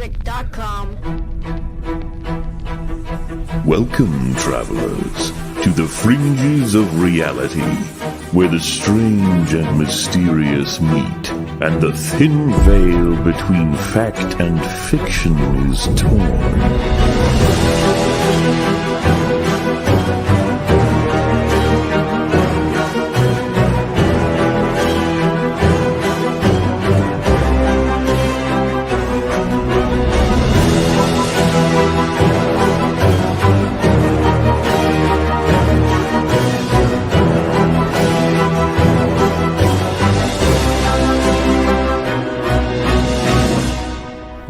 Nerdrotic.com. Welcome, travelers, to the fringes of reality, where the strange and mysterious meet, and the thin veil between fact and fiction is torn.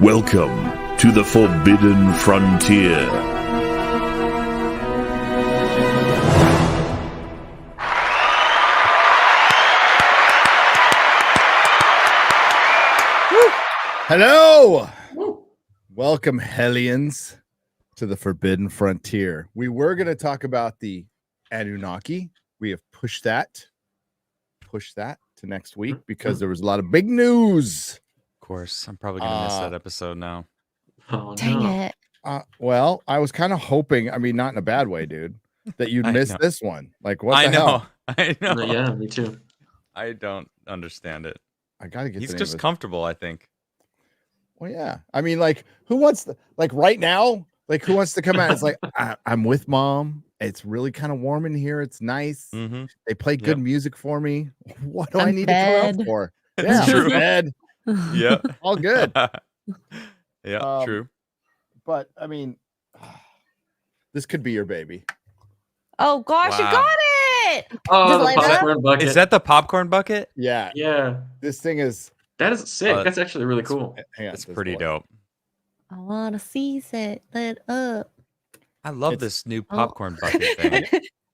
Welcome to the Forbidden Frontier. Hello! Welcome, Hellions, to the Forbidden Frontier. We were going to talk about the Anunnaki. We have pushed that to next week because there was a lot of big news. Of course, I'm probably gonna miss that episode now. Oh, Dang no. it. Well, I was kind of hoping, I mean, not in a bad way, dude, that you'd I miss know. this one. Like, what I the know. hell? I know. Yeah, me too. I don't understand it. I got to get He's the name just of it. comfortable, I think. Well, yeah. I mean, like, who wants to, like, right now, like, who wants to come out? It's like, I'm with mom. It's really kind of warm in here. It's nice. Mm-hmm. They play good Yep. music for me. What do I I'm need to come fed. out for? It's Yeah, true. I'm fed. Yeah. All good. Yeah. True. But I mean, this could be your baby. Oh gosh, you Wow. got it! Oh, Does it the light up? popcorn bucket. Is that the popcorn bucket? Yeah. Yeah, This thing is. that is sick. Oh, That's actually really cool. Hang on, It's this pretty boy. dope. I wanna seize it. Lit up. I love It's- this new Oh. popcorn bucket thing.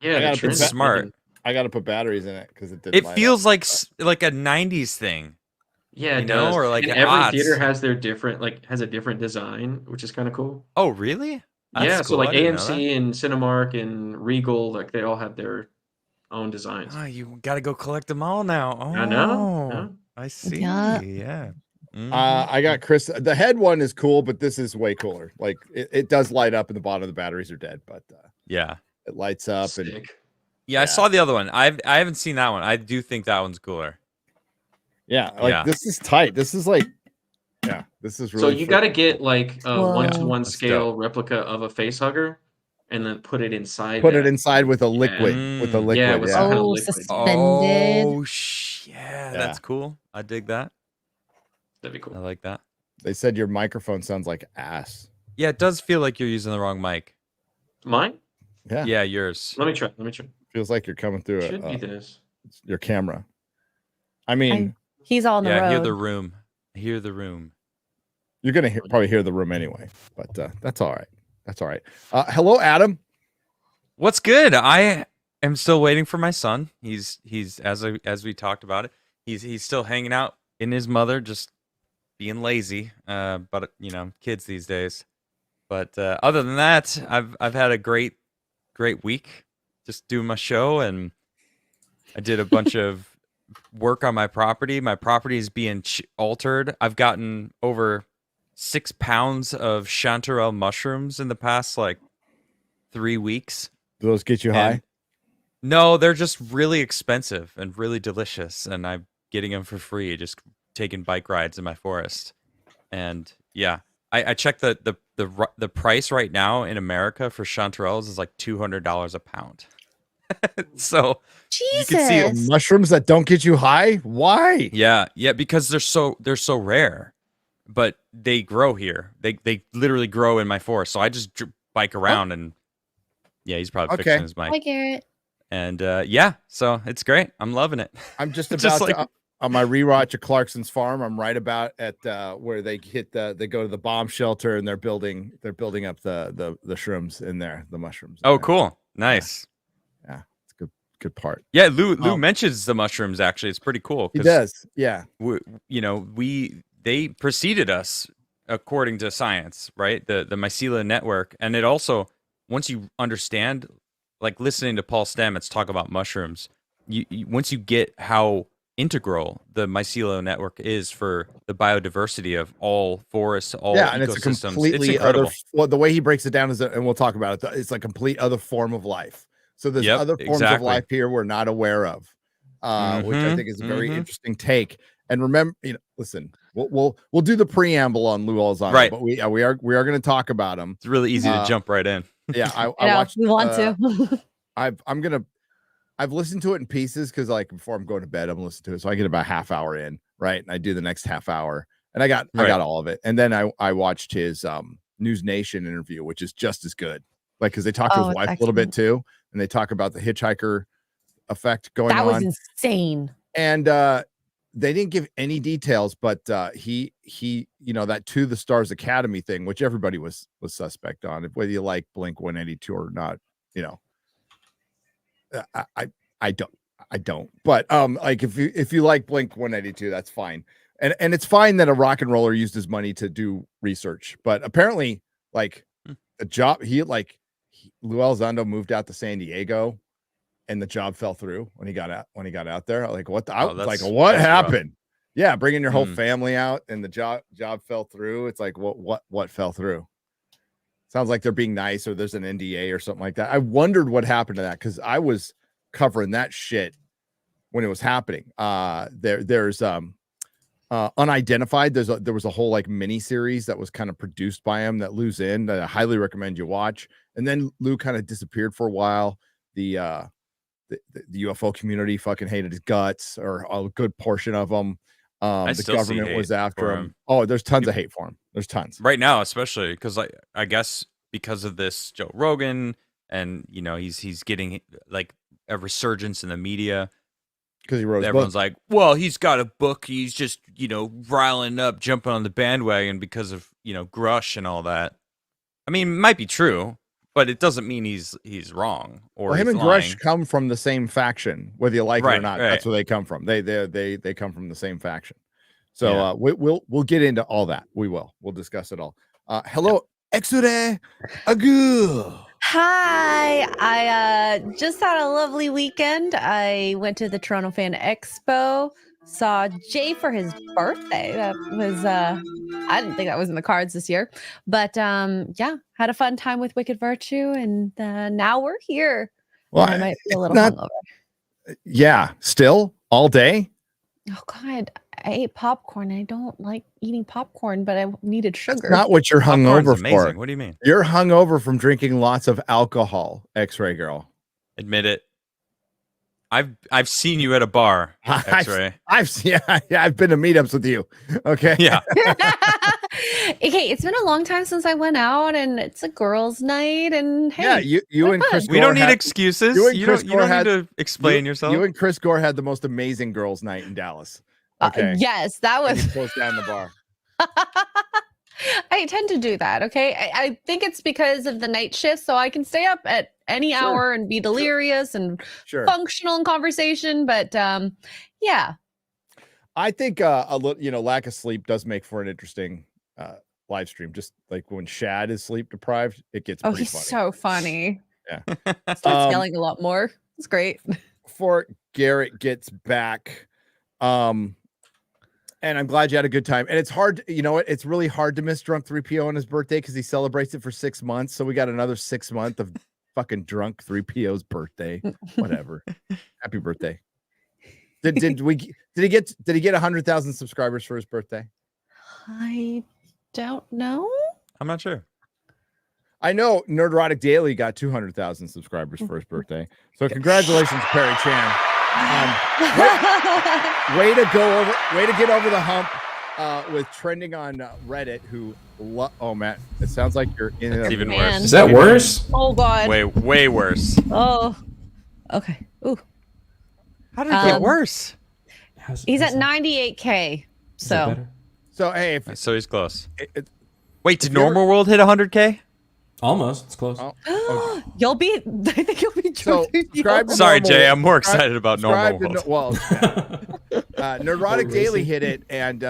Yeah, I the gotta put trend that- is smart. making- I got to put batteries in it because it didn't. It light feels up. like a '90s thing. Yeah, You it know, does. or like and an every odds. theater has their different, like, has a different design, which is kind of cool. Oh, really? That's Yeah, so cool. like I didn't know AMC and Cinemark and Regal, like they all have their own designs. that. Oh, you got to go collect them all now. Oh, I know. Yeah. I see. Yeah. Yeah. Mhm. I got Chris. The head one is cool, but this is way cooler. Like it does light up, and the bottom of the batteries are dead, but Yeah. it lights up. And Sick. Yeah, I saw the other one. I haven't seen that one. I do think that one's cooler. yeah, like Yeah. this is tight. This is like, yeah, this is So really. you got to get like a Whoa. 1-to-1 That's scale replica of a face hugger, and then put it inside. put that. it inside with a liquid. With a Mm. liquid. Yeah, Yeah, with some kind of Oh, liquid. suspended. Oh, yeah, that's cool. I dig that. That'd be I cool. like that. They said your microphone sounds like ass. Yeah, it does feel like you're using the wrong mic. Mine? Yeah, Yeah, yours. Let me try. Let me try. feels like you're coming through Should be this. your camera. I mean, He's on the Yeah, I hear road. the room. I hear the room. you're gonna probably hear the room anyway, but that's all right. That's all right. Hello, Adam. What's good? I am still waiting for my son. He's as we talked about it. He's still hanging out in his mother, just being lazy. But you know, kids these days. But other than that, I've had a great week. Just doing my show, and I did a bunch of work on my property. My property is being altered. I've gotten over 6 pounds of chanterelle mushrooms in the past like 3 weeks. Do those get you And- high? No, they're just really expensive and really delicious, and I'm getting them for free, just taking bike rides in my forest. And yeah, I checked the price right now in America for chanterelles is like $200 a pound. So Jesus. you can see Mushrooms that don't get you high? Why? yeah, because they're so rare, but they grow here. They literally grow in my forest. So I just bike around and yeah, he's probably Okay. fixing his mic. Hi, Garrett. And yeah, so it's great. I'm loving it. I'm just Just about like- to, on my rewatch of Clarkson's Farm. I'm right about at where they they go to the bomb shelter and they're building up the shrooms in there, the mushrooms. in Oh, there. cool. Nice. Yeah, it's a good part. Yeah, Lou mentions the mushrooms actually. It's pretty cool. He 'cause does. Yeah. They preceded us according to science, right? The mycelium network. And it also, once you understand, like listening to Paul Stamets talk about mushrooms, you once you get how integral the mycelial network is for the biodiversity of all forests, all Yeah, and it's a ecosystems. completely other. Well, the way he breaks it down is, and we'll talk about it. It's a complete other form of life. So there's other forms of life here we're not aware of, which I think is a very interesting take. And remember, listen, we'll do the preamble on Lue Elizondo, right? But we are going to talk about him. It's really easy to jump right in. Yeah, I watched. We want to. I've listened to it in pieces because like before I'm going to bed, I'm listening to it. So I get about half hour in, right? And I do the next half hour, and I got all of it. And then I watched his News Nation interview, which is just as good. Like because they talk to his wife a little bit too, and they talk about the hitchhiker effect going on. That was insane. And they didn't give any details, but he that To the Stars Academy thing, which everybody was suspect on, whether you like Blink-182 or not, I don't. But like if you like Blink-182, that's fine. And it's fine that a rock and roller used his money to do research, but apparently like a job Lue Elizondo moved out to San Diego and the job fell through when he got out there. Like what what happened? Rough. Yeah, bringing your whole family out and the job fell through. It's like what fell through? Sounds like they're being nice or there's an NDA or something like that. I wondered what happened to that because I was covering that shit when it was happening. There's Unidentified. There was a whole like mini series that was kind of produced by him that Lue's in that I highly recommend you watch. And then Lue kind of disappeared for a while. The UFO community fucking hated his guts, or a good portion of them. The government was after him. Oh, there's tons of hate for him. There's tons right now, especially because I guess because of this Joe Rogan, and he's getting like a resurgence in the media because he wrote. Everyone's like, well, he's got a book. He's just riling up, jumping on the bandwagon because of Grush and all that. I mean, it might be true, but it doesn't mean he's wrong or him and lying. Grush come from the same faction, whether you like it or not. Right. That's where they come from. They come from the same faction. So we'll get into all that. We'll discuss it all. Hello, Exure Agu. Hi, I just had a lovely weekend. I went to the Toronto Fan Expo, saw Jay for his birthday. That was I didn't think that was in the cards this year, but had a fun time with Wicked Virtue, and now we're here. Well, I might be a little hungover. Yeah, still all day. Oh God, I ate popcorn. I don't like eating popcorn, but I needed sugar. That's not what you're hungover for. What do you mean? You're hungover from drinking lots of alcohol, X-Ray girl. Admit it. I've seen you at a bar, X-Ray. I've been to meetups with you. Okay. Yeah. Okay, it's been a long time since I went out, and it's a girls' night. And hey, yeah, you and Chris. We don't need excuses. You don't need to explain yourself. You and Chris Gore had the most amazing girls' night in Dallas. Okay. Yes, that was. Closed down the bar. I tend to do that. Okay, I think it's because of the night shift, so I can stay up at any hour and be delirious and functional in conversation. But yeah, I think a little, lack of sleep does make for an interesting live stream. Just like when Shad is sleep deprived, it gets pretty funny. So funny. Yeah, starts yelling a lot more. It's great. Before Garrett gets back, and I'm glad you had a good time. And it's hard, it's really hard to miss Drunk 3PO on his birthday because he celebrates it for 6 months. So we got another 6 months of fucking Drunk 3PO's birthday. Whatever. Happy birthday. Did he get 100,000 subscribers for his birthday? I don't know. I'm not sure. I know Nerdrotic Daily got 200,000 subscribers for his birthday. So congratulations, Perry Chan. Way to get over the hump with trending on Reddit. Oh man, it sounds like you're in. It's even worse. Is that worse? Oh God. Way worse. Oh. Okay. Ooh. How did it get worse? He's at 98K. So hey, so he's close. Wait, did Normal World hit 100K? Almost. It's close. I think you'll be. Sorry, Jay. I'm more excited about Normal World. Nerdrotic Daily hit it, and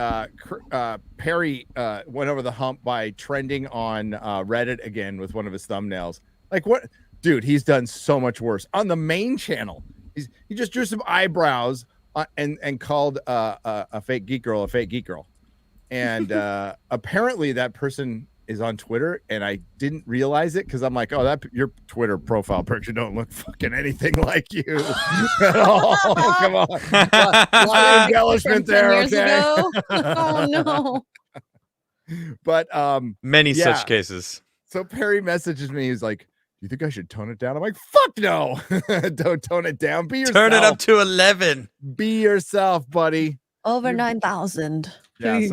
Perry went over the hump by trending on Reddit again with one of his thumbnails. Like what, dude? He's done so much worse on the main channel. He just drew some eyebrows and called a fake geek girl a fake geek girl, and apparently that person is on Twitter, and I didn't realize it because I'm like, oh, that your Twitter profile picture don't look fucking anything like you at all. Come on, a lot of embellishment there. Okay. Oh no. But Many yeah. such cases. So Perry messages me. He's like, "Do you think I should tone it down?" I'm like, "Fuck no! Don't tone it down. Be yourself. Turn it up to 11. Be yourself, buddy." Over 9,000. Yeah. Please.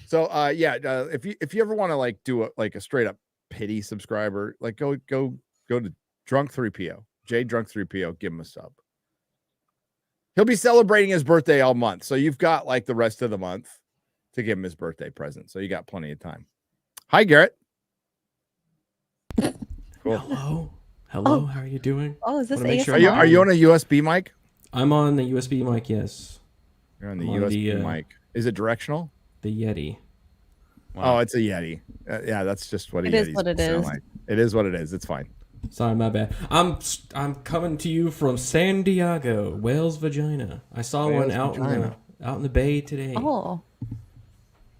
So if you ever want to like do a straight up pity subscriber, like go to Drunk 3PO, J Drunk 3PO, give him a sub. He'll be celebrating his birthday all month, so you've got like the rest of the month to give him his birthday present. So you got plenty of time. Hi, Garrett. Cool. Hello. How are you doing? Oh, is this Wanna make sure ASMR? Are you on a USB mic? I'm on the USB mic. Yes, You're on the I'm on USB mic. Is it directional? the Yeti. Wow. Oh, it's a Yeti. Yeah, that's just what It is what it is. like. It is what it is. It's fine. Sorry, my bad. I'm coming to you from San Diego, whale's vagina. I saw one out in the bay today. Oh.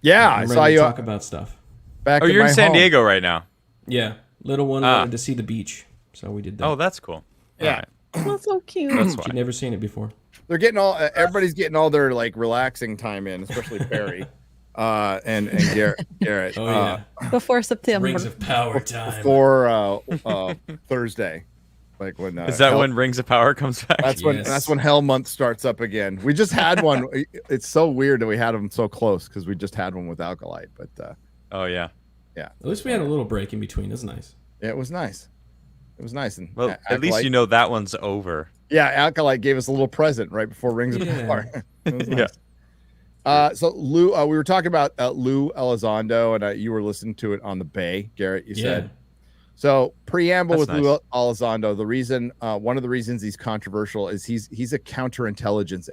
Yeah, I'm I ready saw to you talk about stuff. back. Oh, at you're my in San home. Diego right now. Yeah, little one wanted to see the beach, so we did that. Oh, that's cool. Yeah. All right. That's so cute. That's She'd why. never seen it before. They're getting all. Everybody's getting all their like relaxing time in, especially Perry, and Garrett. Oh yeah, Before September. Rings of Power time. Before Thursday, like when Is that when Rings of Power comes back? that's when Hell Month starts up again. We just had one. It's so weird that we had them so close because we just had one with Alkalite, but Oh, yeah. At least we had a little break in between. That's nice. yeah, it was nice. It was nice, and Well, at least you know that one's over. Yeah, Alkalite gave us a little present right before Rings of Yeah. Power. It was Yeah. nice. So Lue, we were talking about Lue Elizondo, and you were listening to it on the Bay, Garrett. You said so. Preamble That's with Lue Elizondo. The reason, one of the reasons he's controversial is he's a counterintelligence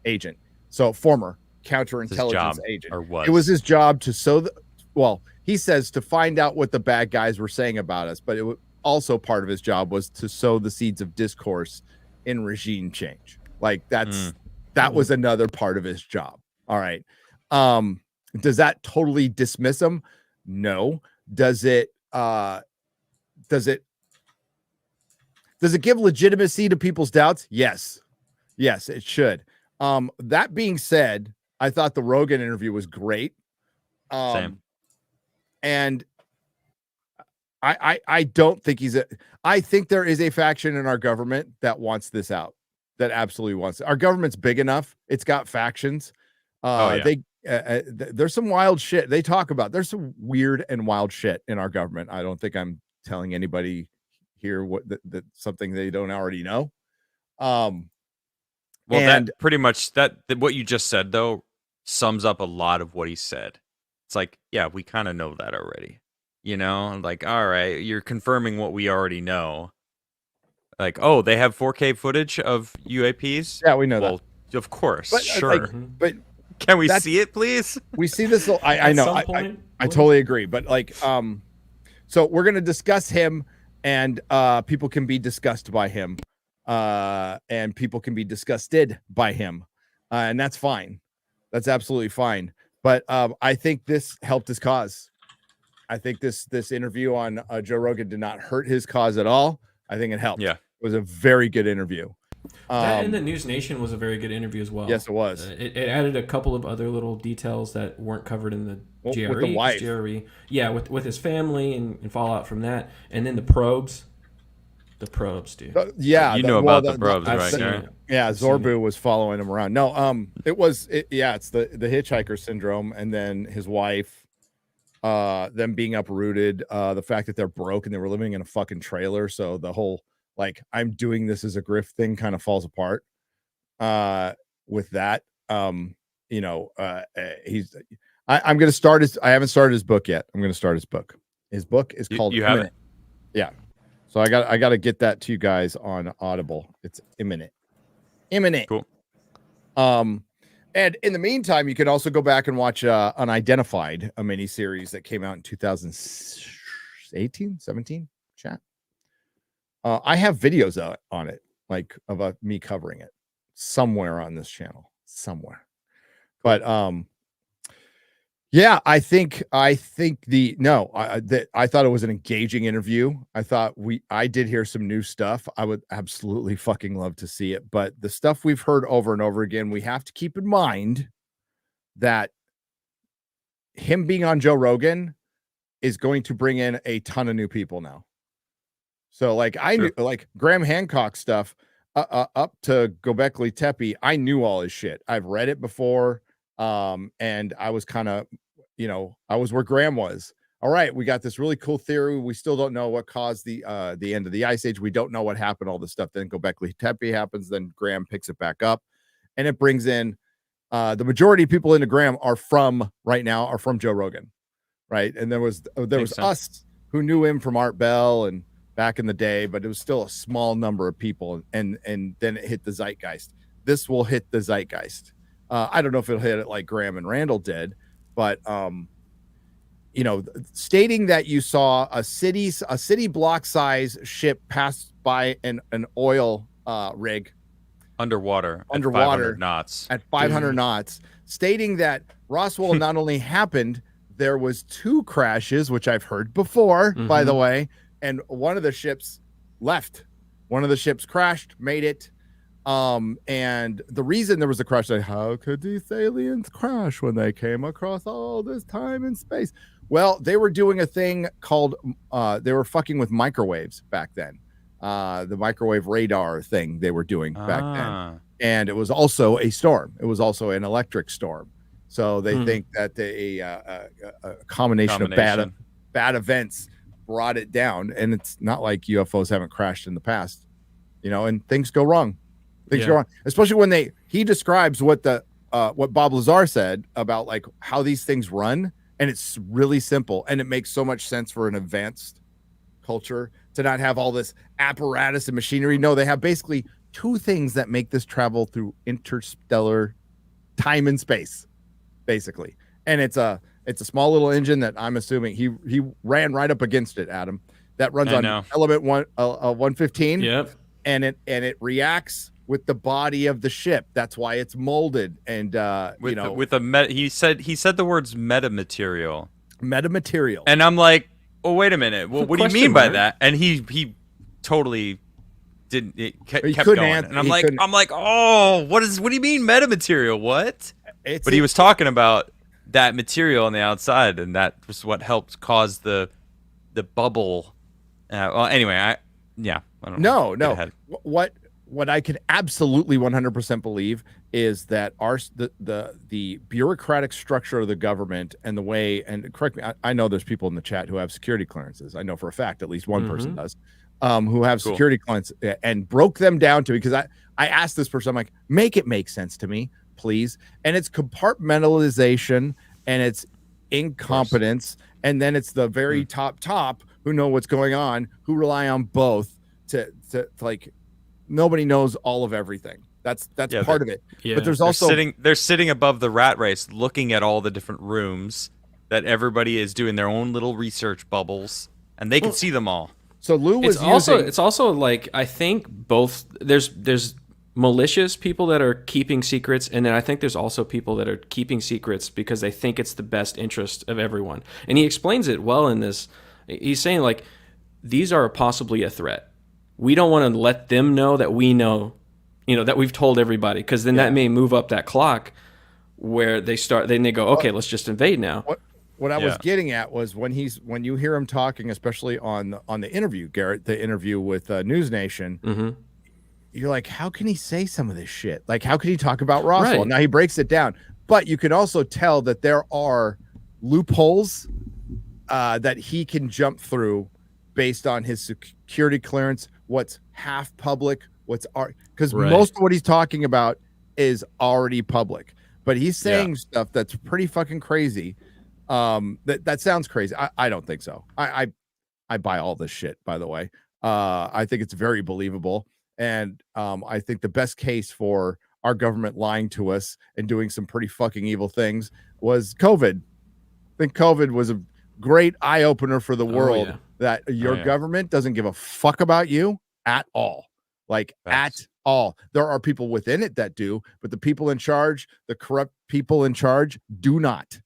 agent. So former counterintelligence job, agent. or was. It was his job to well, he says to find out what the bad guys were saying about us, but also part of his job was to sow the seeds of discourse in regime change. Like that was another part of his job. All right. Does that totally dismiss him? No. Does it give legitimacy to people's doubts? Yes, it should. That being said, I thought the Rogan interview was great. Same. And I don't think I think there is a faction in our government that wants this out, that absolutely wants it. Our government's big enough. It's got factions. There's some wild shit they talk about. There's some weird and wild shit in our government. I don't think I'm telling anybody here that something they don't already know. Well, that pretty much what you just said though sums up a lot of what he said. It's like, yeah, we kind of know that already. You know, like, all right, you're confirming what we already know. Like, oh, they have 4K footage of UAPs? Yeah, we know that. Of course, But, sure. but can we see it, please? We see this. I know. I totally agree. But like, so we're gonna discuss him, and people can be discussed by him, and people can be disgusted by him, and that's fine. That's absolutely fine. But I think this helped his cause. I think this interview on Joe Rogan did not hurt his cause at all. I think it helped. Yeah, it was a very good interview. That and the News Nation was a very good interview as well. Yes, it was. It added a couple of other little details that weren't covered in the JRE. With the wife. JRE. Yeah, with his family and fallout from that. And then the probes. The probes, dude. Yeah. You know about the probes, right? Gary? Yeah, Zorbu was following him around. No, it's the hitchhiker syndrome, and then his wife, them being uprooted, the fact that they're broke and they were living in a fucking trailer. So the whole like I'm doing this as a grift thing kind of falls apart. With that, I'm gonna start I haven't started his book yet. I'm gonna start his book. His book is called You have it? Yeah. So I got to get that to you guys on Audible. It's imminent. Cool. And in the meantime, you can also go back and watch Unidentified, a mini series that came out in 2018, 17. Chat. I have videos on it, like of me covering it. somewhere on this channel, somewhere. But yeah, I thought it was an engaging interview. I did hear some new stuff. I would absolutely fucking love to see it. But the stuff we've heard over and over again, we have to keep in mind that him being on Joe Rogan is going to bring in a ton of new people now. So like I knew like Graham Hancock stuff up to Göbekli Tepe. I knew all his shit. I've read it before. And I was kind of, I was where Graham was. All right, we got this really cool theory. We still don't know what caused the end of the ice age. We don't know what happened, all this stuff. Then Göbekli Tepe happens. Then Graham picks it back up, and it brings in the majority of people into Graham are from Joe Rogan, right? And there was us who knew him from Art Bell and back in the day, but it was still a small number of people. And then it hit the zeitgeist. This will hit the zeitgeist. I don't know if it'll hit it like Graham and Randall did, but stating that you saw a city block size ship pass by an oil rig underwater at 500 knots. At 500 knots, stating that Roswell not only happened, there was 2 crashes, which I've heard before, by the way, and one of the ships left. One of the ships crashed, made it. And the reason there was a crash, like, how could these aliens crash when they came across all this time and space? Well, they were doing a thing called, they were fucking with microwaves back then. The microwave radar thing they were doing back then. And it was also a storm. It was also an electric storm. So they think that a combination of bad events brought it down. And it's not like UFOs haven't crashed in the past, and things go wrong. Things go wrong, especially when he describes what Bob Lazar said about like how these things run, and it's really simple, and it makes so much sense for an advanced culture to not have all this apparatus and machinery. No, they have basically 2 things that make this travel through interstellar time and space, basically. And it's a small little engine that I'm assuming he ran right up against it, Adam. That runs on element 115. Yep. And it reacts with the body of the ship. That's why it's molded. And he said the words metamaterial. Metamaterial. And I'm like, oh, wait a minute. Well, what do you mean by that? And he totally didn't. It kept going. And I'm like, oh, what do you mean metamaterial? What? But he was talking about that material on the outside, and that was what helped cause the bubble. Well, anyway, I don't know. No. What I can absolutely 100% believe is that the bureaucratic structure of the government and the way, and correct me, I know there's people in the chat who have security clearances. I know for a fact at least one person does, who have security clearance, and broke them down to, because I asked this person, I'm like, make it make sense to me, please. And it's compartmentalization, and it's incompetence, and then it's the very top who know what's going on, who rely on both to like, nobody knows all of everything. That's part of it. Yeah. But there's also they're sitting above the rat race, looking at all the different rooms that everybody is doing their own little research bubbles, and they can see them all. So Lue was it's also like, I think both there's malicious people that are keeping secrets, and then I think there's also people that are keeping secrets because they think it's the best interest of everyone. And he explains it well in this. He's saying like, these are possibly a threat. We don't want to let them know that we know, that we've told everybody, because then that may move up that clock where they go, okay, let's just invade now. What I was getting at was when you hear him talking, especially on the interview, Garrett, the interview with News Nation, you're like, how can he say some of this shit? Like, how could he talk about Roswell? Right. Now he breaks it down, but you can also tell that there are loopholes that he can jump through based on his security clearance, what's half public, because most of what he's talking about is already public, but he's saying stuff that's pretty fucking crazy. That sounds crazy. I don't think so. I buy all this shit, by the way. I think it's very believable. And I think the best case for our government lying to us and doing some pretty fucking evil things was COVID. I think COVID was a great eye opener for the world, that your government doesn't give a fuck about you at all. Like at all. There are people within it that do, but the people in charge, the corrupt people in charge, do not.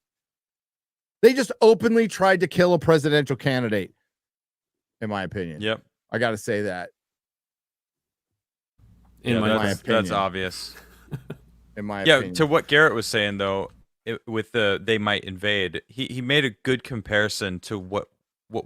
They just openly tried to kill a presidential candidate, in my opinion. Yep. I got to say that. In my that's opinion. obvious. In my Yeah, opinion. to what Garrett was saying though, with the they might invade, he made a good comparison to what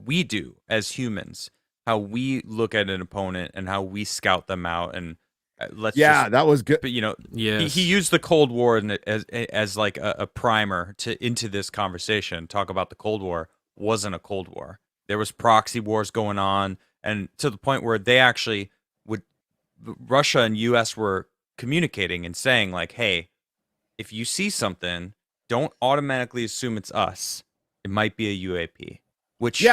we do as humans, how we look at an opponent and how we scout them out, and that was good. But you know, Yes. he used the Cold War as like a primer into this conversation. Talk about the Cold War wasn't a Cold War. There was proxy wars going on, and to the point where they actually Russia and U.S. were communicating and saying like, hey, if you see something, don't automatically assume it's us. It might be a UAP. Which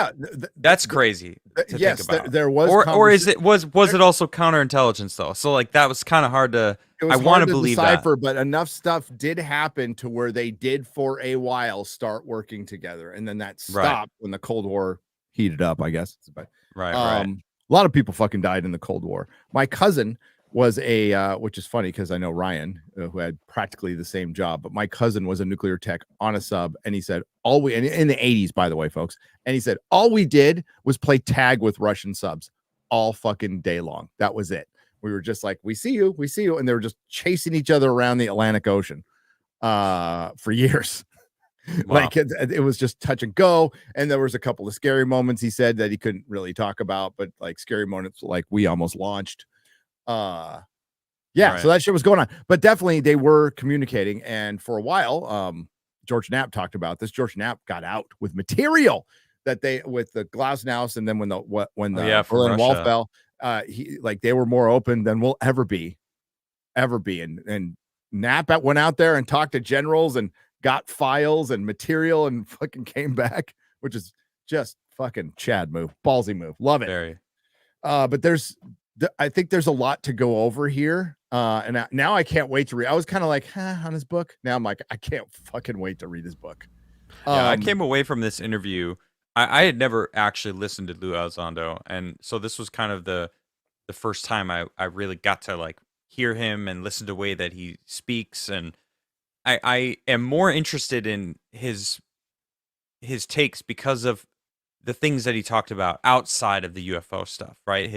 that's crazy to yes, think about. There was, or is it was it also counterintelligence though? So like that was kind of hard to. I want to believe decipher, that, but enough stuff did happen to where they did for a while start working together, and then that stopped when the Cold War heated up. I guess, but right. A lot of people fucking died in the Cold War. My cousin was which is funny because I know Ryan, who had practically the same job, but my cousin was a nuclear tech on a sub, and he said and in the 80s, by the way, folks, and he said all we did was play tag with Russian subs all fucking day long. That was it. We were just like, we see you, and they were just chasing each other around the Atlantic Ocean for years. Wow. Like it was just touch and go, and there was a couple of scary moments he said that he couldn't really talk about, but like scary moments like we almost launched. So that shit was going on, but definitely they were communicating, and for a while George Knapp talked about this. George Knapp got out with material that they with the Glasnost, and then when the Berlin Wall fell, they were more open than we'll ever be, and Knapp went out there and talked to generals and got files and material and fucking came back, which is just fucking Chad move, ballsy move, love it. Very. But I think there's a lot to go over here. And now I can't wait to read. I was kind of like, on his book. Now I'm like, I can't fucking wait to read his book. I came away from this interview. I had never actually listened to Lue Elizondo, and so this was kind of the first time I really got to like hear him and listen to the way that he speaks, and I am more interested in his takes because of the things that he talked about outside of the UFO stuff, right?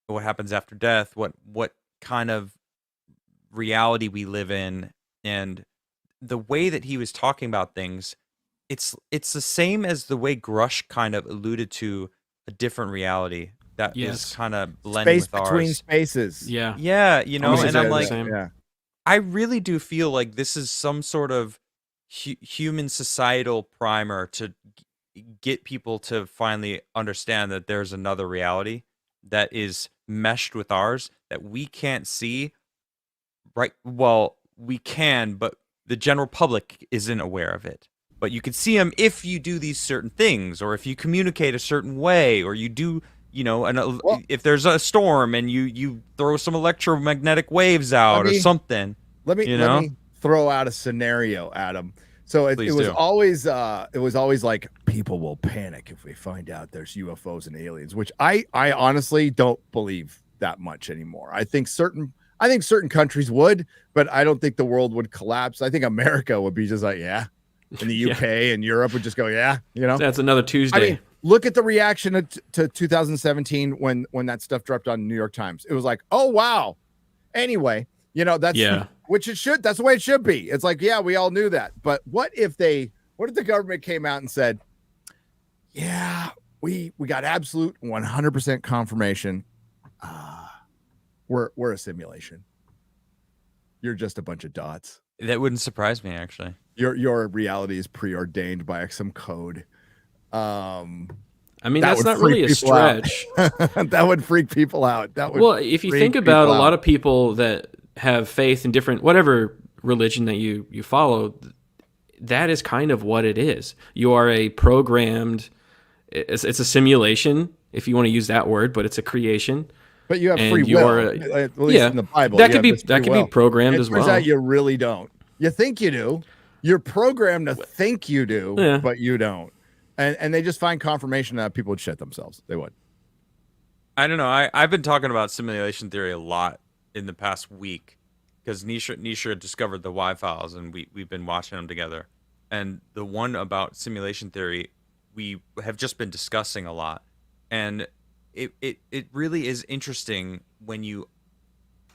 What happens after death, what kind of reality we live in, and the way that he was talking about things, it's the same as the way Grush kind of alluded to a different reality that is kind of blending with ours. Between spaces. Yeah, you know, and I'm like, yeah. I really do feel like this is some sort of human societal primer to get people to finally understand that there's another reality that is meshed with ours that we can't see. Right? Well, we can, but the general public isn't aware of it. But you can see them if you do these certain things, or if you communicate a certain way, or you do, you know, if there's a storm and you throw some electromagnetic waves out or something. Let me throw out a scenario, Adam. So it was always like people will panic if we find out there's UFOs and aliens, which I honestly don't believe that much anymore. I think certain countries would, but I don't think the world would collapse. I think America would be just like, yeah. And the UK and Europe would just go, yeah, you know. That's another Tuesday. I mean, look at the reaction to 2017 when that stuff dropped on New York Times. It was like, oh wow. Anyway, you know, that's which it should. That's the way it should be. It's like, yeah, we all knew that. But what if the government came out and said, yeah, we got absolute 100% confirmation. We're a simulation. You're just a bunch of dots. That wouldn't surprise me, actually. Your reality is preordained by some code. I mean, that's not really a stretch. That would freak people out. Well, if you think about a lot of people that have faith in different, whatever religion that you follow, that is kind of what it is. You are a programmed, it's a simulation, if you want to use that word, but it's a creation. But you have free will. At least in the Bible. That could be programmed as well. Turns out you really don't. You think you do. You're programmed to think you do, but you don't. And they just find confirmation that people would shit themselves. They would. I don't know. I've been talking about simulation theory a lot in the past week because Nisha discovered the Y files and we've been watching them together. And the one about simulation theory we have just been discussing a lot. And it really is interesting when you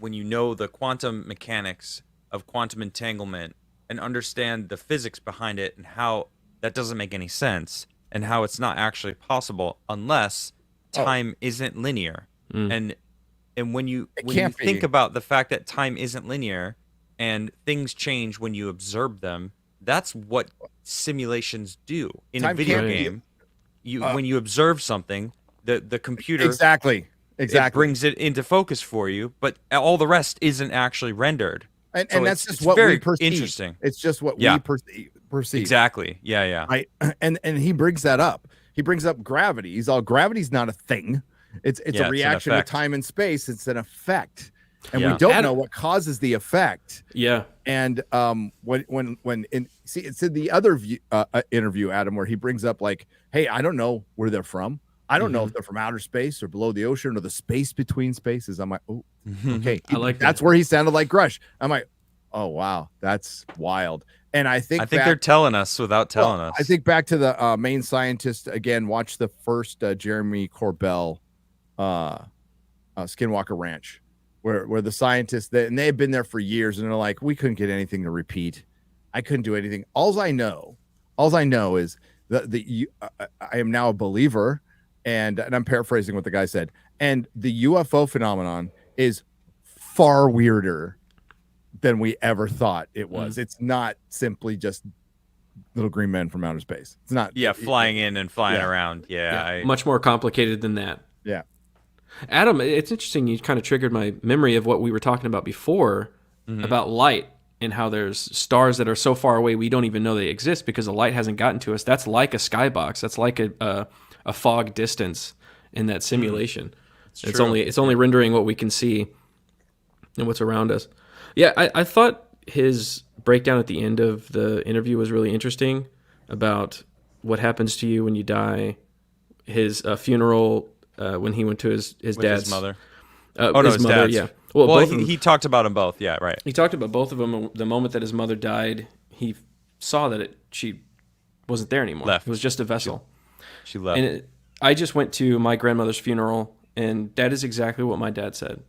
know the quantum mechanics of quantum entanglement and understand the physics behind it and how that doesn't make any sense and how it's not actually possible unless time isn't linear. And when you think about the fact that time isn't linear and things change when you observe them, that's what simulations do in a video game. When you observe something, the computer exactly it brings it into focus for you, but all the rest isn't actually rendered. And, so and that's just what we perceive. Interesting. It's just what we perceive. Exactly. Yeah. Right. And he brings that up. He brings up gravity. He's all, gravity's not a thing. It's a reaction to time and space. It's an effect. And we don't know what causes the effect. Yeah. And it's in the other interview, Adam, where he brings up like, hey, I don't know where they're from. I don't know if they're from outer space or below the ocean or the space between spaces. I'm like, oh, okay. I like that's where he sounded like Grush. I'm like, oh wow, that's wild. And I think they're telling us without telling us. I think back to the main scientist again. Watch the first Jeremy Corbell Skinwalker Ranch, where the scientists and they have been there for years, and they're like, we couldn't get anything to repeat. I couldn't do anything. All I know is that I am now a believer. And I'm paraphrasing what the guy said. And the UFO phenomenon is far weirder than we ever thought it was. It's not simply just little green men from outer space. It's not. Yeah, flying in and flying around. Much more complicated than that. Yeah. Adam, it's interesting. You kind of triggered my memory of what we were talking about before about light and how there's stars that are so far away we don't even know they exist because the light hasn't gotten to us. That's like a skybox. That's like a fog distance in that simulation. It's only rendering what we can see and what's around us. Yeah, I thought his breakdown at the end of the interview was really interesting about what happens to you when you die. His funeral when he went to his dad's his mother. His mother, dad's. yeah. Well, he talked about them both. Yeah, right. He talked about both of them. The moment that his mother died, he saw that she wasn't there anymore. Left. It was just a vessel. She left. And I just went to my grandmother's funeral, and that is exactly what my dad said.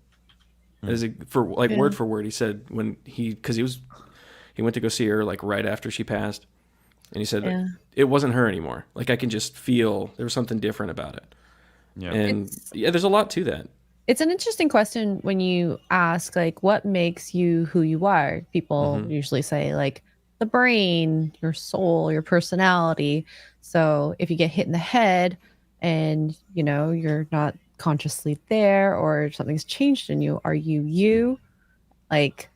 That is word for word. He said because he went to go see her like right after she passed, and he said it wasn't her anymore. Like I can just feel there was something different about it. Yeah, and there's a lot to that. It's an interesting question when you ask like what makes you who you are. People usually say like the brain, your soul, your personality. So if you get hit in the head and you're not consciously there or something's changed in you, are you? Like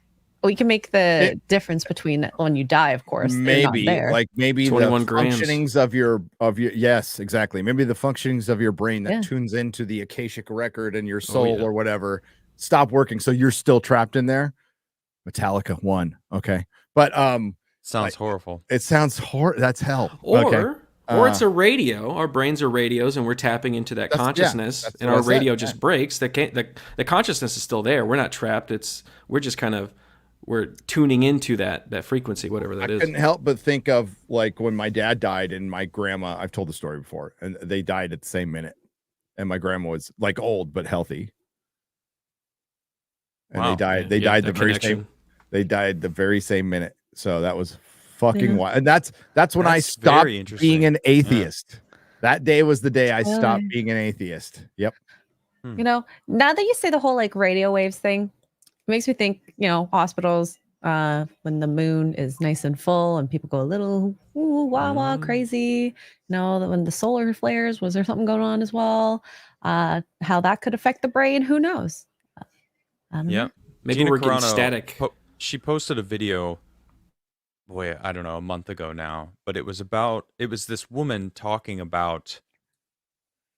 we can make the difference between when you die, of course. Maybe the 21 grams. functionings of your yes, exactly. Maybe the functionings of your brain that tunes into the Akashic record and your soul or whatever stop working. So you're still trapped in there. Metallica 1. Okay. But sounds horrible. It sounds that's hell. Or it's a radio. Our brains are radios, and we're tapping into that consciousness, and our radio just breaks. The consciousness is still there. We're not trapped. We're just kind of tuning into that frequency, whatever that is. I couldn't help but think of like when my dad died and my grandma. I've told the story before, and they died at the same minute, and my grandma was like old but healthy, and they died. They died the very same. They died the very same minute. So that was fucking wild. And that's when I stopped being an atheist. That day was the day I stopped being an atheist. Yep. Now that you say the whole like radio waves thing, it makes me think, hospitals, when the moon is nice and full and people go a little wah crazy, when the solar flares, was there something going on as well? How that could affect the brain, who knows? I don't know. Maybe Gina we're getting Carano static. She posted a video, I don't know, a month ago now, but it was this woman talking about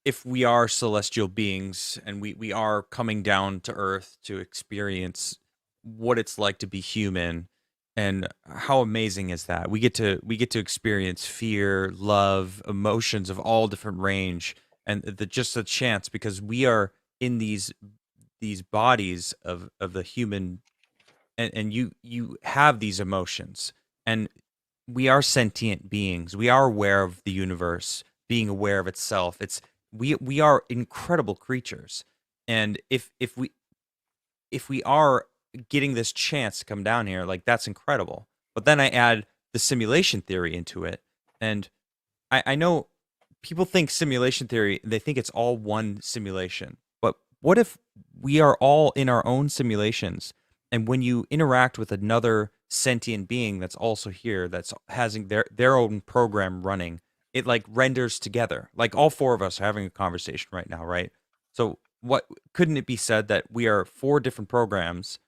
if we are celestial beings and we are coming down to Earth to experience what it's like to be human, and how amazing is that? We get to experience fear, love, emotions of all different range, and just a chance because we are in these these bodies of the human, and you have these emotions, and we are sentient beings. We are aware of the universe being aware of itself. We are incredible creatures, and if we are getting this chance to come down here, like, that's incredible. But then I add the simulation theory into it, and I know people think simulation theory, they think it's all one simulation. But what if we are all in our own simulations, and when you interact with another sentient being that's also here, that's having their own program running, it like renders together. Like all four of us are having a conversation right now, right? So what couldn't it be said that we are four different programs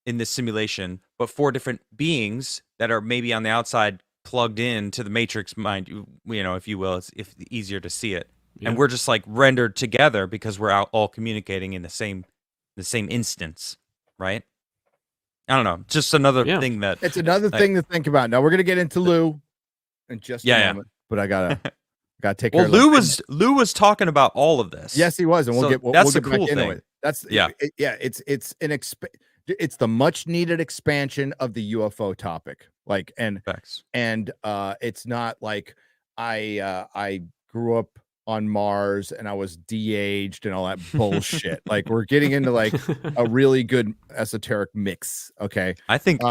in this simulation, but four different beings that are maybe on the outside plugged in to the matrix mind, if you will, it's easier to see it. Yeah. And we're just like rendered together because we're all communicating in the same instance, right? I don't know. Just another thing that it's another thing to think about. Now we're gonna get into Lue in just a moment, but I gotta take care of Lue was talking about all of this. Yes, he was, and we'll get that's we'll the get cool back thing. into it. That's it's the much needed expansion of the UFO topic. Like Facts. And it's not like I grew up on Mars and I was de-aged and all that bullshit. Like we're getting into like a really good esoteric mix. Okay. I think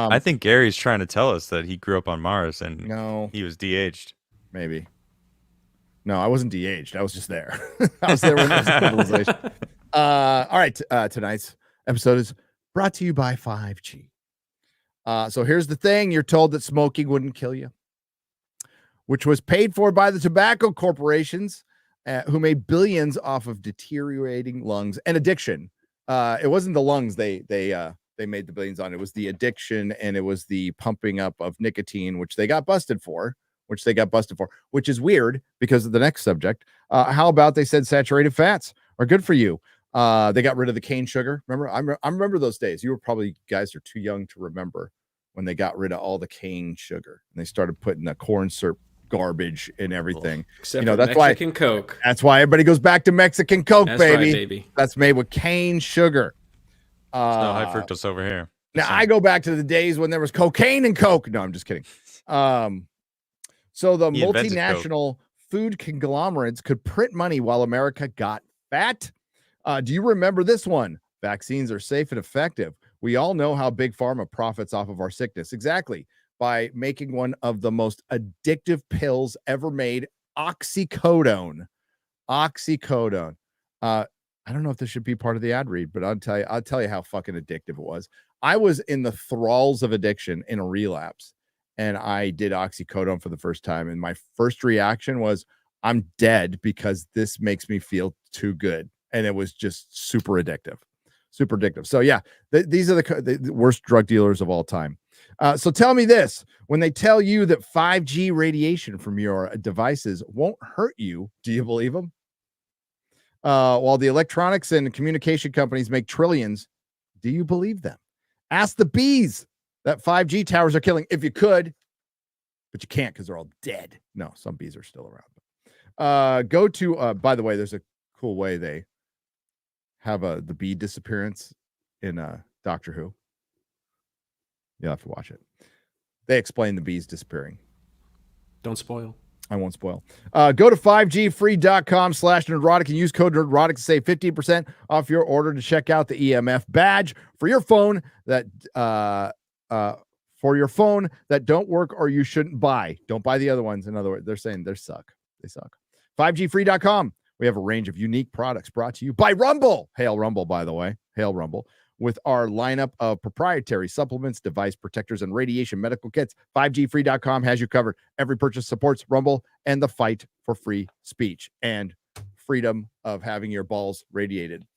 Gary's trying to tell us that he grew up on Mars and no, he was de-aged. Maybe. No, I wasn't de-aged. I was just there. I was there when there was civilization. All right. Tonight's episode is brought to you by 5G. So here's the thing. You're told that smoking wouldn't kill you, which was paid for by the tobacco corporations who made billions off of deteriorating lungs and addiction. It wasn't the lungs they made the billions on. It was the addiction, and it was the pumping up of nicotine, which they got busted for, which is weird because of the next subject. How about they said saturated fats are good for you? They got rid of the cane sugar. Remember, I remember those days. You guys are too young to remember when they got rid of all the cane sugar and they started putting the corn syrup garbage in everything. Except for that's Mexican Coke. That's why everybody goes back to Mexican Coke, That's baby. right, baby. That's made with cane sugar. No high fructose over here. Now I go back to the days when there was cocaine and Coke. No, I'm just kidding. So the multinational food conglomerates could print money while America got fat. Do you remember this one? Vaccines are safe and effective. We all know how Big Pharma profits off of our sickness. Exactly. By making one of the most addictive pills ever made, oxycodone. Oxycodone. I don't know if this should be part of the ad read, but I'll tell you how fucking addictive it was. I was in the thralls of addiction in a relapse, and I did oxycodone for the first time. And my first reaction was, I'm dead because this makes me feel too good. And it was just super addictive. So yeah, these are the worst drug dealers of all time. So tell me this, when they tell you that 5G radiation from your devices won't hurt you, do you believe them? While the electronics and communication companies make trillions, do you believe them? Ask the bees that 5G towers are killing if you could, but you can't because they're all dead. No, some bees are still around. Go to, by the way, there's a cool way they have the bee disappearance in Doctor Who. You'll have to watch it. They explain the bees disappearing. Don't spoil. I won't spoil. Go to 5gfree.com/Nerdrotic and use code Nerdrotic to save 15% off your order to check out the EMF badge for your phone that don't work or you shouldn't buy. Don't buy the other ones. In other words, they're saying they suck. 5gfree.com. We have a range of unique products brought to you by Rumble. Hail Rumble, by the way. Hail Rumble. With our lineup of proprietary supplements, device protectors, and radiation medical kits, 5gfree.com has you covered. Every purchase supports Rumble and the fight for free speech and freedom of having your balls radiated.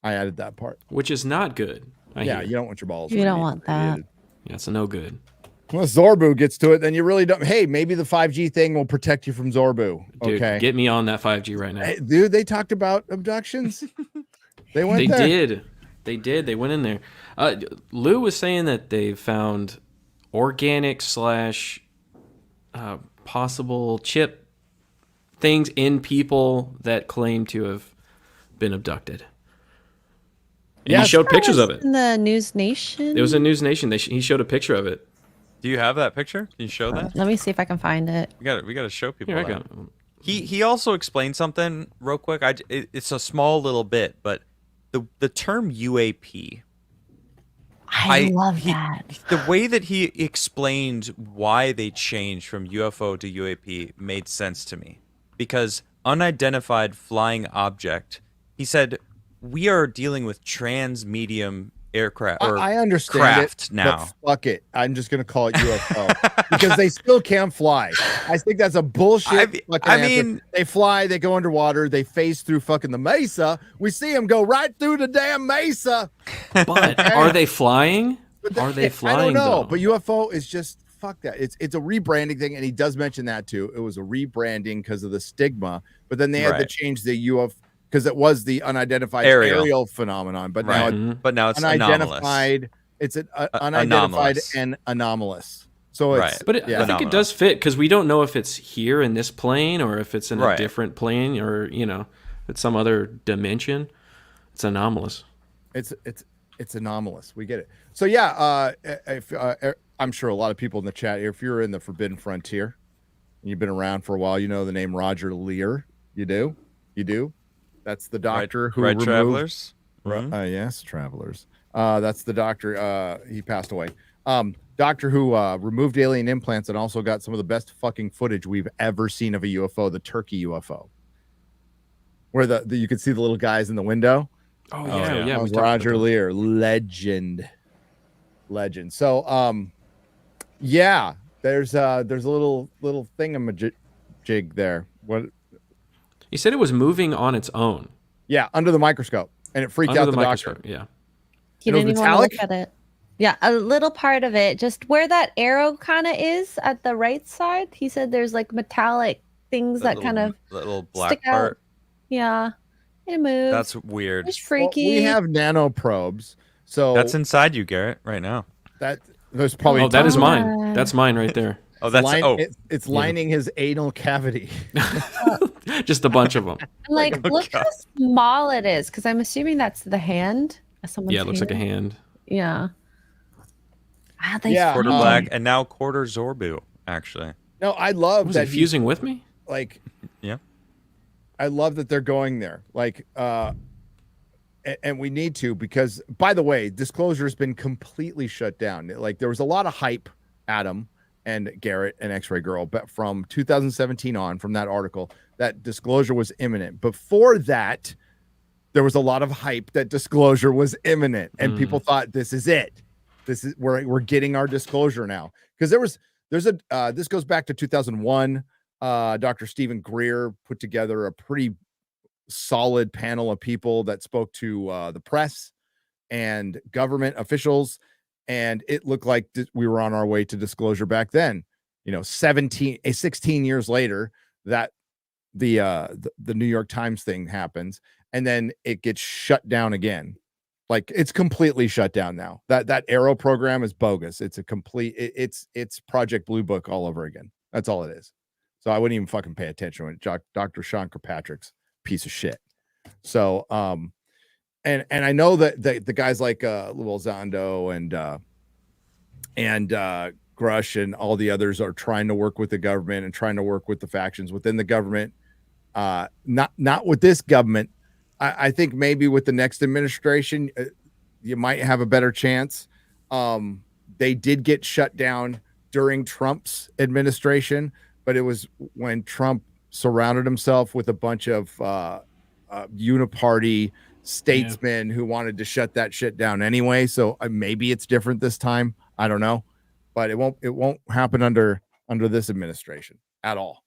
I added that part. Which is not good. You don't want your balls You don't want that. Yeah, it's no good. Well, Zorbu gets to it, then you really don't. Hey, maybe the 5G thing will protect you from Zorbu. Dude, okay, get me on that 5G right now. Hey, dude, they talked about abductions. They did. They went in there. Lue was saying that they found organic / possible chip things in people that claim to have been abducted. And he showed pictures of it. In the News Nation. It was in News Nation. He showed a picture of it. Do you have that picture? Can you show that? Let me see if I can find it. We got to show people Here, I that. got it. He also explained something real quick. It's a small little bit, but the term UAP. I love that. The way that he explained why they changed from UFO to UAP made sense to me, because unidentified flying object. He said we are dealing with transmedium aircraft. Or I understand craft it now. But fuck it. I'm just gonna call it UFO because they still can fly. I think that's a bullshit. I mean, they fly, they go underwater, they phase through fucking the mesa. We see them go right through the damn mesa. But are they flying? Are they flying? I don't know. though? But UFO is just fuck that. It's a rebranding thing, and he does mention that too. It was a rebranding because of the stigma. But then they had to change the UFO. Because it was the unidentified aerial phenomenon, but now it's unidentified. anomalous. It's an unidentified anomalous. and anomalous. So it's But I think it does fit because we don't know if it's here in this plane or if it's in a different plane or it's some other dimension. It's anomalous. It's anomalous. We get it. So yeah, if I'm sure a lot of people in the chat here, if you're in the Forbidden Frontier and you've been around for a while, you know the name Roger Lear. You do. That's the doctor who removed... Travelers. Yes, Travelers. That's the doctor. He passed away. Doctor who removed alien implants and also got some of the best fucking footage we've ever seen of a UFO, the Turkey UFO, where the you could see the little guys in the window. Oh yeah. That was Roger Lear, legend. So yeah, there's a little thingamajig there. What? He said it was moving on its own. Yeah, under the microscope, and it freaked out the doctor. Yeah, he didn't even want to look at it. Yeah, a little part of it, just where that arrow kind of is at the right side. He said there's like metallic things that kind of little black part. Out. Yeah, it moves. That's weird. It's freaky. Well, we have nanoprobes, so that's inside you, Garrett, right now. There's probably. Oh, that is mine. That's mine right there. Oh, that's it's lining his anal cavity. Just a bunch of them. Like, look how small it is, because I'm assuming that's the hand. Yeah, it looks like a hand. Yeah. Wow, quarter black and now quarter Zorbu, actually. No, I love that he's fusing with me. Like, yeah, I love that they're going there. Like, and we need to, because by the way, disclosure has been completely shut down. Like, there was a lot of hype, Adam and Garrett and X-Ray Girl, but from 2017 on, from that article, that disclosure was imminent. Before that, there was a lot of hype that disclosure was imminent, and people thought this is it. We're getting our disclosure now, because this goes back to 2001. Dr. Stephen Greer put together a pretty solid panel of people that spoke to the press and government officials. And it looked like we were on our way to disclosure back then. 16 years later, that the New York Times thing happens, and then it gets shut down again. Like, it's completely shut down now. That Arrow program is bogus. It's a complete. It's Project Blue Book all over again. That's all it is. So I wouldn't even fucking pay attention when Dr. Sean Kirkpatrick's piece of shit. So And I know that the guys like Lue Elizondo and Grush and all the others are trying to work with the government and trying to work with the factions within the government. Not with this government. I think maybe with the next administration, you might have a better chance. They did get shut down during Trump's administration, but it was when Trump surrounded himself with a bunch of uniparty statesmen who wanted to shut that shit down anyway. So maybe it's different this time. I don't know, but it won't happen under this administration at all.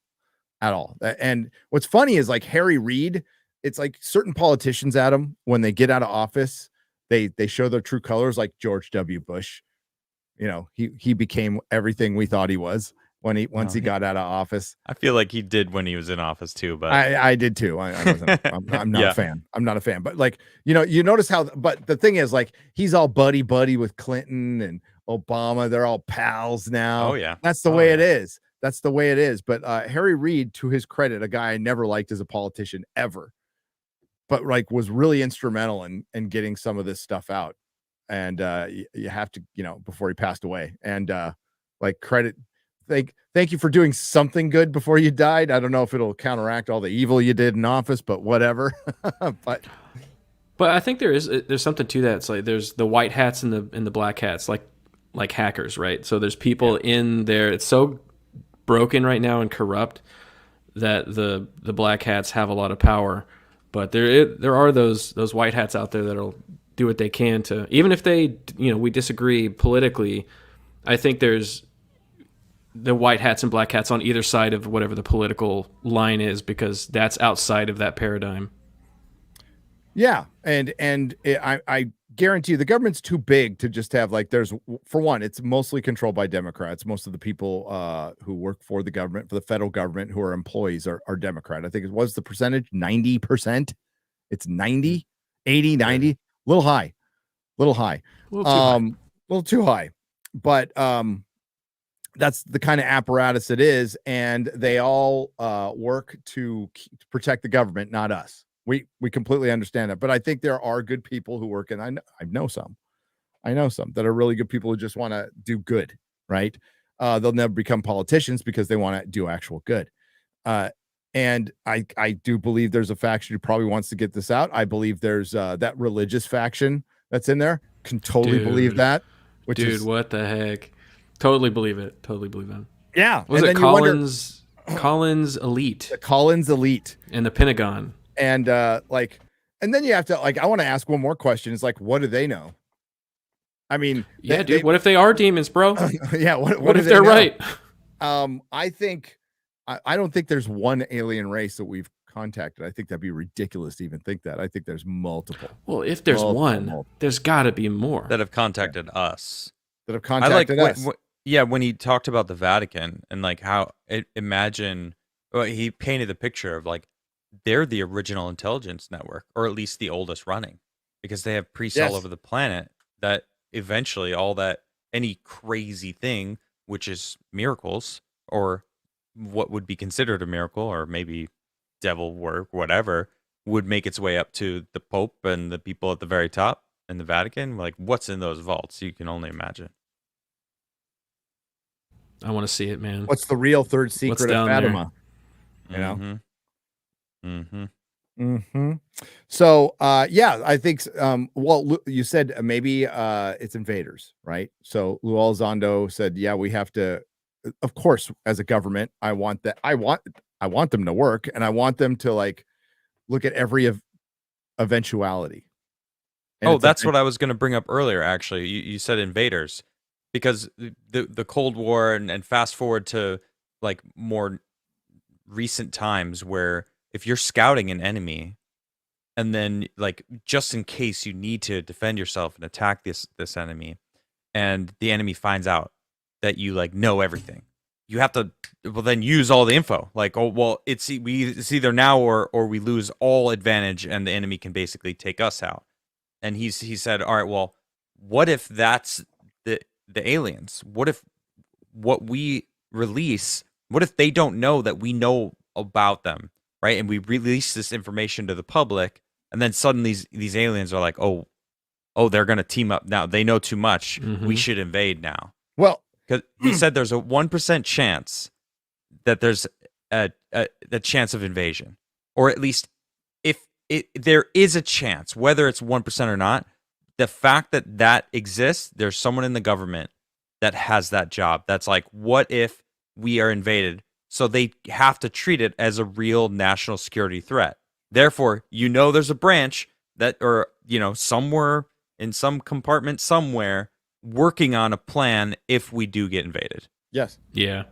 And what's funny is, like, Harry Reid, it's like certain politicians, Adam, when they get out of office, they show their true colors, like George W. Bush. He became everything we thought he was once he got out of office. I feel like he did when he was in office too, but I did too. I'm not a fan. I'm not a fan. But, like, you notice how. But the thing is, like, he's all buddy with Clinton and Obama. They're all pals now. Oh yeah, that's the way it is. That's the way it is. But Harry Reid, to his credit, a guy I never liked as a politician ever. but like was really instrumental in getting some of this stuff out. And you have to, before he passed away, and like credit, thank you for doing something good before you died. I don't know if it'll counteract all the evil you did in office, but whatever. But I think there's something to that. It's like there's the white hats and the black hats, like hackers, right? So there's people in there. It's so broken right now and corrupt that the black hats have a lot of power, but there are those white hats out there that'll do what they can to, even if they, we disagree politically. I think there's the white hats and black hats on either side of whatever the political line is, because that's outside of that paradigm. Yeah, and I guarantee you the government's too big to just have for one, it's mostly controlled by Democrats. Most of the people who work for the government, for the federal government, who are employees are Democrat. I think it was the percentage 90%. It's 90, 80, 90, little high, little too high. But that's the kind of apparatus it is, and they all work to protect the government, not us. We completely understand that, but I think there are good people who work, and I know some that are really good people who just want to do good, right? They'll never become politicians because they want to do actual good. And I do believe there's a faction who probably wants to get this out. I believe there's that religious faction that's in there. Can totally believe that. What the heck? Totally believe it. Totally believe that. Yeah. Was it Collins Elite? The Collins Elite. And the Pentagon. And and then you have to I want to ask one more question. It's like, what do they know? I mean, dude, what if they are demons, bro? Yeah. What if they're right? I think I don't think there's one alien race that we've contacted. I think that'd be ridiculous to even think that. I think there's multiple. Well, if there's multiple. There's got to be more that have contacted us. That have contacted us. When he talked about the Vatican and how he painted the picture of they're the original intelligence network, or at least the oldest running, because they have priests all over the planet that eventually any crazy thing, which is miracles or what would be considered a miracle, or maybe devil work, whatever, would make its way up to the Pope and the people at the very top in the Vatican. What's in those vaults? You can only imagine. I want to see it, man. What's the real third secret of Fatima? There? So I think you said maybe it's invaders, right? So Lue Elizondo said, we have to, of course, as a government, I want them to work, and I want them to look at every eventuality. And that's what I was going to bring up earlier. Actually, you said invaders, because the Cold War and fast forward to more recent times, where if you're scouting an enemy, and then just in case you need to defend yourself and attack this enemy, and the enemy finds out that you know everything, you have to then use all the info. It's either now or we lose all advantage, and the enemy can basically take us out. And he said, all right, well, what if that's the aliens? What if what we release, what if they don't know that we know about them, right? And we release this information to the public, and then suddenly these aliens are oh, they're going to team up now. They know too much. Mm-hmm. We should invade now. Well, because he said there's a 1% chance that there's a chance of invasion, or at least if there is a chance, whether it's 1% or not. The fact that exists, there's someone in the government that has that job. That's what if we are invaded? So they have to treat it as a real national security threat. Therefore, there's a branch that, or somewhere in some compartment somewhere, working on a plan if we do get invaded. Yes. Yeah.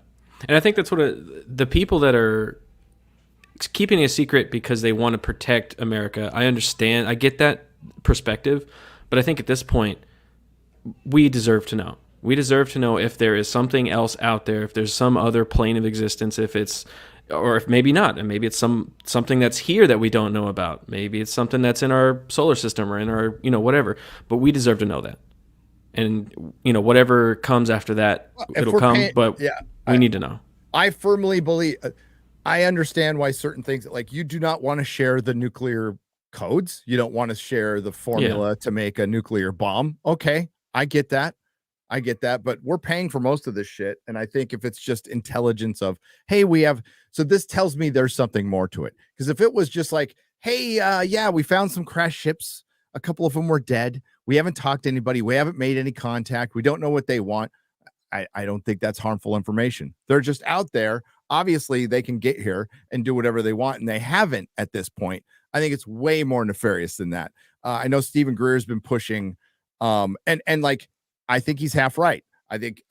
And I think that's what the people that are keeping it a secret because they want to protect America, I understand. I get that perspective. But I think at this point, we deserve to know. We deserve to know if there is something else out there, if there's some other plane of existence, or if maybe not, and maybe it's something that's here that we don't know about. Maybe it's something that's in our solar system or in our, whatever. But we deserve to know that. And, whatever comes after that, it'll come. But we need to know. I firmly believe, I understand why certain things, you do not want to share the nuclear codes. You don't want to share the formula to make a nuclear bomb. Okay, I get that. But we're paying for most of this shit. And I think if it's just intelligence of, hey, so this tells me there's something more to it. Because if it was just like, hey, yeah, we found some crashed ships. A couple of them were dead. We haven't talked to anybody. We haven't made any contact. We don't know what they want. I don't think that's harmful information. They're just out there. Obviously, they can get here and do whatever they want, and they haven't at this point. I think it's way more nefarious than that. I know Stephen Greer's been pushing, and like I think he's half right. I think,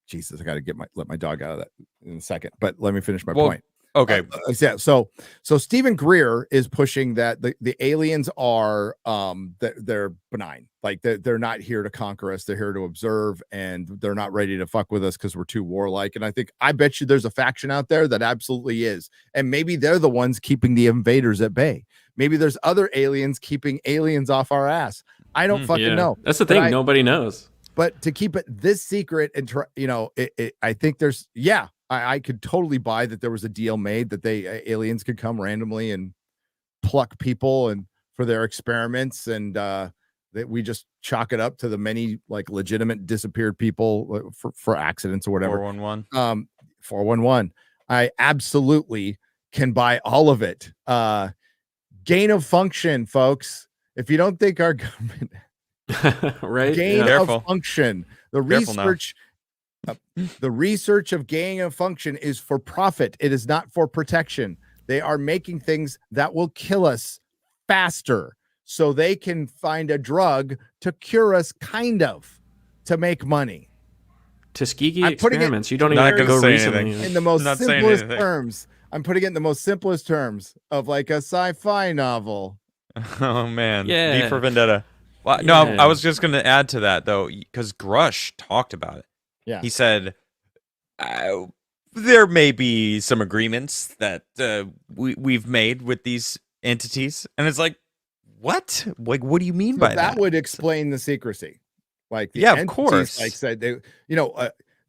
Jesus, I got to let my dog out of that in a second. But let me finish my point. Okay. Yeah. So Stephen Greer is pushing that the aliens are they're benign. Like they're not here to conquer us. They're here to observe, and they're not ready to fuck with us because we're too warlike. And I bet you there's a faction out there that absolutely is. And maybe they're the ones keeping the invaders at bay. Maybe there's other aliens keeping aliens off our ass. I don't fucking know. That's the thing. Nobody knows. But to keep it this secret and I think there's, I could totally buy that there was a deal made that aliens could come randomly and pluck people and for their experiments, and that we just chalk it up to the many like legitimate disappeared people for accidents or whatever. 411. 411. I absolutely can buy all of it. Gain of function, folks. If you don't think our government right, gain of function, the research of gain of function is for profit. It is not for protection. They are making things that will kill us faster so they can find a drug to cure us, kind of, to make money. Tuskegee experiments. You don't even have to go recently. In the most simplest terms. I'm putting it in the most simplest terms of like a sci-fi novel. Oh man, yeah. V for Vendetta. Well, no, I was just going to add to that though, because Grush talked about it. Yeah, he said there may be some agreements that we've made with these entities, and it's like, what? Like, what do you mean by that? That would explain the secrecy. Like, the of course. Like said, they,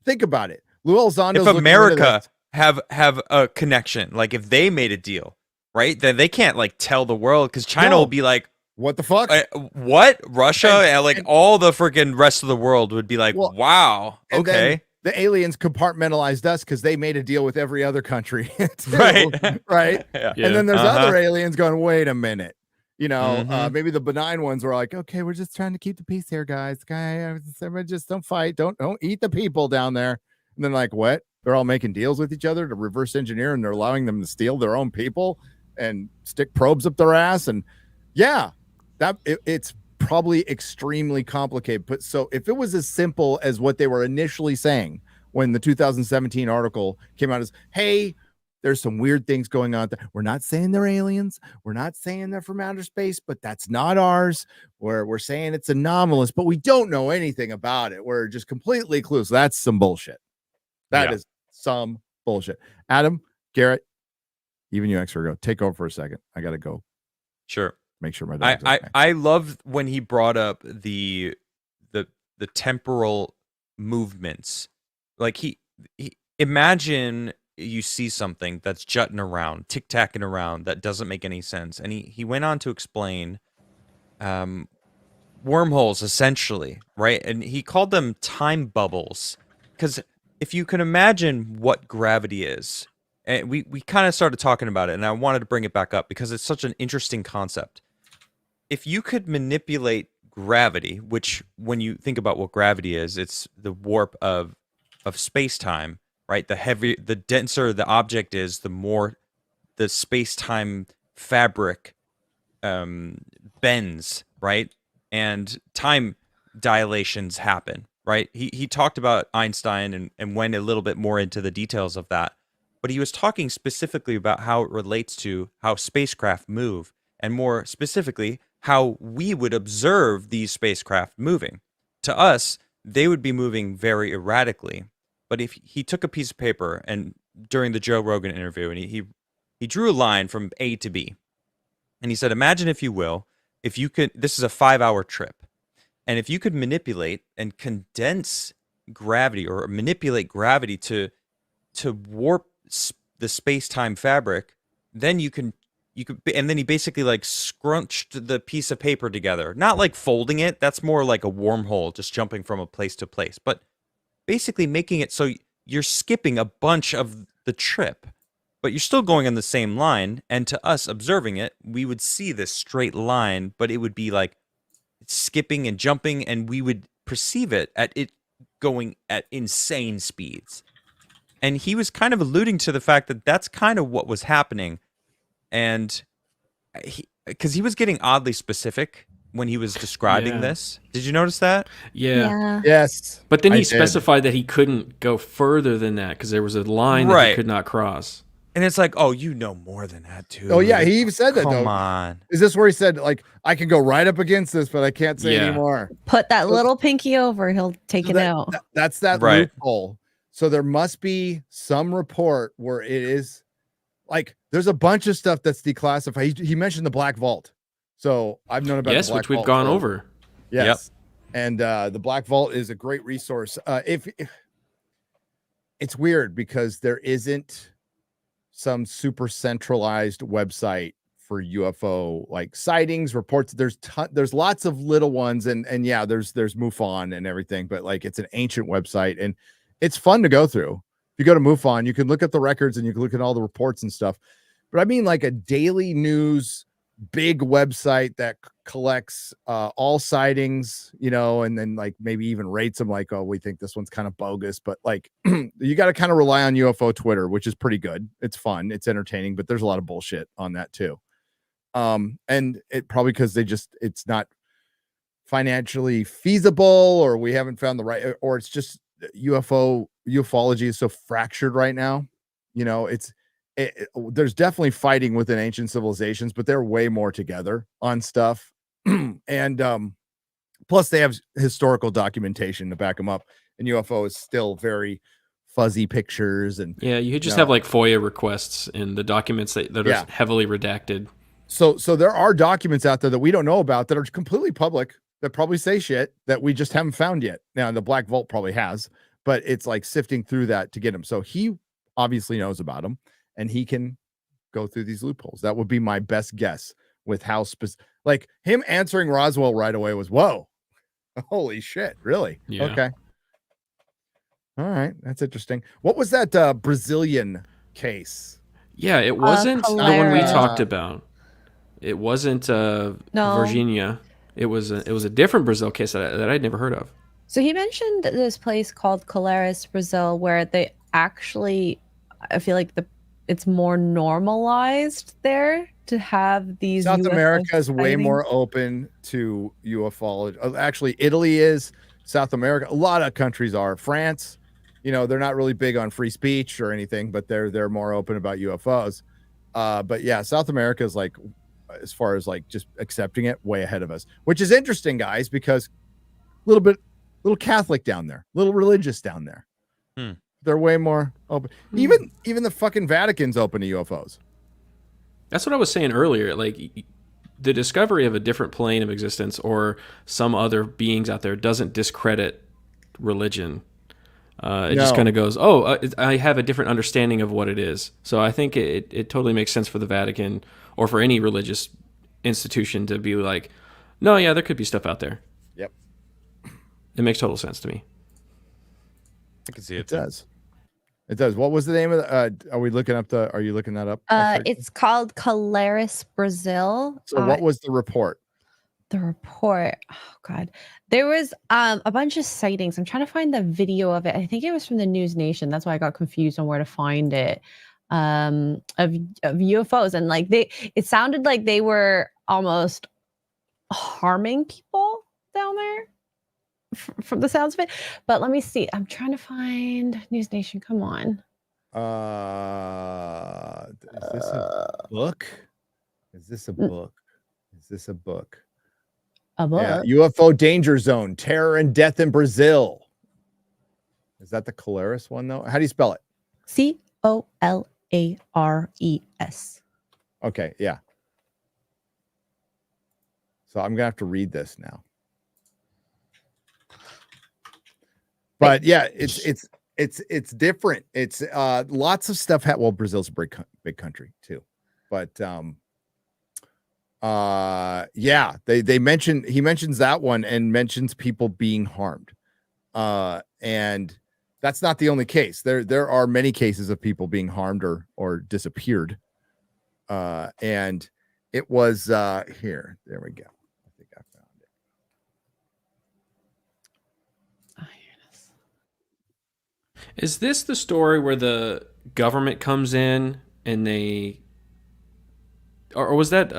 think about it. Lue Elizondo. If America have a connection, like if they made a deal, right, then they can't like tell the world, because China will be like, what the fuck? What? Russia and all the freaking rest of the world would be like, wow, okay. The aliens compartmentalized us because they made a deal with every other country, too, right? Yeah. And then there's other aliens going, wait a minute. Maybe the benign ones were like, okay, we're just trying to keep the peace here, guys. Just don't fight. Don't eat the people down there. And then like, what? They're all making deals with each other to reverse engineer, and they're allowing them to steal their own people and stick probes up their ass. And it's probably extremely complicated. But so if it was as simple as what they were initially saying when the 2017 article came out, as, hey, there's some weird things going on there. We're not saying they're aliens. We're not saying they're from outer space, but that's not ours. We're saying it's anomalous, but we don't know anything about it. We're just completely clueless. That's some bullshit. That is some bullshit. Adam, Garrett, even you extra go. Take over for a second. I got to go. Sure. Make sure my dog's okay. I love when he brought up the temporal movements. Like he imagine you see something that's jutting around, tic-tacking around, that doesn't make any sense. And he went on to explain wormholes, essentially, right? And he called them time bubbles. Because if you can imagine what gravity is, and we kind of started talking about it, and I wanted to bring it back up because it's such an interesting concept. If you could manipulate gravity, which when you think about what gravity is, it's the warp of space-time, right? The denser the object is, the more the space-time fabric bends, right? And time dilations happen, right? He talked about Einstein and went a little bit more into the details of that. But he was talking specifically about how it relates to how spacecraft move, and more specifically, how we would observe these spacecraft moving. To us, they would be moving very erratically. But if he took a piece of paper, and during the Joe Rogan interview, and he drew a line from A to B, and he said, imagine, if you will, if you could, this is a 5-hour trip, and if you could manipulate and condense gravity, or manipulate gravity to warp the space-time fabric, then you can and then he basically like scrunched the piece of paper together, not like folding it. That's more like a wormhole, just jumping from a place to place, but basically making it so you're skipping a bunch of the trip, but you're still going on the same line. And to us observing it, we would see this straight line, but it would be like skipping and jumping, and we would perceive it going at insane speeds. And he was kind of alluding to the fact that that's kind of what was happening. And because he was getting oddly specific when he was describing this. Did you notice that? Yeah. Yes. But then I he did. specified that he couldn't go further than that because there was a line that he Right. could not cross. And it's like, oh, you know more than that, too. Oh yeah, he even said that. Come though. on. Is this where he said like I can go right up against this, but I can't say Yeah. anymore? Put that little pinky over, he'll take So it out. That's that Right. loophole. So there must be some report where it is like there's a bunch of stuff that's declassified. He mentioned the Black Vault. So I've known about Yes, the Black which we've Vault gone for- over. Yes. And the Black Vault is a great resource. If it's weird because there isn't some super centralized website for UFO like sightings, reports. There's lots of little ones, and yeah, there's MUFON and everything, but like it's an ancient website and it's fun to go through. If you go to MUFON, you can look at the records and you can look at all the reports and stuff. But I mean, like a daily news big website that collects all sightings, you know, and then like maybe even rates them like, oh, we think this one's kind of bogus, but like you got to kind of rely on UFO Twitter, which is pretty good. It's fun, it's entertaining, but there's a lot of bullshit on that too. And it probably because it's not financially feasible, or we haven't found the right, or it's just ufology is so fractured right now. You know, there's definitely fighting within ancient civilizations, but they're way more together on stuff. And plus they have historical documentation to back them up, and UFO is still very fuzzy pictures. And Yeah, you just have like FOIA requests in the documents that are Yeah. heavily redacted. So there are documents out there that we don't know about that are completely public that probably say shit that we just haven't found yet. Now the Black Vault probably has, but it's like sifting through that to get them. So he obviously knows about them, and he can go through these loopholes. That would be my best guess with how like him answering Roswell right away was, whoa, holy shit, really? Yeah. Okay. All right, that's interesting. What was that Brazilian case? Yeah, it wasn't the one we Cholera. talked about. It wasn't No. Virginia. It was a different Brazil case that I'd never heard of. So he mentioned this place called Colares, Brazil, where they actually, I feel like it's more normalized there to have these. South UFO America is way sightings. more open to ufology. Actually, Italy is. South America, a lot of countries are. France, you know, they're not really big on free speech or anything, but they're more open about UFOs. But yeah, South America is like, as far as like just accepting it, way ahead of us, which is interesting, guys, because little Catholic down there, little religious down there. They're way more open. Even the fucking Vatican's open to UFOs. That's what I was saying earlier. Like the discovery of a different plane of existence or some other beings out there doesn't discredit religion. It just No. kind of goes, oh, I have a different understanding of what it is. So I think it totally makes sense for the Vatican or for any religious institution to be like, no, yeah, there could be stuff out there. Yep. It makes total sense to me. I can see it. It does. It does. What was the name of the, are you looking that up? It's called Colares, Brazil. So what was the report? The report? Oh God, there was a bunch of sightings. I'm trying to find the video of it. I think it was from the News Nation. That's why I got confused on where to find it. Of UFOs, and like it sounded like they were almost harming people down there from the sounds of it. But let me see. I'm trying to find News Nation. Come on. Is this a book? Is this a book? Is this a book? A book. Yeah, UFO danger zone, terror and death in Brazil. Is that the Colares one though? How do you spell it? Colares. Okay, yeah. So I'm gonna have to read this now. But yeah, it's different. It's lots of stuff. Well, Brazil's a big country too, but Yeah, he mentions that one and mentions people being harmed. And that's not the only case. There are many cases of people being harmed or disappeared. And it was here. There we go. I think I found it. Oh, here it is. Is this the story where the government comes in and they, or was that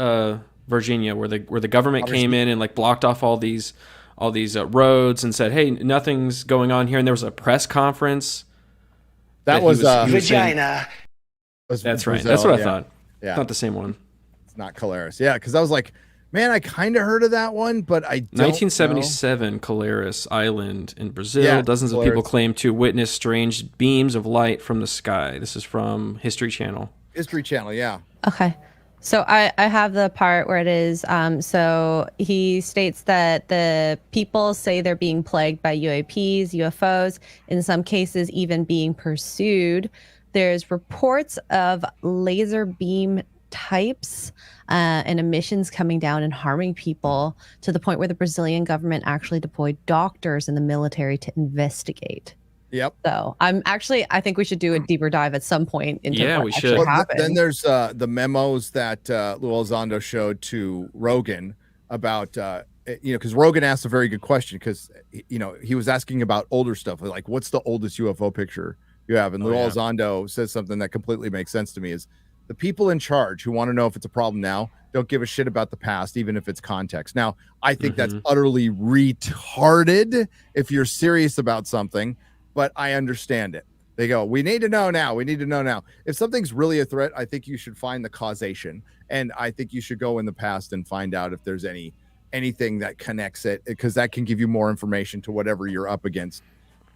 Virginia where the government came in and like blocked off all these roads and said, hey, nothing's going on here, and there was a press conference. That was Vagina. That's right. Brazil, That's what I yeah. thought. Yeah, Not the same one. it's not Caleres. Yeah, because I was like, man, I kind of heard of that one, but I don't 1977, Caleres Island in Brazil. Yeah, Dozens of people Caleres. claim to witness strange beams of light from the sky. This is from History Channel. History Channel. Yeah. Okay. So I have the part where it is, so he states that the people say they're being plagued by UAPs, UFOs, in some cases even being pursued. There's reports of laser beam types and emissions coming down and harming people to the point where the Brazilian government actually deployed doctors in the military to investigate. Yep. So I think we should do a deper dive at some point into Yeah, what we actually should. Well, happened. then there's the memos that Lue Elizondo showed to Rogan about, because Rogan asked a very good question because, he was asking about older stuff. Like, what's the oldest UFO picture you have? And Lue Elizondo says something that completely makes sense to me is the people in charge who want to know if it's a problem now don't give a shit about the past, even if it's context. Now, I think that's utterly retarded if you're serious about something, but I understand it. They go, we need to know now. We need to know now. If something's really a threat, I think you should find the causation. And I think you should go in the past and find out if there's anything that connects it, because that can give you more information to whatever you're up against.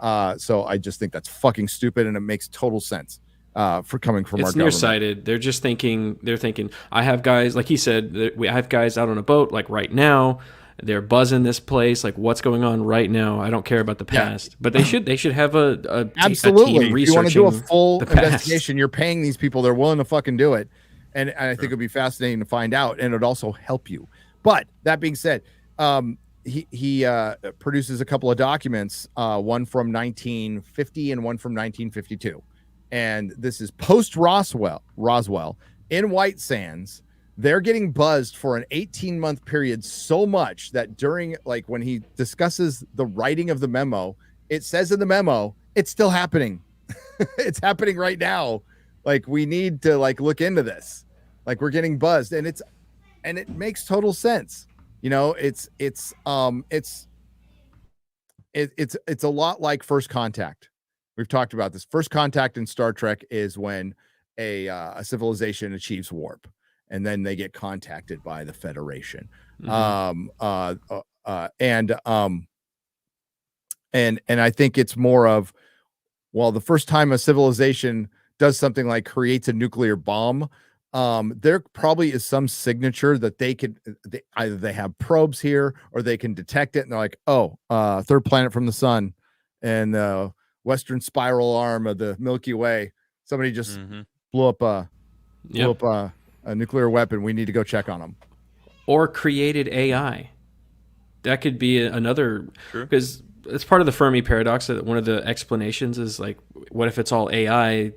So I just think that's fucking stupid, and it makes total sense for coming from our It's government. nearsighted. They're thinking, I have guys, like he said, I have guys out on a boat, like right now. They're buzzing this place. Like, what's going on right now? I don't care about the past, but they should have a Absolutely. team If you want to do a researching full the past. investigation, you're paying these people. They're willing to fucking do it. And I think it'd be fascinating to find out, and it'd also help you. But that being said, he produces a couple of documents, one from 1950 and one from 1952. And this is post Roswell in White Sands. They're getting buzzed for an 18-month period so much that during, like, when he discusses the writing of the memo, it says in the memo, it's still happening. It's happening right now. Like, we need to look into this. Like, we're getting buzzed, and it makes total sense. It's a lot like First Contact. We've talked about this. First Contact in Star Trek is when a civilization achieves warp, and then they get contacted by the Federation. And I think it's more of, well, the first time a civilization does something like creates a nuclear bomb, there probably is some signature that either they have probes here or they can detect it, and they're like, third planet from the sun and the western spiral arm of the Milky Way. Somebody just blew up a nuclear weapon. We need to go check on them. Or created AI. That could be another, because it's part of the Fermi paradox. That one of the explanations is, like, what if it's all AI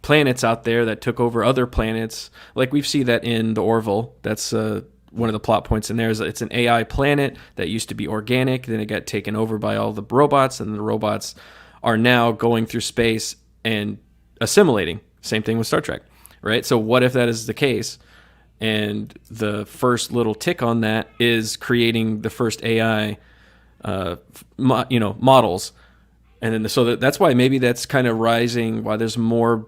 planets out there that took over other planets? Like, we see that in the Orville. That's one of the plot points in there. Is it's an AI planet that used to be organic, then it got taken over by all the robots, and the robots are now going through space and assimilating. Same thing with Star Trek, right? So what if that is the case? And the first little tick on that is creating the first AI, models, and then that's why maybe that's kind of rising. Why there's more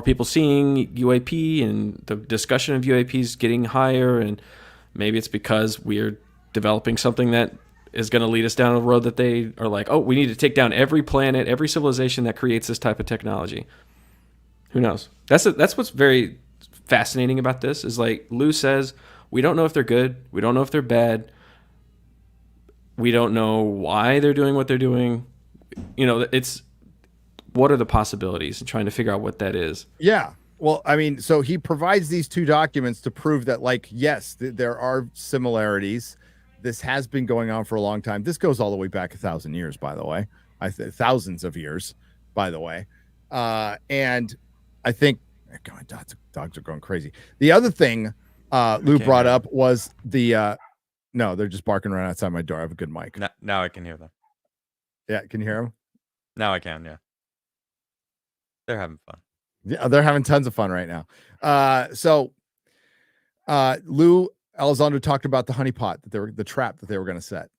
people seeing UAP and the discussion of UAPs getting higher, and maybe it's because we're developing something that is going to lead us down a road that they are like, oh, we need to take down every planet, every civilization that creates this type of technology. Who knows? That's what's very fascinating about this is, like Lue says, we don't know if they're good. We don't know if they're bad. We don't know why they're doing what they're doing. It's what are the possibilities, and trying to figure out what that is. Yeah. Well, I mean, so he provides these two documents to prove that, like, yes, there are similarities. This has been going on for a long time. This goes all the way back 1,000 years, by the way. Thousands of years, by the way. And I think, God, dogs are going crazy. The other thing Lou brought up was the, no, they're just barking right outside my door. I have a good mic. Now I can hear them. Yeah, can you hear them? Now I can, yeah. They're having fun. Yeah, they're having tons of fun right now. So Lue Elizondo talked about the honeypot the trap that they were going to set,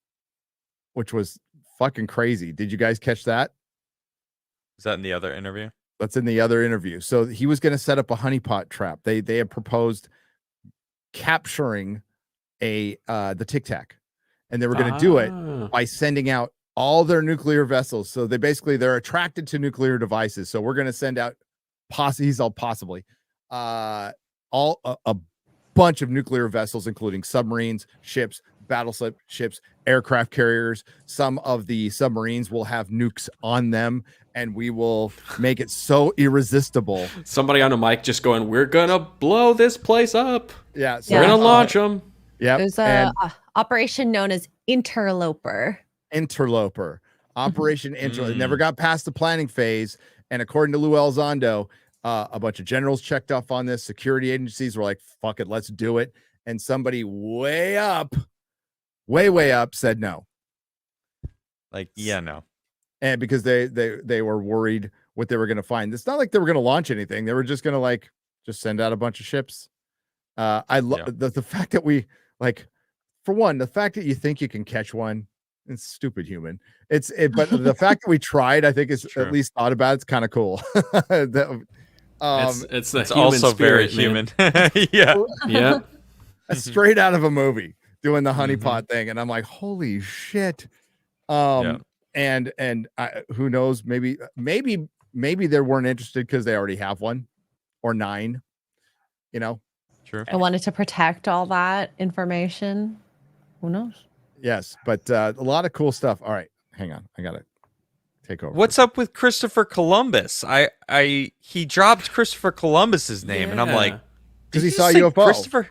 which was fucking crazy. Did you guys catch that? Is that in the other interview? That's in the other interview. So he was going to set up a honeypot trap. They had proposed capturing the Tic Tac, and they were going to do it by sending out all their nuclear vessels. So they're attracted to nuclear devices. So we're going to send out possibly a bunch of nuclear vessels, including submarines, ships, battleship ships, aircraft carriers. Some of the submarines will have nukes on them, and we will make it so irresistible. Somebody on a mic just going, "We're gonna blow this place up. Yeah, we're gonna launch them." Yeah, there's a operation known as Interloper. Operation Interloper. It never got past the planning phase, and according to Lue Elizondo, a bunch of generals checked off on this. Security agencies were like, "Fuck it, let's do it." And somebody way up said no. Like, yeah, no. And because they were worried what they were going to find. It's not like they were going to launch anything. They were just going to just send out a bunch of ships. I love the fact that we for one, the fact that you think you can catch one. It's stupid human. But the fact that we tried, I think, is at least thought about. It's kind of cool. It's also spirit, very human. Yeah. Straight out of a movie doing the honeypot thing, and I'm like, holy shit. And who knows? Maybe they weren't interested because they already have one or 9. True. I wanted to protect all that information. Who knows? Yes, but a lot of cool stuff. All right, hang on. I gotta take over. What's up with Christopher Columbus? He dropped Christopher Columbus's name, and I'm like, because he saw a UFO. Christopher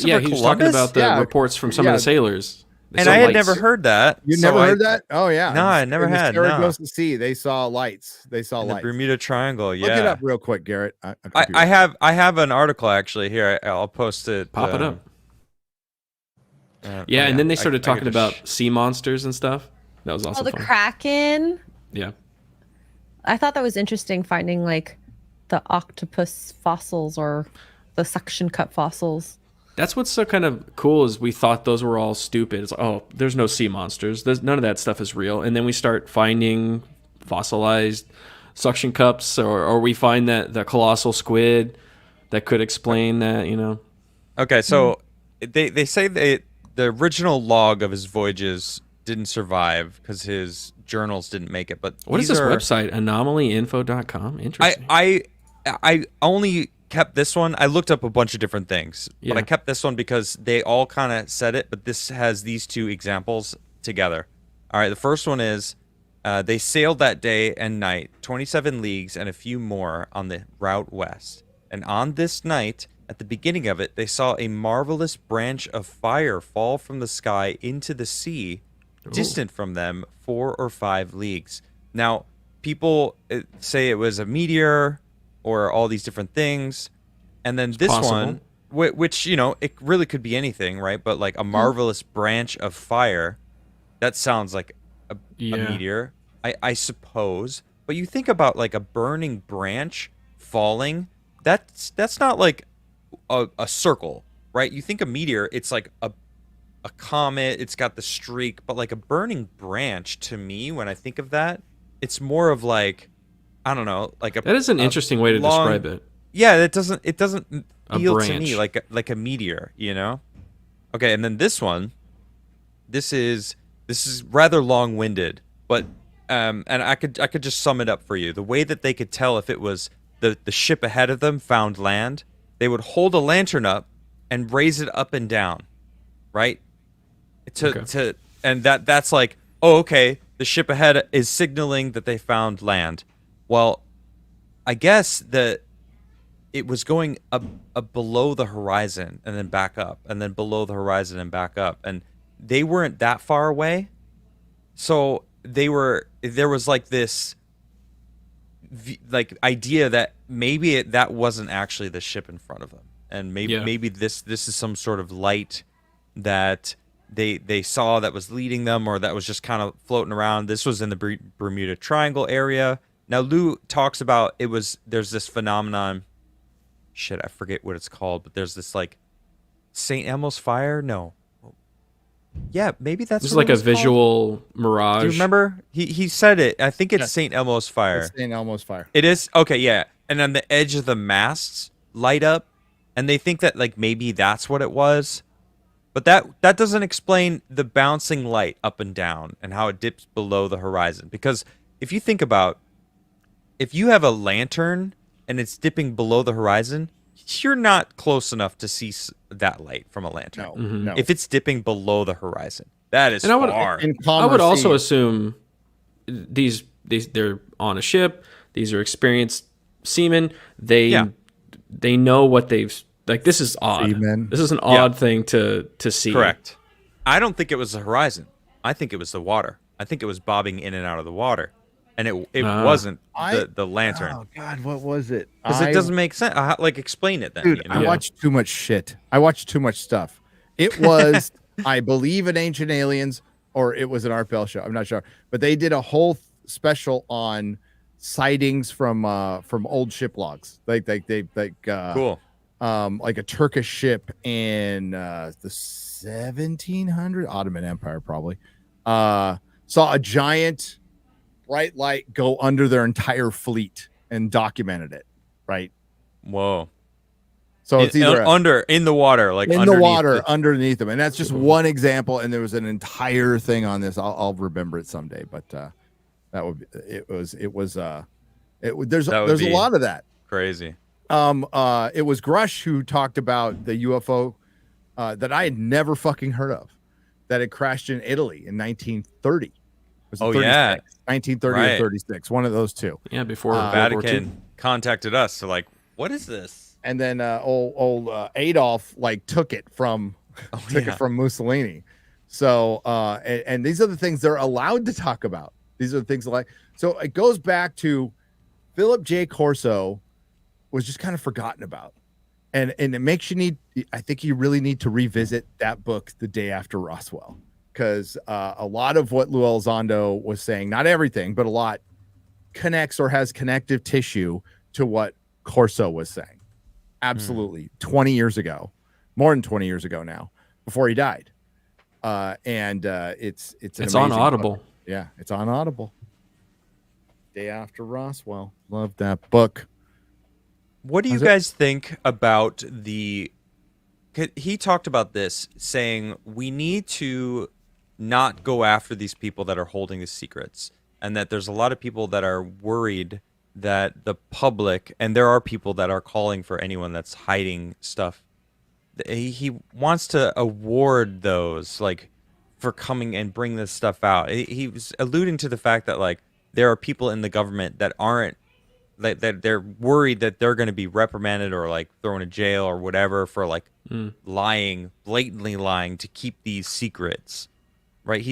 yeah, he was talking about the reports from some of the sailors. And I had never heard that. You never heard that? Oh yeah. No, I never had. Goes to sea. They saw lights. The Bermuda Triangle. Yeah. Look it up real quick, Garrett. I have an article actually here. I'll post it. Pop it up. And then they started talking about sea monsters and stuff. That was also the fun. Kraken. Yeah. I thought that was interesting, finding the octopus fossils or the suction cup fossils. That's what's so kind of cool is we thought those were all stupid. It's like, oh, there's no sea monsters. None of that stuff is real. And then we start finding fossilized suction cups, or we find that the colossal squid that could explain that, Okay, so they say the original log of his voyages didn't survive because his journals didn't make it. But what is this website? Anomalyinfo.com? Interesting. I only kept this one. I looked up a bunch of different things, but I kept this one because they all kind of said it, but this has these 2 examples together. All right, the first one is they sailed that day and night 27 leagues and a few more on the route west. And on this night, at the beginning of it, they saw a marvelous branch of fire fall from the sky into the sea, distant from them 4 or 5 leagues. Now, people say it was a meteor or all these different things, and then this one, which it really could be anything, right? But a marvelous branch of fire, that sounds like a meteor, I suppose. But you think about a burning branch falling, that's not a circle, right? You think a meteor, it's like a comet, it's got the streak, but a burning branch, to me, when I think of that, it's more of I don't know, that is an interesting way to describe it. Yeah, it doesn't feel to me like a meteor, Okay, and then this one, this is rather long-winded, but and I could just sum it up for you. The way that they could tell if it was the ship ahead of them found land, they would hold a lantern up and raise it up and down, right? And that's okay, the ship ahead is signaling that they found land. Well, I guess that it was going up below the horizon and then back up and then below the horizon and back up, and they weren't that far away, so there was like this like idea that maybe that wasn't actually the ship in front of them, and maybe this is some sort of light that they saw that was leading them, or that was just kind of floating around. This was in the Bermuda Triangle area. Now Lue talks about there's this phenomenon, shit, I forget what it's called, but there's this like St. Elmo's fire. No, yeah, maybe that's This is what like it a was called. visual mirage. Do you remember? He said it. I think it's Yes. St. Elmo's fire. It's St. Elmo's fire. It is? Okay, yeah. And on the edge of the masts light up, and they think that like maybe that's what it was. But that doesn't explain the bouncing light up and down and how it dips below the horizon. Because if you think about, if you have a lantern and it's dipping below the horizon, you're not close enough to see that light from a lantern. No, Mhm. no. If it's dipping below the horizon, that is And I would- far. In I would Commerce also Sea- assume these they're on a ship. These are experienced seamen. They know what they've like. This is odd. Seamen. This is an odd thing to see. Correct. I don't think it was the horizon. I think it was the water. I think it was bobbing in and out of the water, and it wasn't the lantern. Oh God, what was it? Because it doesn't make sense. Like, explain it then. Dude, you know? I watched too much shit. I watched too much stuff. It was, I believe, in Ancient Aliens, or it was an Art Bell show. I'm not sure, but they did a whole special on sightings from old ship logs, Cool. like a Turkish ship in the 1700 Ottoman Empire, probably saw a giant bright light go under their entire fleet and documented it. Right. Whoa. So it's either in the water, like in the underneath water underneath them, and that's just one example. And there was an entire thing on this. I'll remember it someday, but that would be, there's a lot of that. Crazy. It was Grush who talked about the UFO that I had never fucking heard of, that had crashed in Italy in 1930. Was it 1930 right. or 36, one of those two. Yeah, before The World War II. Vatican contacted us. So like, what is this? And then old Adolf like took it from Mussolini. So and these are the things they're allowed to talk about. These are the things like, so it goes back to Philip J. Corso was just kind of forgotten about. And it makes I think you really need to revisit that book, The Day After Roswell, because a lot of what Lue Elizondo was saying, not everything, but a lot, connects or has connective tissue to what Corso was saying. Absolutely. 20 years ago, more than 20 years ago now, before he died. It's on Audible. Book. Yeah, it's on Audible. Day After Roswell. Love that book. What do you guys think about he talked about this, saying we need to not go after these people that are holding the secrets, and that there's a lot of people that are worried that the public, and there are people that are calling for anyone that's hiding stuff. He wants to award those, like, for coming and bring this stuff out. He was alluding to the fact that, like, there are people in the government that aren't, that they're worried that they're going to be reprimanded or like thrown in jail or whatever for like blatantly lying to keep these secrets. Right?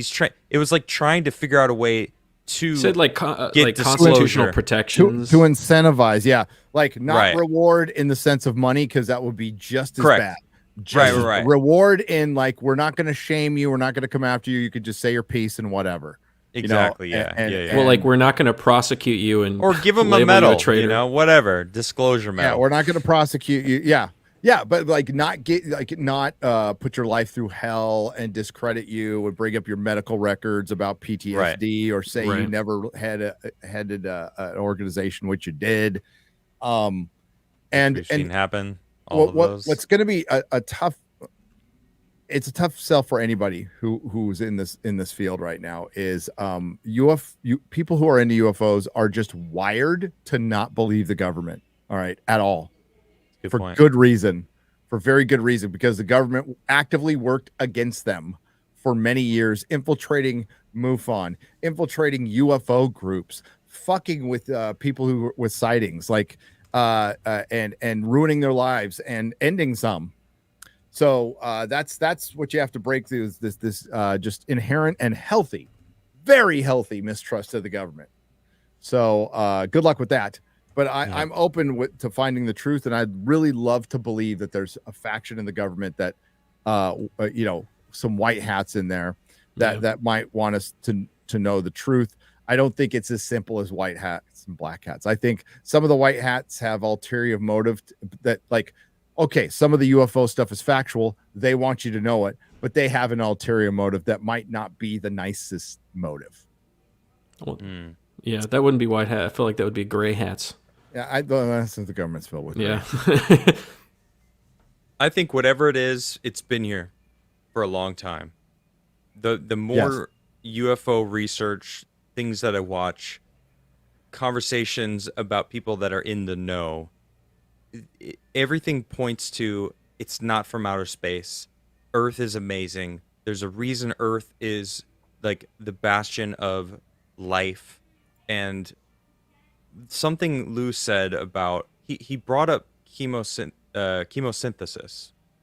It was like trying to figure out a way to said like get constitutional disclosure. protections To incentivize, yeah, like not Right. reward in the sense of money, because that would be just as Correct. bad. Just Right. Reward in like, we're not going to shame you, we're not going to come after you. You could just say your piece and whatever. Exactly. You know, Yeah. well, like we're not going to prosecute you and Or give them a label you medal, traitor. whatever, disclosure medal. Yeah, we're not going to prosecute you. Yeah, but like not put your life through hell and discredit you and bring up your medical records about PTSD or say you never headed an organization, which you did. We've seen happen. What's going to be a tough sell for anybody who's in this field right now is people who are into UFOs are just wired to not believe the government. All right, at all. Good reason, for very good reason, because the government actively worked against them for many years, infiltrating MUFON, infiltrating UFO groups, fucking with people with sightings. Like and ruining their lives and ending some. So that's what you have to break through, is this just inherent and healthy, very healthy mistrust of the government. So good luck with that. But I'm open to finding the truth, and I'd really love to believe that there's a faction in the government that, some white hats in there that might want us to know the truth. I don't think it's as simple as white hats and black hats. I think some of the white hats have ulterior motive that, like, okay, some of the UFO stuff is factual. They want you to know it, but they have an ulterior motive that might not be the nicest motive. Well, yeah, that wouldn't be white hat. I feel like that would be gray hats. Yeah, that's what the government's filled with. Yeah. I think whatever it is, it's been here for a long time. The more UFO research, things that I watch, conversations about people that are in the know, everything points to it's not from outer space. Earth is amazing. There's a reason Earth is like the bastion of life. And something Lue said about, he brought up chemosynthesis,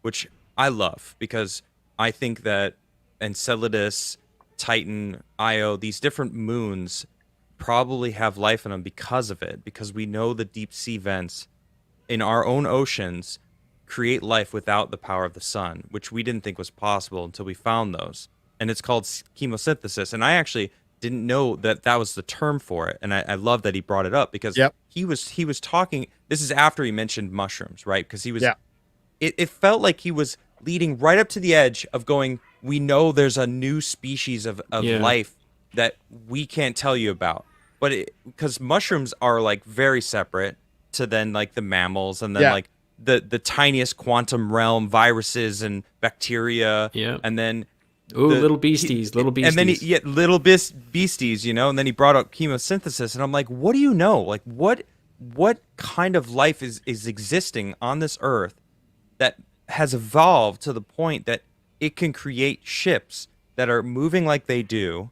which I love, because I think that Enceladus, Titan, Io, these different moons probably have life in them because of it, because we know the deep sea vents in our own oceans create life without the power of the sun, which we didn't think was possible until we found those. And it's called chemosynthesis. And I actually didn't know that was the term for it. And I love that he brought it up, because he was talking, this is after he mentioned mushrooms, right? Because he was, it felt like he was leading right up to the edge of going, we know there's a new species of life that we can't tell you about. But because mushrooms are like very separate to then like the mammals, and then like the tiniest quantum realm viruses and bacteria. Yeah. And then little beasties. And then little beasties, and then he brought up chemosynthesis, and I'm like, what do you know? Like what kind of life is existing on this earth that has evolved to the point that it can create ships that are moving like they do,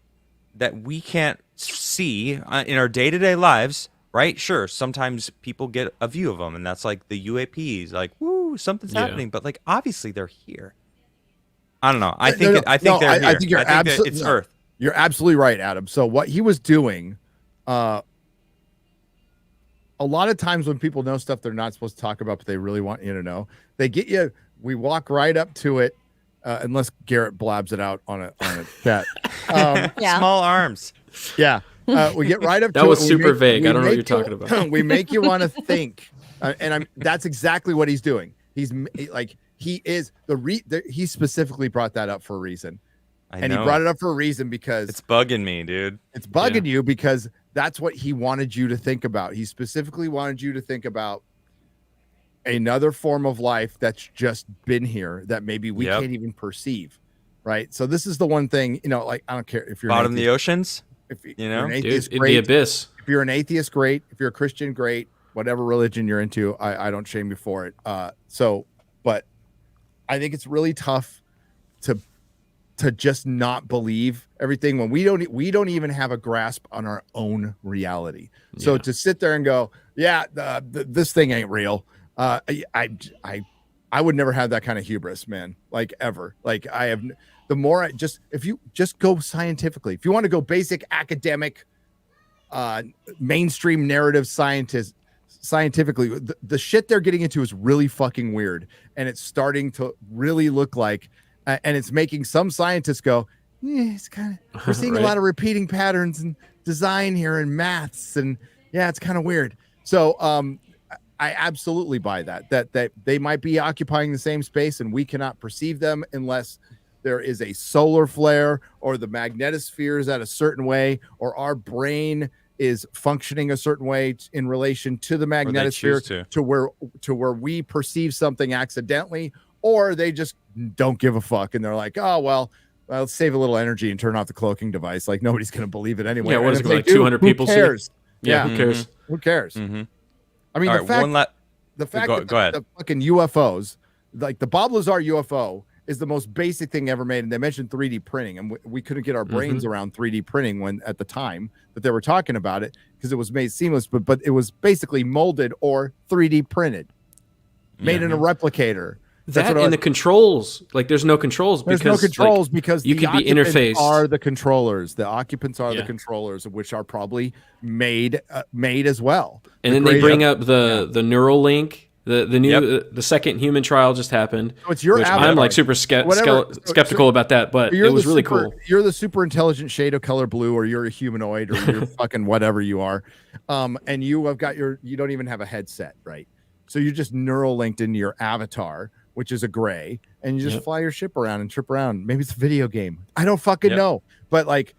that we can't see in our day-to-day lives, right? Sure, sometimes people get a view of them, and that's like the UAPs, like, woo, something's happening, but like obviously they're here. I don't know. I think they're here. I think it's Earth. You're absolutely right, Adam. So what he was doing, a lot of times when people know stuff they're not supposed to talk about, but they really want you to know, they get you. We walk right up to it, unless Garrett blabs it out on a chat. Small arms. Yeah. We get right up to it. That was super vague. I don't know what you're talking about. We make you want to think. That's exactly what he's doing. He specifically brought that up for a reason. He brought it up for a reason because it's bugging me, dude. It's bugging you because that's what he wanted you to think about. He specifically wanted you to think about another form of life that's just been here that maybe we can't even perceive. Right. So this is the one thing, like, I don't care if you're bottom of the oceans, if you're an atheist, dude, great. In the abyss. If you're an atheist, great. If you're a Christian, great. Whatever religion you're into, I don't shame you for it. But I think it's really tough to just not believe everything when we don't even have a grasp on our own reality. So to sit there and go, this thing ain't real. I would never have that kind of hubris, man. Like, ever. Like, I have. The more if you just go scientifically, if you want to go basic academic, mainstream narrative scientifically, the shit they're getting into is really fucking weird, and it's starting to really look like, and it's making some scientists go, it's kind of, we're seeing a lot of repeating patterns and design here and maths, and it's kind of weird. So I absolutely buy that they might be occupying the same space and we cannot perceive them unless there is a solar flare, or the magnetosphere is at a certain way, or our brain is functioning a certain way in relation to the magnetosphere to where we perceive something accidentally, or they just don't give a fuck and they're like, oh well, let's save a little energy and turn off the cloaking device. Like, nobody's gonna believe it anyway. Yeah, what is it, like 200 people? Who cares? Yeah, who cares? Who cares? Mm-hmm. I mean, the fact go that ahead. the fucking UFOs, like the Bob Lazar UFO, is the most basic thing ever made. And they mentioned 3D printing, and we couldn't get our brains around 3D printing when at the time that they were talking about it because it was made seamless, but it was basically molded or 3D printed, made in a replicator. That and the controls, like there's no controls. There's no controls because you could be interfaced. Are the controllers? The occupants are the controllers, which are probably made as well. And then they bring up the Neuralink. The new the second human trial just happened. So it's your avatar. I'm like super skeptical about that, but it was really cool. You're the super intelligent shade of color blue, or you're a humanoid, or you're fucking whatever you are. And you have got you don't even have a headset, right? So you're just neural linked into your avatar, which is a gray, and you just fly your ship around and trip around. Maybe it's a video game. I don't fucking know, but like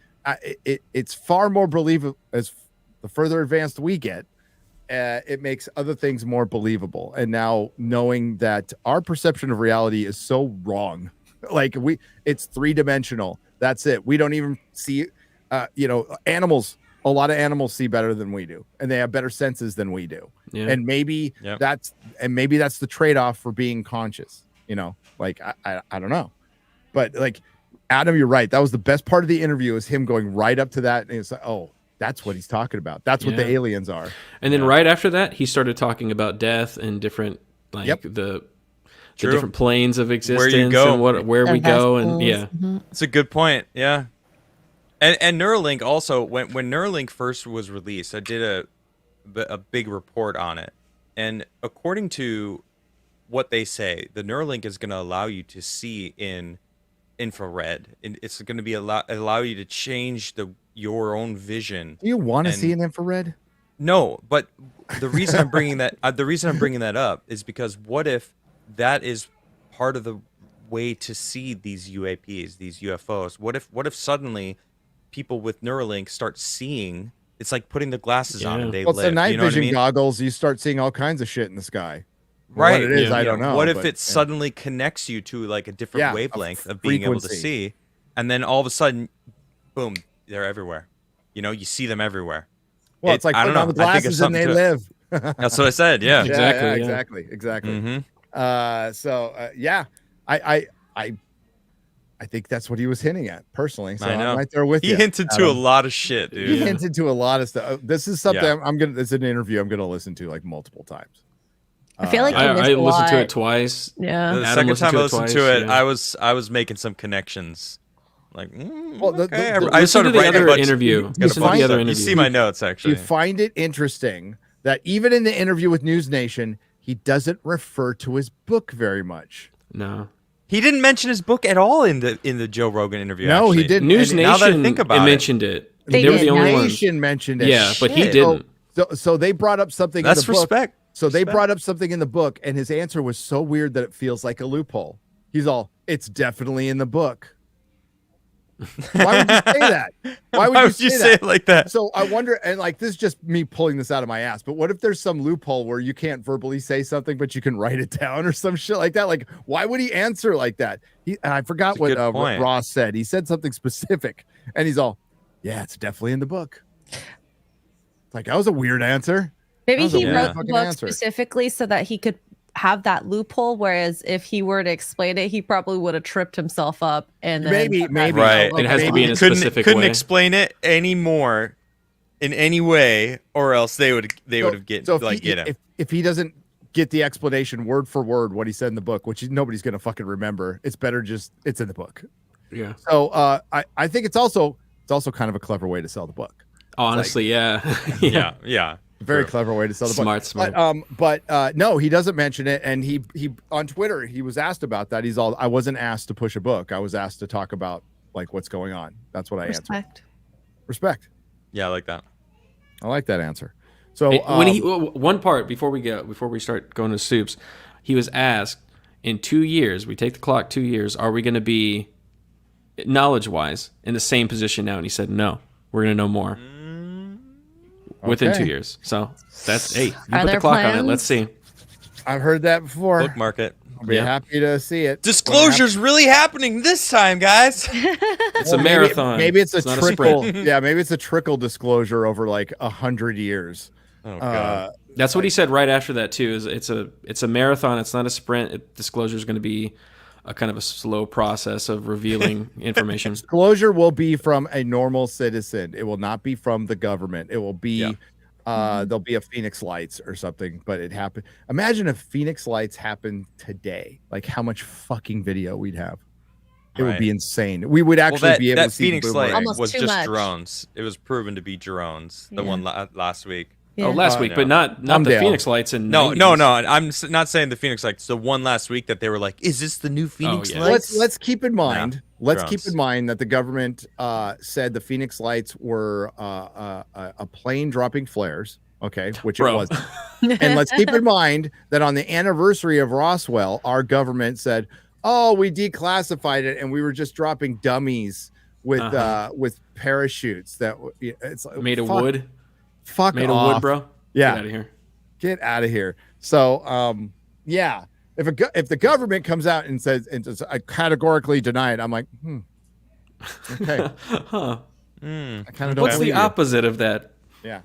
it's far more believable as the further advanced we get. It makes other things more believable. And now knowing that our perception of reality is so wrong, like it's 3-dimensional. That's it. We don't even see, animals. A lot of animals see better than we do, and they have better senses than we do. Yeah. And maybe that's the trade-off for being conscious. Like I don't know, but like Adam, you're right. That was the best part of the interview, is him going right up to that, and it's like, oh, that's what he's talking about. That's what the aliens are. And then right after that, he started talking about death and different, like the different planes of existence, where you go, and where we go, and it's a good point. Yeah, and Neuralink also, when Neuralink first was released, I did a big report on it, and according to what they say, the Neuralink is going to allow you to see in infrared, and it's going to allow you to change your own vision. Do you want to see an infrared? No, but the reason I'm bringing that up is because what if that is part of the way to see these UAPs, these UFOs? What if suddenly people with Neuralink start seeing? It's like putting the glasses on and they live. The night vision goggles. You start seeing all kinds of shit in the sky. Right. What it is, I don't know. What if it suddenly connects you to like a different wavelength of being able to see, and then all of a sudden, boom, they're everywhere. You see them everywhere. Well, it's like putting on the glasses and they live. That's what I said. Yeah, exactly. I think that's what he was hinting at personally. So I'm right there with you. He hinted to a lot of shit, dude. He hinted to a lot of stuff. This is something it's an interview I'm gonna listen to like multiple times. I feel like I listened to it twice. Yeah. The second time I listened to it, I was making some connections. Like, I started writing the interview. You see my notes, actually. You find it interesting that even in the interview with News Nation, he doesn't refer to his book very much. No. He didn't mention his book at all in the Joe Rogan interview. No, actually. He didn't. News Nation now that I think about mentioned it. They were the only ones. Nation mentioned it. Yeah, but he didn't. So they brought up something That's in the book. respect. So they brought up something in the book, and his answer was so weird that it feels like a loophole. He's all, it's definitely in the book. Why would you say that? Why would you say it like that? So I wonder, and like this is just me pulling this out of my ass, but what if there's some loophole where you can't verbally say something, but you can write it down or some shit like that? Like, why would he answer like that? I forgot what Ross said. He said something specific, and he's all, yeah, it's definitely in the book. Like, that was a weird answer. Maybe he wrote the book specifically so that he could have that loophole, whereas if he were to explain it, he probably would have tripped himself up. And then maybe right. It has to be in a specific way. Couldn't explain it anymore in any way, or else they would have get him. If he doesn't get the explanation word for word what he said in the book, which nobody's gonna fucking remember, it's better it's in the book. Yeah. So I think it's also kind of a clever way to sell the book. Honestly, yeah. Very clever way to sell the book. Smart. But no, he doesn't mention it. And he on Twitter, he was asked about that. He's all, I wasn't asked to push a book. I was asked to talk about like what's going on. That's what I answered. Respect. Yeah, I like that. I like that answer. So when one part before we start going to soups, he was asked, in 2 years, we take the clock 2 years, are we going to be knowledge-wise in the same position now? And he said, no, we're going to know more. Within 2 years. So that's, hey, you put the clock on it. Let's see. I've heard that before. Bookmark it. I'll be happy to see it. Disclosure's really happening this time, guys. It's a marathon. Maybe it's a trickle. Maybe it's a trickle disclosure over like 100 years. Oh, God. That's what he said right after that too. Is it's a marathon. It's not a sprint. Disclosure is going to be a kind of a slow process of revealing information. Disclosure will be from a normal citizen. It will not be from the government. It will be there'll be a Phoenix Lights or something, but it happened. Imagine if Phoenix Lights happened today, like how much fucking video we'd have. It would be insane. We would actually be able to see Phoenix Light Almost was too just much. drones. It was proven to be drones. The one last week. Yeah. Oh, last week, but not the Someday. Phoenix Lights in No, 90s. no. Not saying the Phoenix Lights. The one last week that they were like, "Is this the new Phoenix yeah. Lights?" Let's keep in mind. Let's drones. keep in mind that the government said the Phoenix Lights were a plane dropping flares. Okay, which it Bro. was. And let's keep in mind that on the anniversary of Roswell, our government said, "Oh, we declassified it, and we were just dropping dummies with parachutes that it's Made of wood. Fuck Made off. of wood, bro. Yeah, Get out of here. get out of here." So, yeah, if the government comes out and says and just, I categorically deny it, I'm like, okay, Huh. I kind of don't. What's the believe you. opposite of that? Yeah.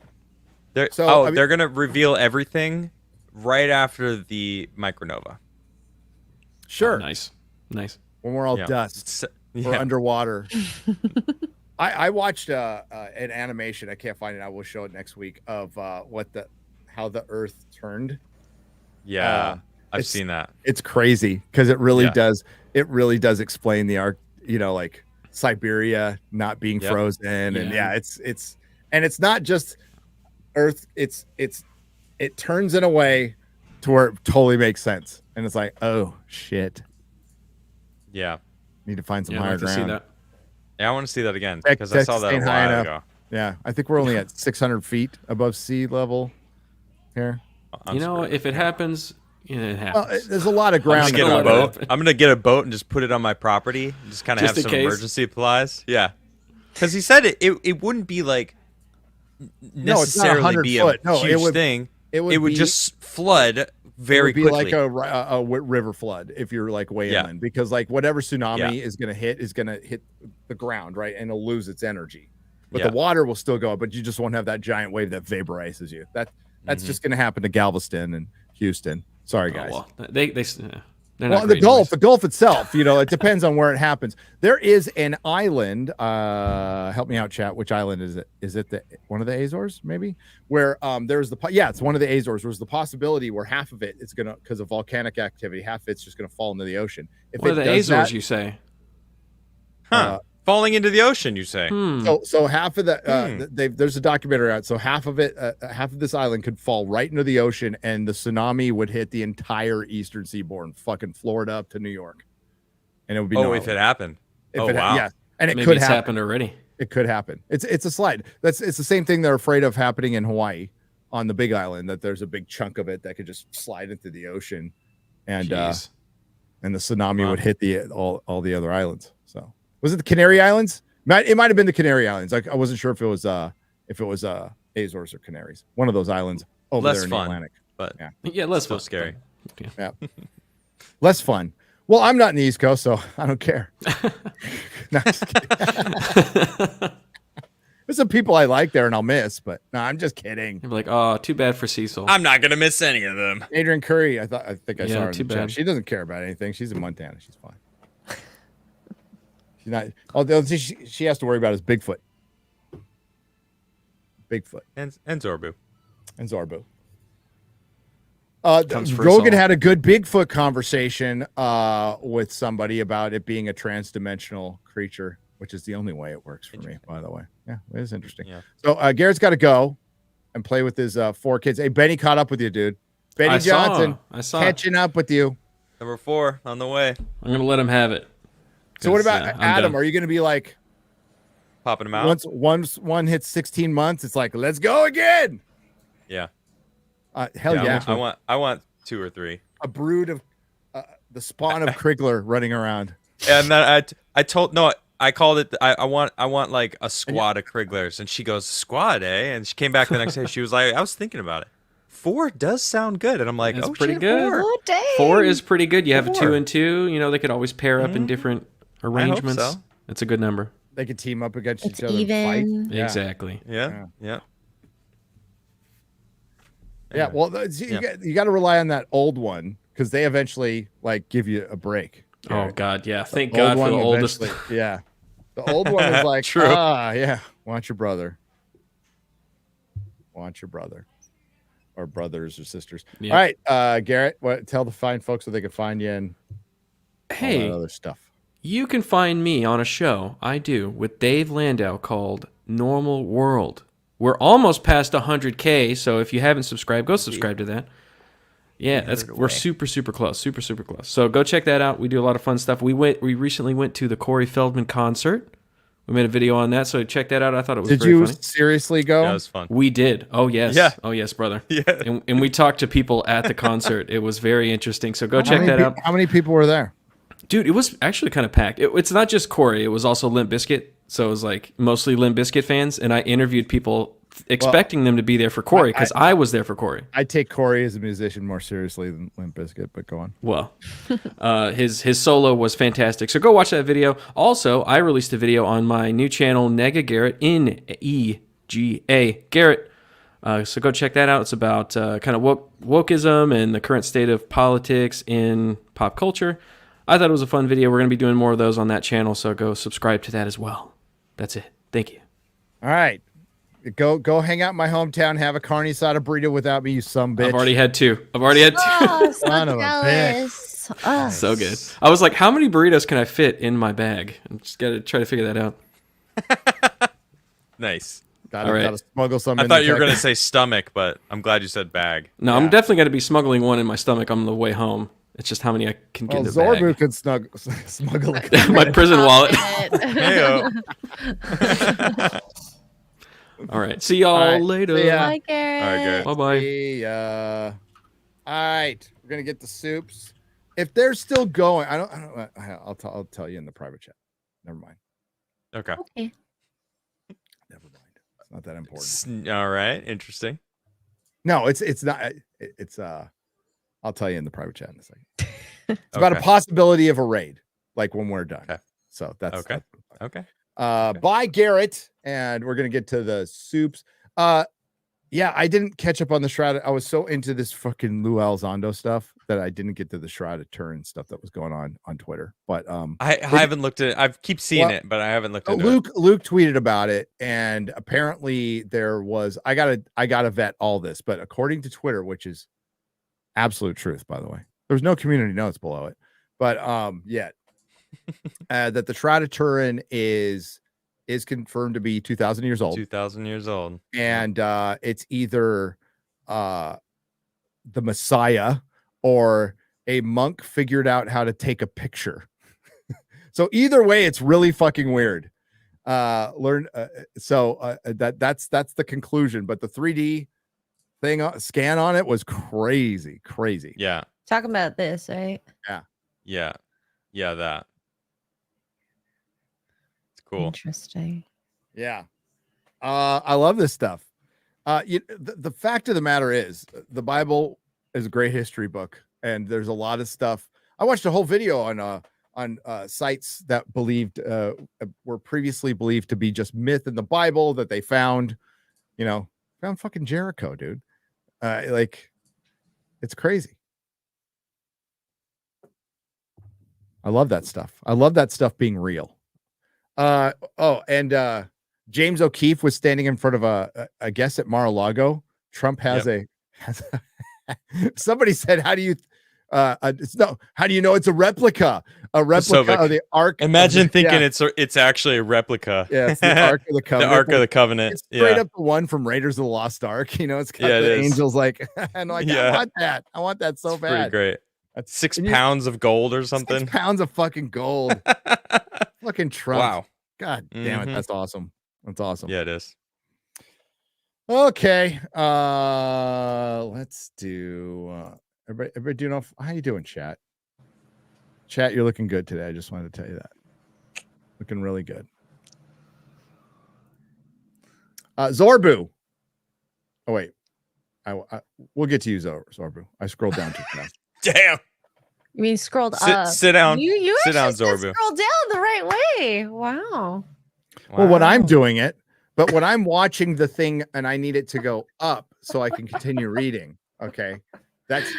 They're, So, I mean- they're gonna reveal everything right after the micronova. Sure. Nice. When we're all Yeah. dust Yeah. or underwater. I watched an animation. I can't find it. I will show it next week of how the Earth turned. Yeah, I've it's- seen that. It's crazy because it really Yeah. does. It really does explain the arc. Like Siberia not being Yep. frozen, and Yeah. it's not just Earth. It turns in a way to where it totally makes sense, and it's like, oh shit, Yeah, need to find some Yeah, I'd higher like to see ground. that. yeah. I want to see that again Tech- because I saw Texas that a ain't high while enough. ago. Yeah, I think we're only at 600 feet above sea level here. I'm screwed. If it happens, it Well, happens. there's a lot of I'm ground. gonna get gonna a let it boat. happen. I'm gonna get a boat and just put it on my property. And just kind of have Just in some case. emergency supplies. Yeah, because he said it wouldn't be like No, it's not necessarily 100 be foot. a No, it huge would- thing. It would, It would be, just flood very it would be quickly. like a river flood if you're like way Yeah. inland, because like whatever tsunami Yeah. is going to hit the ground, right, and it'll lose its energy. But Yeah. the water will still go up, but you just won't have that giant wave that vaporizes you. That's Mm-hmm. just going to happen to Galveston and Houston. Sorry, Oh, guys. well, they're Well, not the great Gulf, anyways. the Gulf itself, it depends on where it happens. There is an island. Help me out, chat. Which island is it? Is it one of the Azores, maybe? Where there's it's one of the Azores. There's the possibility where half of it is gonna, because of volcanic activity, half of it's just gonna fall into the ocean. If What it are the does Azores, that- you say? Huh. Falling into the ocean, you say? So half of that, there's a documentary out. So half of it, half of this island could fall right into the ocean, and the tsunami would hit the entire eastern seaboard, fucking Florida up to New York, and it would be Oh, if it happened. Oh, wow. yeah, and it Maybe could it's happen. happened already. It could happen. It's a slide. It's the same thing they're afraid of happening in Hawaii on the Big Island. That there's a big chunk of it that could just slide into the ocean, and the Jeez. tsunami would hit all the other islands. So was it the Canary Islands? It might have been the Canary Islands. I wasn't sure if it was Azores or Canaries. One of those islands over Less there in fun. the Atlantic. But Yeah, let's still fun. scary. Yeah, less fun. Well, I'm not in the East Coast, so I don't care. No, I'm just kidding. There's some people I like there and I'll miss, but no, I'm just kidding. You're like, oh, too bad for Cecil. I'm not gonna miss any of them. Adrian Curry, I think I saw Yeah, her in too the chat. bad. She doesn't care about anything. She's in Montana. She's fine. She's not. Although she has to worry about is Bigfoot. Bigfoot And Zorbu. and Zorbu. Comes for us Rogan all. had a good Bigfoot conversation with somebody about it being a trans-dimensional creature, which is the only way it works for me, by the way. Yeah, it is interesting. Yeah. So Garrett's got to go and play with his 4 kids. Hey, Benny caught up with you, dude. Benny I Johnson saw it. catching up with you. Number 4 on the way. I'm gonna let him have it. So what 'Cause, about I'm Adam? done. Are you going to be like, Popping them out. once one hits 16 months, it's like, let's go again? Yeah. Hell yeah. I want 2 or 3. A brood of the spawn of Crigler running around. And then I called it. I want like a squad of Criglers, and she goes, squad, eh? And she came back the next day. She was like, I was thinking about it. 4 does sound good, and I'm like, It's oh, pretty shit, good. 4. Oh, dang. 4 is pretty good. You have 4. 2 and 2. They could always pair up in different arrangements. so. It's a good number. They could team up against It's each other and even. fight. Yeah. Exactly. Yeah. Yeah, well, you got to rely on that old one because they eventually like give you a break. Oh God, yeah. Thank The old God for the one oldest. eventually- Yeah. The old one is like, True. yeah, want your brother. Want your brother. Or brothers or sisters. Yeah. All right, Garrett, tell the fine folks where they can find you and all that Hey, other stuff. you can find me on a show I do with Dave Landau called Normal World. We're almost past 100K, so if you haven't subscribed, go subscribe to that. Yeah, we're super close, super close. So go check that out. We do a lot of fun stuff. We recently went to the Corey Feldman concert. We made a video on that, so check that out. I thought it was Did very you funny. seriously go? That was fun. We did. Oh yes. Yeah. Oh yes, brother. Yeah. And we talked to people at the concert. It was very interesting. So go check that out. How many people were there? Dude, it was actually kind of packed. It's not just Corey. It was also Limp Bizkit. So it was like mostly Limp Bizkit fans. And I interviewed people expecting them to be there for Corey because I was there for Corey. I take Corey as a musician more seriously than Limp Bizkit, but go on. Well, his solo was fantastic. So go watch that video. Also, I released a video on my new channel, Nega Garrett, N-E-G-A Garrett. So go check that out. It's about kind of wokeism and the current state of politics in pop culture. I thought it was a fun video. We're going to be doing more of those on that channel, so go subscribe to that as well. That's it. Thank you. All right. Go hang out in my hometown, have a carne asada burrito without me, you sumbitch. I've already had two. Oh, so Son of a jealous. Oh. So good. I was like, how many burritos can I fit in my bag? I'm just got to try to figure that out. Nice. Gotta smuggle some I in thought the you were tech. going to say stomach, but I'm glad you said bag. No, I'm definitely going to be smuggling one in my stomach on the way home. It's just how many I can get in the Zorbu bag. could smuggle it. My prison wallet. Heyo. All right. See y'all All right. later. See ya. Hi, Garrett. All right, Garrett. Bye-bye. See ya. All right, we're gonna get the soups. If they're still going, I'll tell you in the private chat. Never mind. Okay. Okay. Never mind. It's not that important. All right. Interesting. No, it's not. It's I'll tell you in the private chat in a second. It's about a Okay. possibility of a raid, like when we're done. Okay. So that's Okay. Okay. Bye, Garrett, and we're gonna get to the soups. Yeah, I didn't catch up on the Shroud. I was so into this fucking Lue Elizondo stuff that I didn't get to the Shroud of Turin stuff that was going on Twitter. But I haven't looked at it. I keep seeing it, but I haven't looked into it. Luke tweeted about it, and apparently there was. I gotta vet all this, but according to Twitter, which is absolute truth, by the way, there's no community notes below it, but yet that the Shroud of Turin is confirmed to be 2,000 years old. 2,000 years old. And it's either the Messiah or a monk figured out how to take a picture. So either way, it's really fucking weird. That's the conclusion. But the 3D thing scan on it was crazy. Yeah. Talking about this, right? Yeah. That. It's cool. Interesting. Yeah. I love this stuff. The fact of the matter is the Bible is a great history book, and there's a lot of stuff. I watched a whole video on sites that believed were previously believed to be just myth in the Bible that they found fucking Jericho, dude. Like, it's crazy. I love that stuff. I love that stuff being real. James O'Keefe was standing in front of a guest at Mar-a-Lago. Trump has somebody said, how do you know it's a replica? A replica of the Ark. Imagine thinking it's actually a replica. Yeah, it's the Ark of the Covenant. The Ark of the Covenant. It's straight up the one from Raiders of the Lost Ark. It's got the angels like, and like, I want that so it's bad. Pretty great. That's 6 pounds of gold or something. 6 pounds of fucking gold. Fucking Trump. Wow. God damn it. That's awesome. That's awesome. Yeah, it is. Okay. Let's do everybody doing how you doing, chat? Chat, you're looking good today. I just wanted to tell you that. Looking really good. Zorbu. Oh wait. We'll get to you, Zorbu. I scrolled down too fast. Damn. You mean scrolled up? Sit down. You sit down, actually Zorbu. scroll down the right way. Wow. Well, when I'm doing it, but when I'm watching the thing and I need it to go up so I can continue reading, okay, that's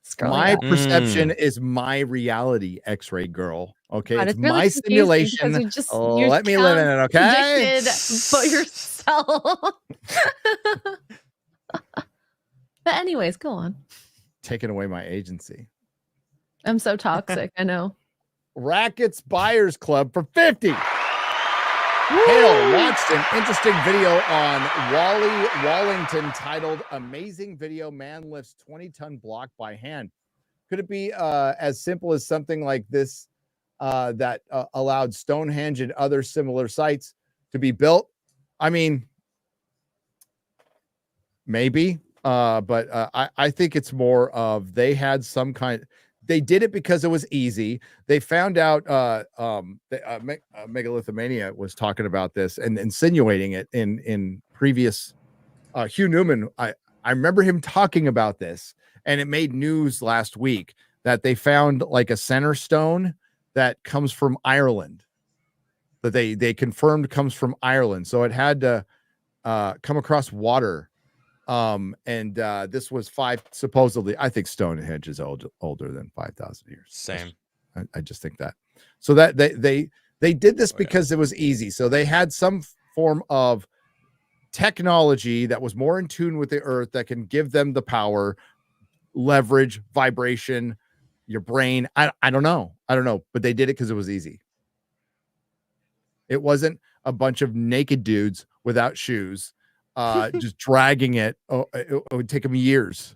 Scrolling My up. perception is my reality, X-ray girl. Okay, God, it's really my confusing simulation. because you Let me live in it, okay? contradicted but yourself. But anyways, go on. Taking away my agency. I'm so toxic. I know. Rackets Buyers Club for 50. Hale watched an interesting video on Wally Wallington titled "Amazing Video Man Lifts 20-Ton Block by Hand." Could it be as simple as something like this that allowed Stonehenge and other similar sites to be built? I mean, maybe, but I think it's more of they had some kind. They did it because it was easy. They found out Megalithomania was talking about this and insinuating it in previous. Hugh Newman, I remember him talking about this, and it made news last week that they found like a center stone that comes from Ireland, that they confirmed comes from Ireland. So it had to come across water. This was supposedly, I think Stonehenge is older than 5,000 years. Same. I just think that. So that they did this because it was easy. So they had some form of technology that was more in tune with the earth that can give them the power, leverage, vibration, your brain. I don't know, but they did it because it was easy. It wasn't a bunch of naked dudes without shoes just dragging it. It would take them years.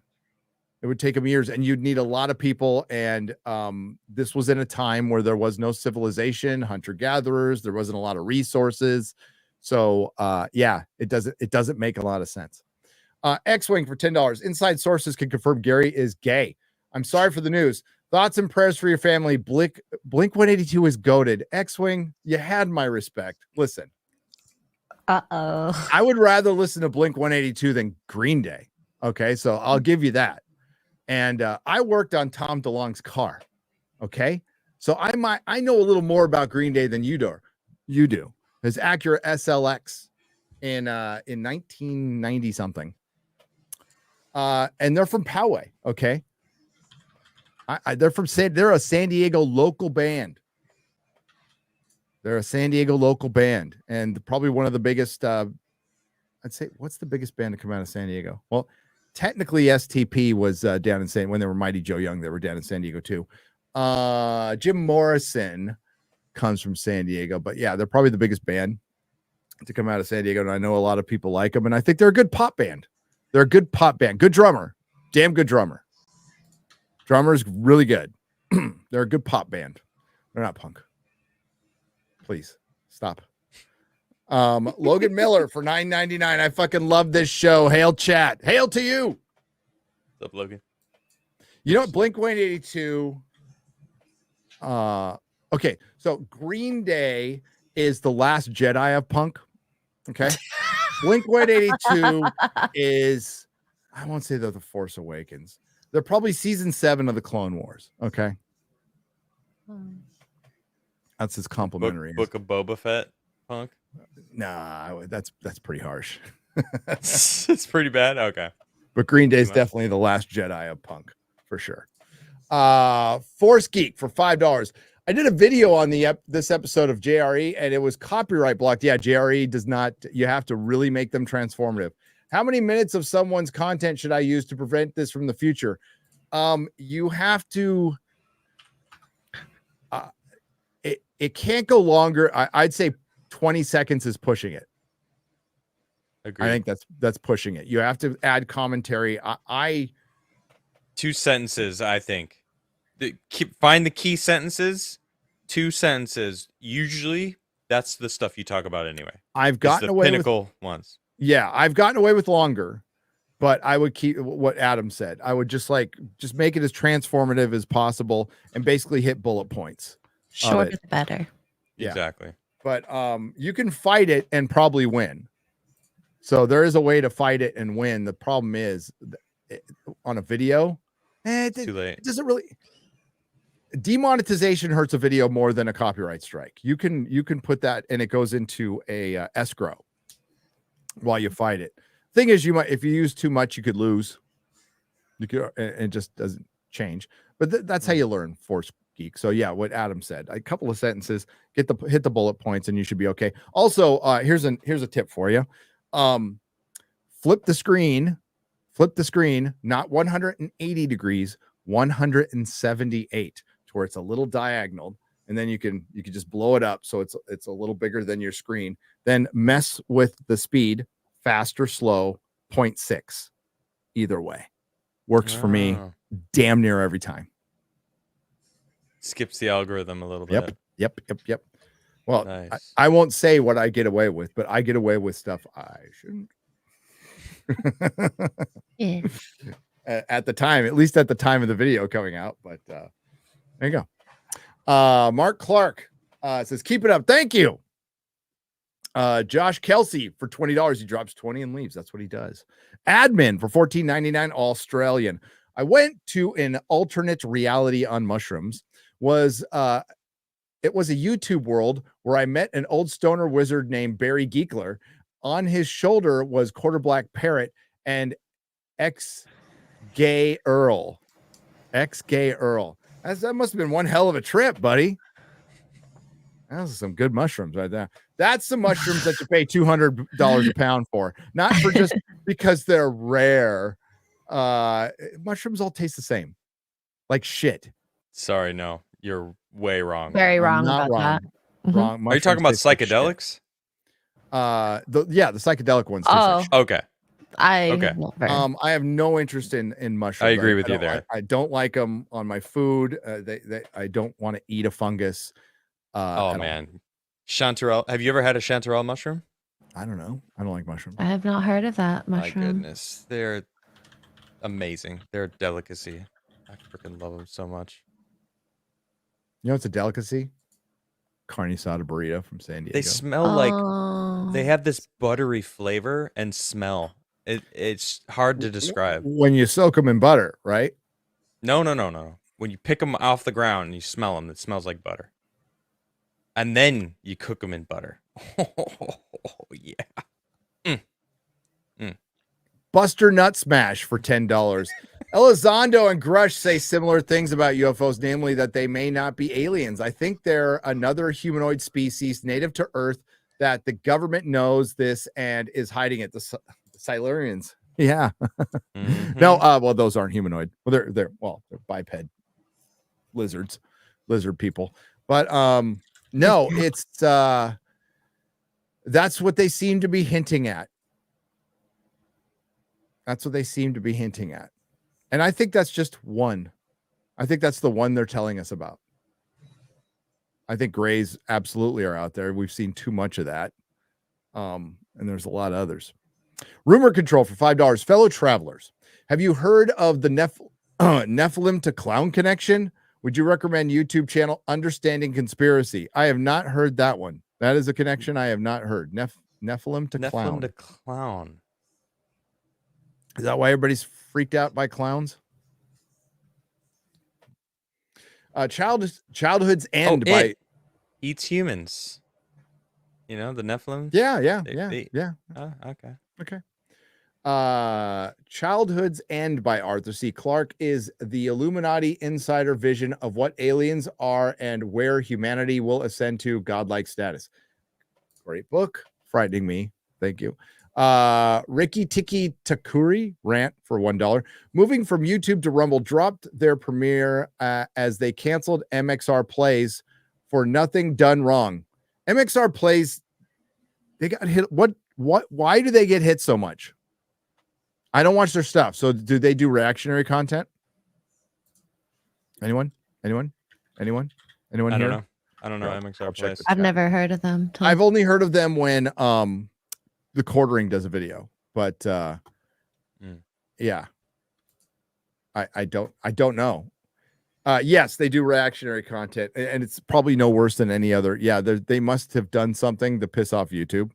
It would take them years, and you'd need a lot of people. And this was in a time where there was no civilization, hunter-gatherers. There wasn't a lot of resources. So yeah, it doesn't make a lot of sense. X-Wing for $10. Inside sources can confirm Gary is gay. I'm sorry for the news. Thoughts and prayers for your family. Blink 182 is goated. X-Wing, you had my respect. Listen. I would rather listen to Blink 182 than Green Day. Okay, so I'll give you that. And I worked on Tom DeLonge's car. Okay, so I know a little more about Green Day than you do. You do. His Acura SLX in 1990 something. And they're from Poway. Okay, they're a San Diego local band. They're a San Diego local band, and probably one of the biggest. I'd say, what's the biggest band to come out of San Diego? Well, technically, STP was down in when they were Mighty Joe Young. They were down in San Diego too. Jim Morrison comes from San Diego, but yeah, they're probably the biggest band to come out of San Diego, and I know a lot of people like them, and I think they're a good pop band. They're a good pop band, good drummer, damn good drummer. Drummer's really good. They're a good pop band. They're not punk. Please stop. Logan Miller for $9.99. I fucking love this show. Hail chat. Hail to you. What's up, Logan? You know what? Blink 182. Okay, so Green Day is the last Jedi of punk. Okay. Blink 182 is, I won't say they're the Force Awakens. They're probably season 7 of the Clone Wars. Okay. That's his complimentary. Book of Boba Fett punk. Nah, that's pretty harsh. It's pretty bad. Okay. But Green Day is definitely the last Jedi of punk for sure. Force Geek for $5. I did a video on this episode of JRE and it was copyright blocked. Yeah, JRE does not. You have to really make them transformative. How many minutes of someone's content should I use to prevent this from the future? You have to. It can't go longer. I'd say 20 seconds is pushing it. Agreed. I think that's pushing it. You have to add commentary. 2 sentences, I think. Find the key sentences. 2 sentences. Usually, that's the stuff you talk about anyway. I've gotten away pinnacle ones. Yeah, I've gotten away with longer, but I would keep what Adam said. I would just make it as transformative as possible and basically hit bullet points. Shorter the better. Yeah. Exactly. But you can fight it and probably win. So there is a way to fight it and win. The problem is on a video, too late. It doesn't really. Demonetization hurts a video more than a copyright strike. You can put that and it goes into a escrow while you fight it. Thing is, if you use too much, you could lose. You could, and it just doesn't. change. But that's how you learn Force Geek. So yeah, what Adam said, a couple of sentences, hit the bullet points, and you should be okay. Also, here's a tip for you. Flip the screen, not 180 degrees, 178, to where it's a little diagonal, and then you can just blow it up so it's a little bigger than your screen. Then mess with the speed, fast or slow, 0.6. Either way works for me damn near every time. Skips the algorithm a little bit. Yep. Well, Nice. I won't say what I get away with, but I get away with stuff I shouldn't. Yeah. At the time, at least at the time of the video coming out. But there you go. Mark Clark says, keep it up. Thank you. Josh Kelsey for $20. He drops 20 and leaves. That's what he does. Admin for $14.99 Australian. I went to an alternate reality on mushrooms. It was a YouTube world where I met an old stoner wizard named Barry Geekler. On his shoulder was Quarter Black Parrot and ex-gay Earl. That must have been one hell of a trip, buddy. Those are some good mushrooms right there. That's some mushrooms that you pay $200 a pound for, not for just because they're rare. Mushrooms all taste the same, like shit. Sorry, no, you're way wrong. Very wrong Not about wrong. that. Wrong. Are you talking about Mushrooms taste like psychedelics? shit. The psychedelic ones. Oh. Okay. I I have no interest in mushrooms. I agree with you there. I don't like them on my food. I don't want to eat a fungus. Oh man, chanterelle. Have you ever had a chanterelle mushroom? I don't know. I don't like mushrooms. I have not heard of that My mushroom. goodness, they're amazing. They're a delicacy. I freaking love them so much. You know, it's a delicacy. Carne asada burrito from San Diego. They smell like Oh. they have this buttery flavor and smell. It's hard to describe. When you soak them in butter, right? No. When you pick them off the ground and you smell them, it smells like butter. And then you cook them in butter. Oh, yeah. Buster Nut Smash for $10. Elizondo and Grush say similar things about UFOs, namely that they may not be aliens. I think they're another humanoid species native to Earth that the government knows this and is hiding it. The Silurians. Yeah. Mhm. No, well, those aren't humanoid. Well, they're biped lizard people. But no, it's that's what they seem to be hinting at. And I think that's just one. I think that's the one they're telling us about. I think grays absolutely are out there. We've seen too much of that. And there's a lot of others. Rumor Control for $5. Fellow travelers, have you heard of the Nephilim to clown connection? Would you recommend YouTube channel Understanding Conspiracy? I have not heard that one. That is a connection I have not heard. Nephilim to clown. Nephilim to clown. Is that why everybody's freaked out by clowns? Childhood's End by It eats humans. You know, the Nephilim? yeah. Okay. Childhood's End by Arthur C. Clarke is the Illuminati insider vision of what aliens are and where humanity will ascend to godlike status. Great book. Frightening me. Thank you. Ricky Tiki Takuri rant for $1. Moving from YouTube to Rumble dropped their premiere as they canceled MXR Plays for nothing done wrong. MXR Plays, they got hit. Why do they get hit so much? I don't watch their stuff. So do they do reactionary content? Anyone I here? don't know. I don't know. I'll MXR check Plays. this. I've never heard of them. I've only heard of them when the Quartering does a video, but yeah, I don't know. Yes, they do reactionary content, and it's probably no worse than any other. Yeah, they must have done something to piss off YouTube.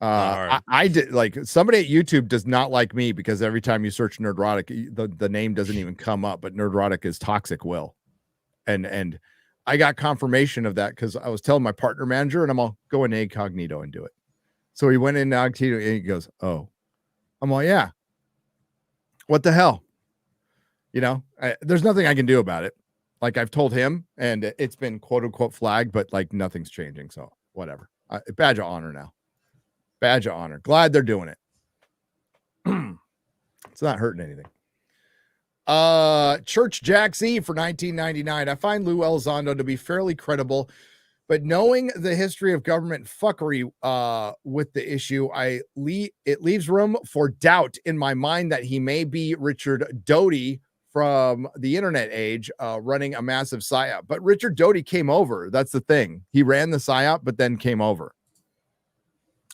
I did, like, somebody at YouTube does not like me because every time you search Nerdrotic, the name doesn't even come up, but Nerdrotic is toxic will. And I got confirmation of that because I was telling my partner manager, and I'm all, go in incognito and do it. So he went in incognito and he goes, oh, I'm all, yeah. what the hell? You know, there's nothing I can do about it. Like I've told him, and it's been quote unquote flagged, but like nothing's changing. So whatever. Badge of honor now. Badge of honor. Glad they're doing it. It's not hurting anything. Church Jack Z for $19.99. I find Lue Elizondo to be fairly credible, but knowing the history of government fuckery with the issue, it leaves room for doubt in my mind that he may be Richard Doty from the internet age, running a massive psyop. But Richard Doty came over. That's the thing. He ran the psyop, but then came over.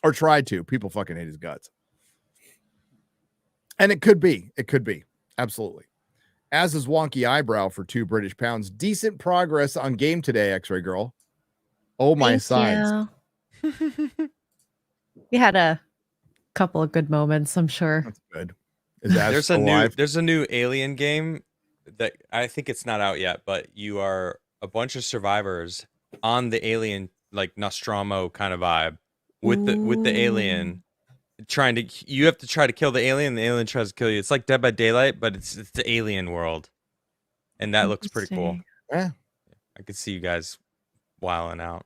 Or tried to. People fucking hate his guts. And it could be. It could be. Absolutely. As is Wonky Eyebrow for £2 British. Decent progress on game today, X-Ray Girl. Oh, my sides. You had a couple of good moments, I'm sure. That's good. There's a new Alien game that I think it's not out yet, but you are a bunch of survivors on the alien, like Nostromo kind of vibe with the alien you have to try to kill the alien. The alien tries to kill you. It's like Dead by Daylight, but it's the alien world, and that looks pretty cool. Yeah, I could see you guys wilding out.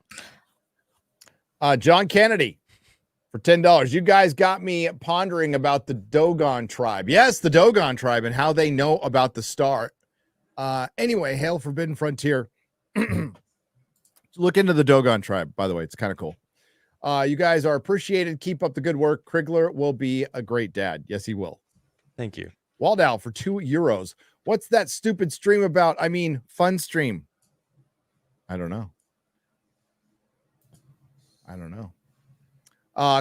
John Kennedy for $10. You guys got me pondering about the Dogon tribe. Yes, the Dogon tribe and how they know about the star. Anyway, hail Forbidden Frontier. Look into the Dogon tribe, by the way. It's kind of cool. You guys are appreciated. Keep up the good work. Crigler will be a great dad. Yes, he will. Thank you. Waldau for €2. What's that stupid stream about? I mean, fun stream. I don't know.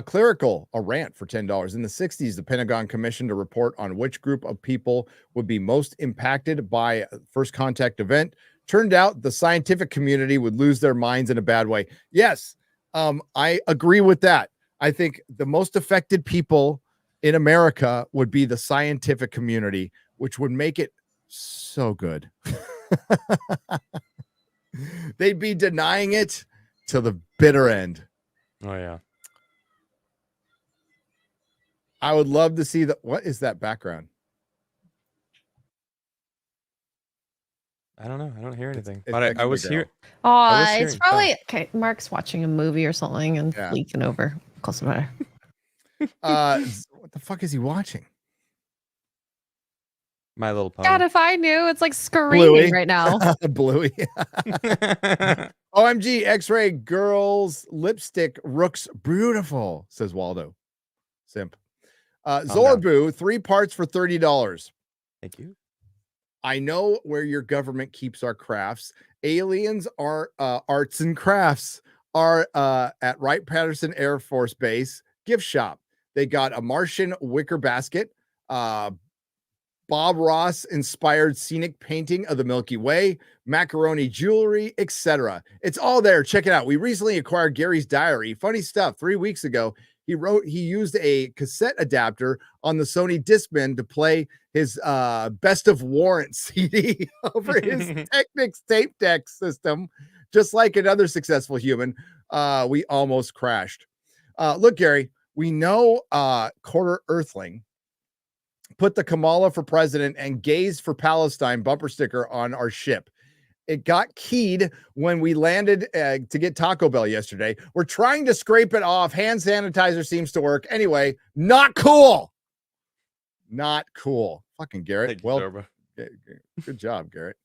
Clerical, a rant for $10. In the 60s, the Pentagon commissioned a report on which group of people would be most impacted by first contact event. Turned out the scientific community would lose their minds in a bad way. Yes, I agree with that. I think the most affected people in America would be the scientific community, which would make it so good. They'd be denying it to the bitter end. Oh, yeah. I would love to see what is that background? I don't know. I don't hear anything. But I was here. Oh, it's probably okay. Mark's watching a movie or something and leaking over. Close matter. What the fuck is he watching? My Little Pony. God, if I knew, it's like screaming right now. Bluey. OMG, X-Ray Girls Lipstick Rooks beautiful, says Waldo. Simp. Zorbu, 3 parts for $30. Thank you. I know where your government keeps our crafts. Aliens are arts and crafts are at Wright-Patterson Air Force Base gift shop. They got a Martian wicker basket, Bob Ross inspired scenic painting of the Milky Way, macaroni jewelry, etc. It's all there. Check it out. We recently acquired Gary's diary. Funny stuff. 3 weeks ago, he used a cassette adapter on the Sony Discman to play his Best of Warrant CD over his Technics tape deck system. Just like another successful human, we almost crashed. Look, Gary, we know Quarter Earthling put the Kamala for president and gaze for Palestine bumper sticker on our ship. It got keyed when we landed to get Taco Bell yesterday. We're trying to scrape it off. Hand sanitizer seems to work. Anyway, not cool. Not cool. Fucking Garrett. Well, good job, Garrett.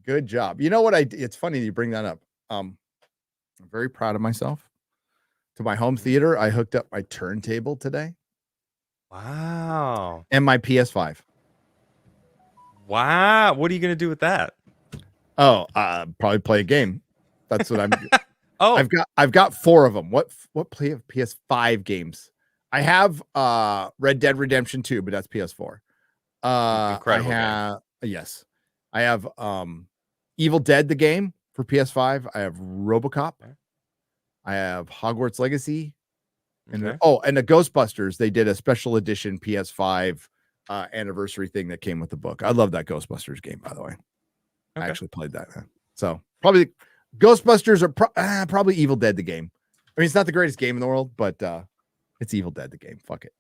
Good job. You know what it's funny you bring that up. I'm very proud of myself. To my home theater, I hooked up my turntable today. Wow. And my PS5. Wow. What are you going to do with that? Oh, probably play a game. That's what I'm. Oh, I've got 4 of them. What play of PS5 games? I have Red Dead Redemption 2, but that's PS4. Incredible. Yes. I have Evil Dead the game for PS5. I have RoboCop. I have Hogwarts Legacy. And and the Ghostbusters, they did a special edition PS5 anniversary thing that came with the book. I love that Ghostbusters game, by the way. I actually played that. So probably Ghostbusters are probably Evil Dead the game. I mean, it's not the greatest game in the world, but it's Evil Dead the game. Fuck it.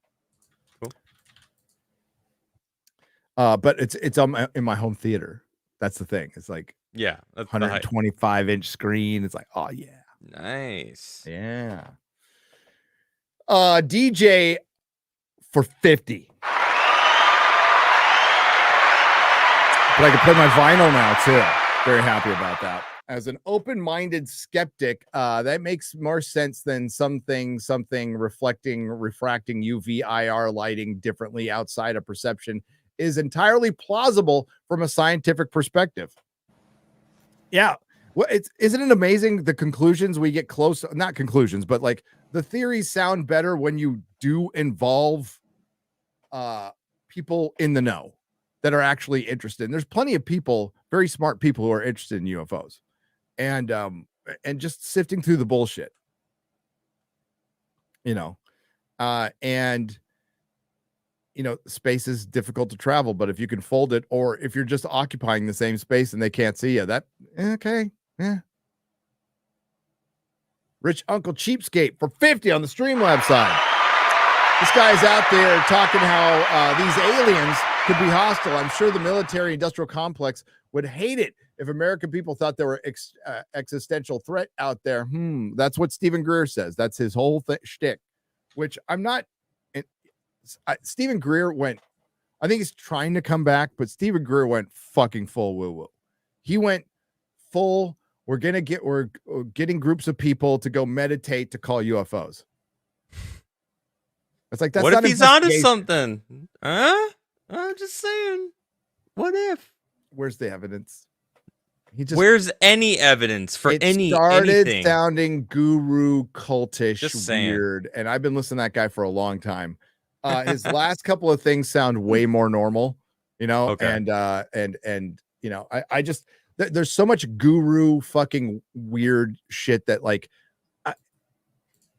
But it's on in my home theater. That's the thing. It's like Yeah, that's the hype. 125-inch screen. It's like, oh yeah, Nice. yeah. DJ for 50. But I can play my vinyl now too. Very happy about that. As an open-minded skeptic, that makes more sense than something refracting UV IR lighting differently outside of perception is entirely plausible from a scientific perspective. Yeah. Well, isn't it amazing the conclusions we get close, not conclusions, but like the theories sound better when you do involve people in the know that are actually interested. And there's plenty of people, very smart people who are interested in UFOs and just sifting through the bullshit, and space is difficult to travel, but if you can fold it, or if you're just occupying the same space and they can't see you, okay. Yeah. Rich Uncle Cheapskate for 50 on the Streamlabs side. This guy's out there talking how these aliens could be hostile. I'm sure the military industrial complex would hate it if American people thought there were existential threat out there. That's what Stephen Greer says. That's his whole shtick, which I'm not. Stephen Greer went, I think he's trying to come back, but Stephen Greer went fucking full woo-woo. He went full, we're getting groups of people to go meditate to call UFOs. It's like, that's what not if he's onto something? Huh? I'm just saying. What if? Where's the evidence? Where's any evidence for anything? It started sounding guru cultish, just weird, and I've been listening to that guy for a long time. His last couple of things sound way more normal, okay. And I just, there's so much guru fucking weird shit that like,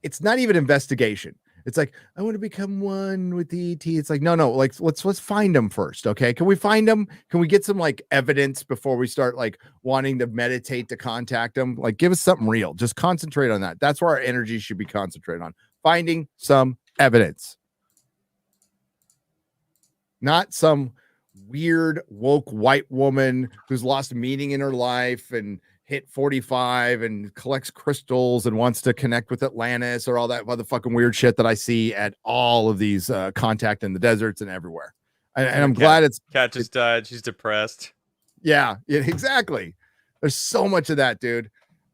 it's not even investigation. It's like, I want to become one with the ET. It's like, no, like let's find them first. Okay. Can we find them? Can we get some like evidence before we start like wanting to meditate to contact them? Like, give us something real. Just concentrate on that. That's where our energy should be concentrated on, finding some evidence. Not some weird woke white woman who's lost meaning in her life and hit 45 and collects crystals and wants to connect with Atlantis or all that motherfucking weird shit that I see at all of these contact in the deserts and everywhere. And I'm glad Cat just died. She's depressed. Yeah, exactly. There's so much of that, dude.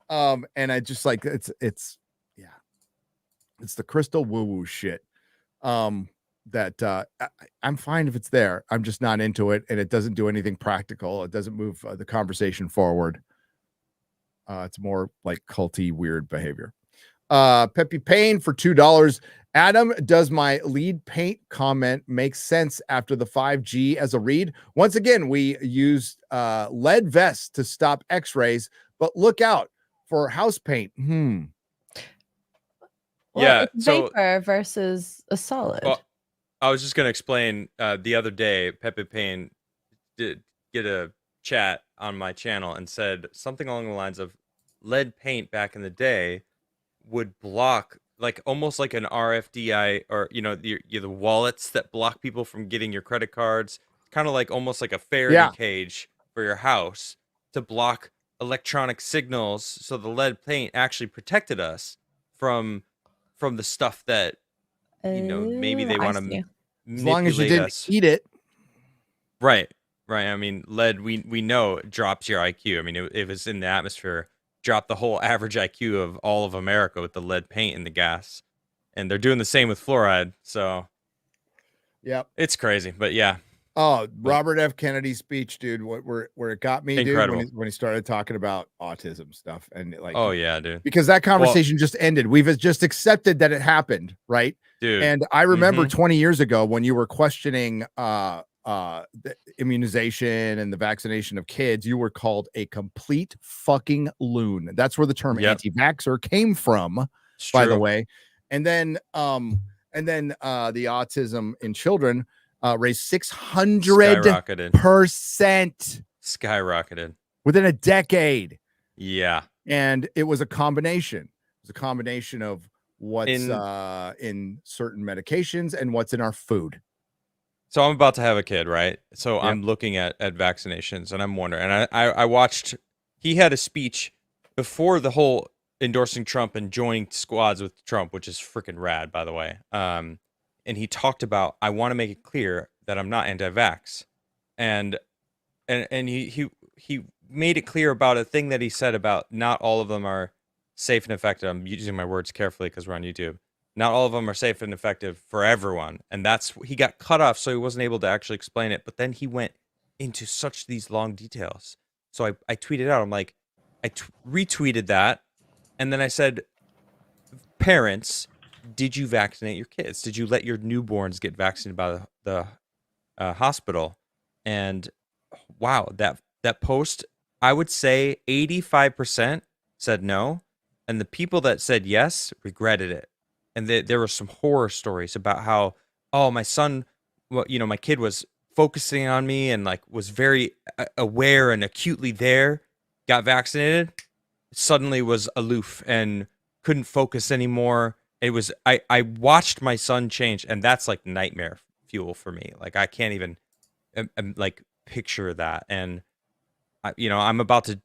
And I just like, it's the crystal woo-woo shit. That I'm fine if it's there. I'm just not into it, and it doesn't do anything practical. It doesn't move the conversation forward. It's more like culty, weird behavior. Peppy Payne for $2. Adam, does my lead paint comment make sense after the 5G as a read? Once again, we used lead vests to stop X-rays, but look out for house paint. Well, Yeah, it's vapor versus a solid. Well, I was just going to explain the other day, Pepe Payne did get a chat on my channel and said something along the lines of lead paint back in the day would block, like almost like an RFDI or, the wallets that block people from getting your credit cards, kind of like almost like a Faraday cage for your house to block electronic signals. So the lead paint actually protected us from the stuff that, maybe they want to manipulate as long as you didn't eat it. Right. I mean, lead, we know it drops your IQ. I mean, if it's in the atmosphere, drop the whole average IQ of all of America with the lead paint in the gas. And they're doing the same with fluoride. So, it's crazy. But yeah. Oh, Robert F. Kennedy's speech, dude, where it got me, incredible. Dude, when he started talking about autism stuff and like, oh yeah, dude, because that conversation just ended. We've just accepted that it happened, right, dude? And I remember 20 years ago when you were questioning the immunization and the vaccination of kids, you were called a complete fucking loon. That's where the term anti-vaxxer came from, by the way. And then the autism in children raised 600% skyrocketed within a decade. Yeah. And it was a combination. It was a combination of what's in certain medications and what's in our food. So I'm about to have a kid, right? So Yep. I'm looking at vaccinations, and I'm wondering. And I watched. He had a speech before the whole endorsing Trump and joining squads with Trump, which is freaking rad, by the way. And he talked about, I want to make it clear that I'm not anti-vax, and he made it clear about a thing that he said about not all of them are safe and effective. I'm using my words carefully because we're on YouTube. Not all of them are safe and effective for everyone. And he got cut off, so he wasn't able to actually explain it. But then he went into such these long details. So I tweeted out, I'm like, retweeted that. And then I said, parents, did you vaccinate your kids? Did you let your newborns get vaccinated by the hospital? And wow, that post, I would say 85% said no. And the people that said yes regretted it. And there were some horror stories about how, oh, my son, well, my kid was focusing on me and like was very aware and acutely there, got vaccinated, suddenly was aloof and couldn't focus anymore. It was, I watched my son change, and that's like nightmare fuel for me. Like I can't even like picture that. And I'm about to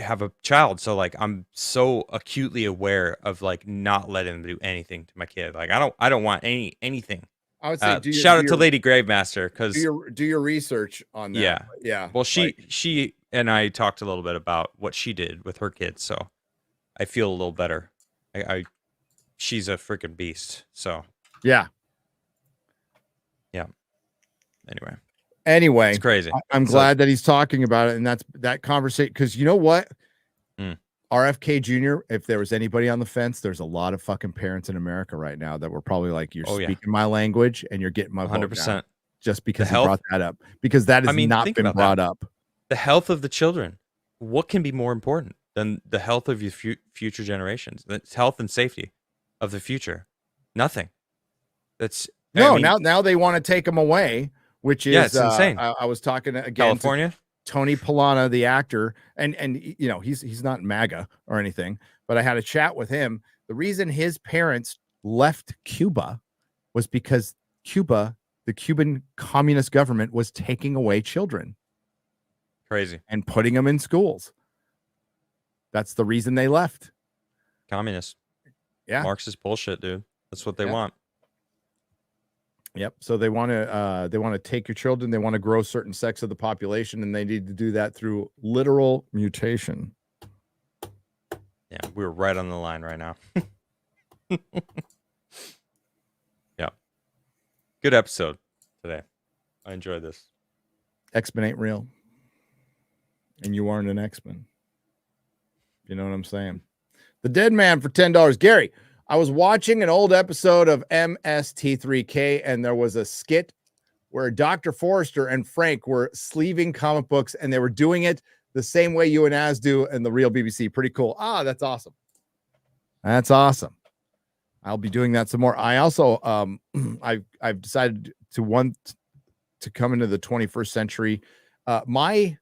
have a child, so like I'm so acutely aware of like not letting them do anything to my kid. Like I don't want anything. I would say shout out to Lady Gravemaster, because do your research on that. Yeah. Well, she and I talked a little bit about what she did with her kids, so I feel a little better. She's a freaking beast. So yeah. Anyway, it's crazy. I'm glad that he's talking about it, and that's that conversation, because you know what? RFK Jr., if there was anybody on the fence, there's a lot of fucking parents in America right now that were probably like, you're speaking my language and you're getting my 100%, just because he brought that up, because that has not been brought up. The health of the children. What can be more important than the health of your future generations? That's health and safety of the future. Nothing. That's now they want to take them away, which is it's insane. I was talking again California. Tony Polana, the actor, and he's not MAGA or anything, but I had a chat with him. The reason his parents left Cuba was because Cuba, the Cuban communist government, was taking away children. Crazy. And putting them in schools. That's the reason they left. Communist. Yeah. Marxist bullshit, dude. That's what they want. Yep. So they want to take your children. They want to grow certain sects of the population, and they need to do that through literal mutation. Yeah, we're right on the line right now. Yeah. Good episode today. I enjoyed this. X-Men ain't real. And you aren't an X-Men. You know what I'm saying? The Dead Man for $10. Gary, I was watching an old episode of MST3K, and there was a skit where Dr. Forrester and Frank were sleeving comic books, and they were doing it the same way you and Az do in the real BBC. Pretty cool. That's awesome. That's awesome. I'll be doing that some more. I also, I've decided to come into the 21st century. My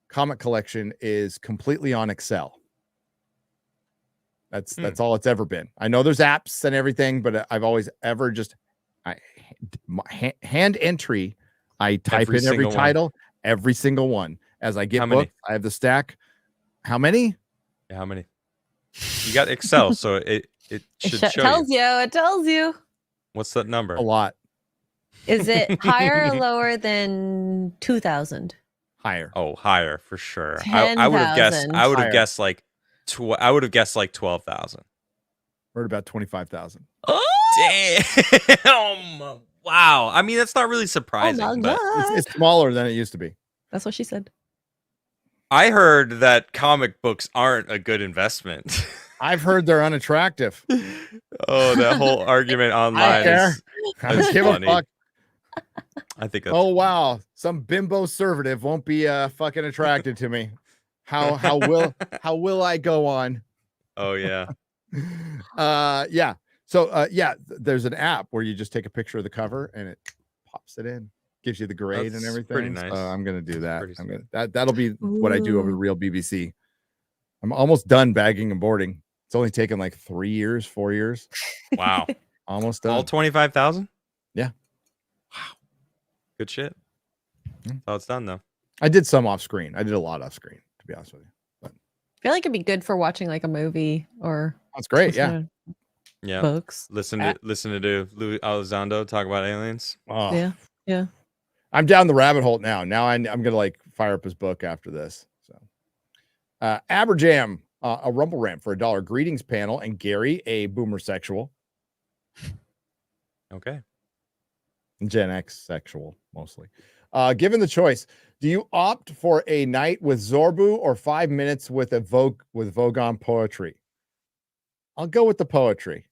comic collection is completely on Excel. That's all it's ever been. I know there's apps and everything, but I've always ever just hand entry. I type in every title, every single one. As I get books, I have the stack. How many? Yeah, how many? You got Excel, so it should show tells you. It tells you. What's that number? A lot. Is it higher or lower than 2,000? Higher. Oh, higher for sure. I would have guessed. I would have guessed like 12,000. We're at about 25,000. Damn! Wow. I mean, that's not really surprising, but it's smaller than it used to be. That's what she said. I heard that comic books aren't a good investment. I've heard they're unattractive. Oh, that whole argument online is give a fuck. I think that's wow, some bimbo conservative won't be fucking attracted to me. How will I go on? Oh yeah. Yeah. So there's an app where you just take a picture of the cover and it pops it in, gives you the grade and everything. Pretty nice. I'm gonna do that. That'll be what I do over the real BBC. I'm almost done bagging and boarding. It's only taken like 4 years. Wow. Almost done. All 25,000? Yeah. Wow. Good shit. That's how it's done, though. I did some off screen. I did a lot off screen, to be honest with you. But I feel like it'd be good for watching like a movie or that's great. Yeah. listening Yeah. to books. Listen to Lue Elizondo talk about aliens. Oh, Yeah. Yeah. I'm down the rabbit hole now. Now I'm gonna like fire up his book after this. So, Aberjam, a rumble rant for $1. Greetings panel, and Gary, a boomer sexual, Okay. Gen X sexual mostly. Given the choice, do you opt for a night with Zorbu or 5 minutes with a Vogon poetry? I'll go with the poetry.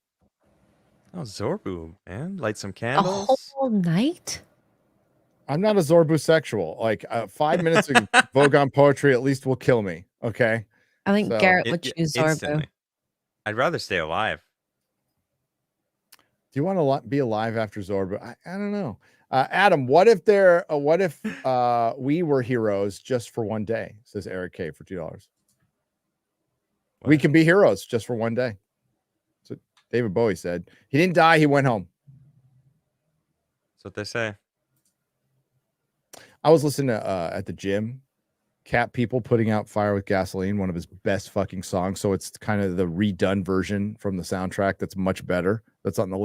Oh, Zorbu, man. Light some A candles. whole night? I'm not a Zorbu sexual. Like 5 minutes of Vogon poetry at least will kill me. Okay. I think So- Garrett would choose Zorbo. Instantly. I'd rather stay alive. Do you want to be alive after Zorba? I don't know. Adam, what if we were heroes just for one day? Says Eric K for $2. We What? can be heroes just for one day. So David Bowie said. He didn't die, he went home. That's what they say. I was listening to at the gym, Cat People putting out Fire with Gasoline, one of his best fucking songs. So it's kind of the redone version from the soundtrack that's much better. That's on the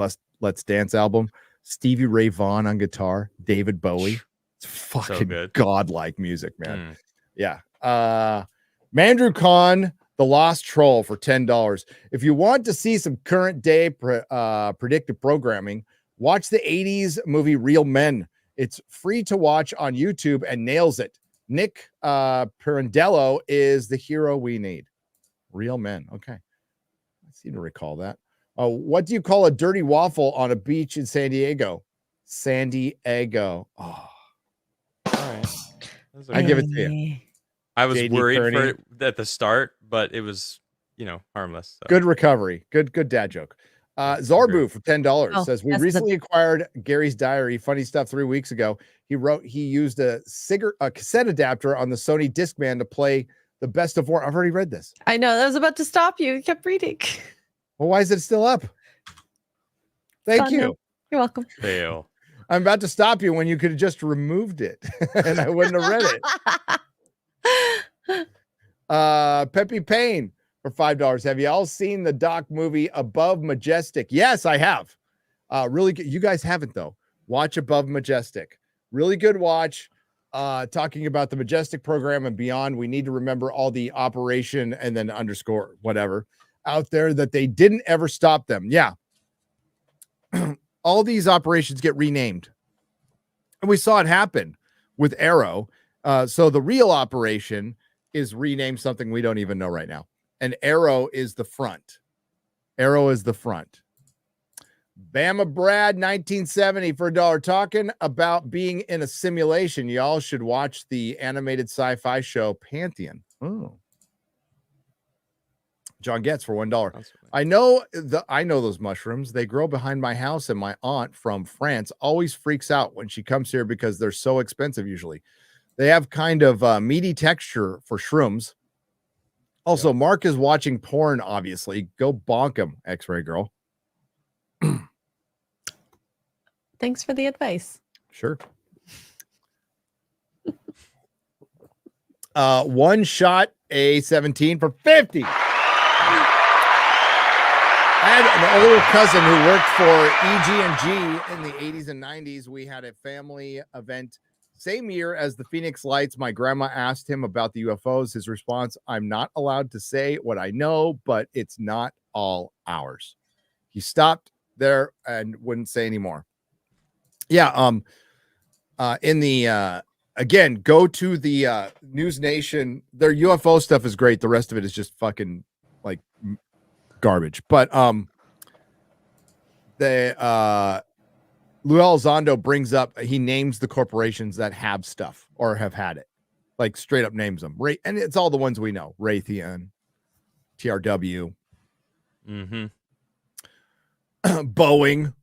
Let's Dance album. Stevie Ray Vaughan on guitar, David Bowie. It's fucking good. godlike music, man. Mm. Yeah. Mandrew Khan, The Lost Troll for $10. If you want to see some current day predictive programming, watch the 80s movie Real Men. It's free to watch on YouTube and nails it. Nick Pirandello is the hero we need. Real Men. Okay. I seem to recall that. What do you call a dirty waffle on a beach in San Diego? San Diego. Oh, All right. That's I okay. give it to you. I was JD worried Kearney. for it at the start, but it was, harmless. So. Good recovery. Good dad joke. Zorbu for $10 Oh, says we that's the- recently acquired Gary's diary. Funny stuff. 3 weeks ago, he used a cassette adapter on the Sony Discman to play the Best of War. I've already read this. I know. That was about to stop you. You kept reading. Well, why is it still up? Thank Fun, you. man. You're welcome. Fail. I'm about to stop you when you could have just removed it and I wouldn't have read it. Peppy Payne for $5. Have you all seen the doc movie Above Majestic? Yes, I have. Really good. You guys haven't though. Watch Above Majestic. Really good watch. Talking about the Majestic program and beyond. We need to remember all the operation and then underscore whatever out there that they didn't ever stop them. Yeah. All these operations get renamed. And we saw it happen with Arrow. So the real operation is renamed something we don't even know right now. And Arrow is the front. Arrow is the front. Bama Brad 1970 for $1. Talking about being in a simulation. Y'all should watch the animated sci-fi show Pantheon. Oh. John Getz for $1. I know those mushrooms. They grow behind my house, and my aunt from France always freaks out when she comes here because they're so expensive usually. They have kind of meaty texture for shrooms. Also, Mark is watching porn, obviously. Go bonk him, X-Ray Girl. Thanks for the advice. Sure. One shot A17 for 50. I had an older cousin who worked for EG&G in the 80s and 90s. We had a family event same year as the Phoenix Lights. My grandma asked him about the UFOs. His response, I'm not allowed to say what I know, but it's not all ours. He stopped there and wouldn't say anymore. Yeah. In the, again, go to the News Nation. Their UFO stuff is great. The rest of it is just fucking like garbage. But the Lue Elizondo brings up, he names the corporations that have stuff or have had it, like straight up names them. And it's all the ones we know: Raytheon, TRW, Boeing.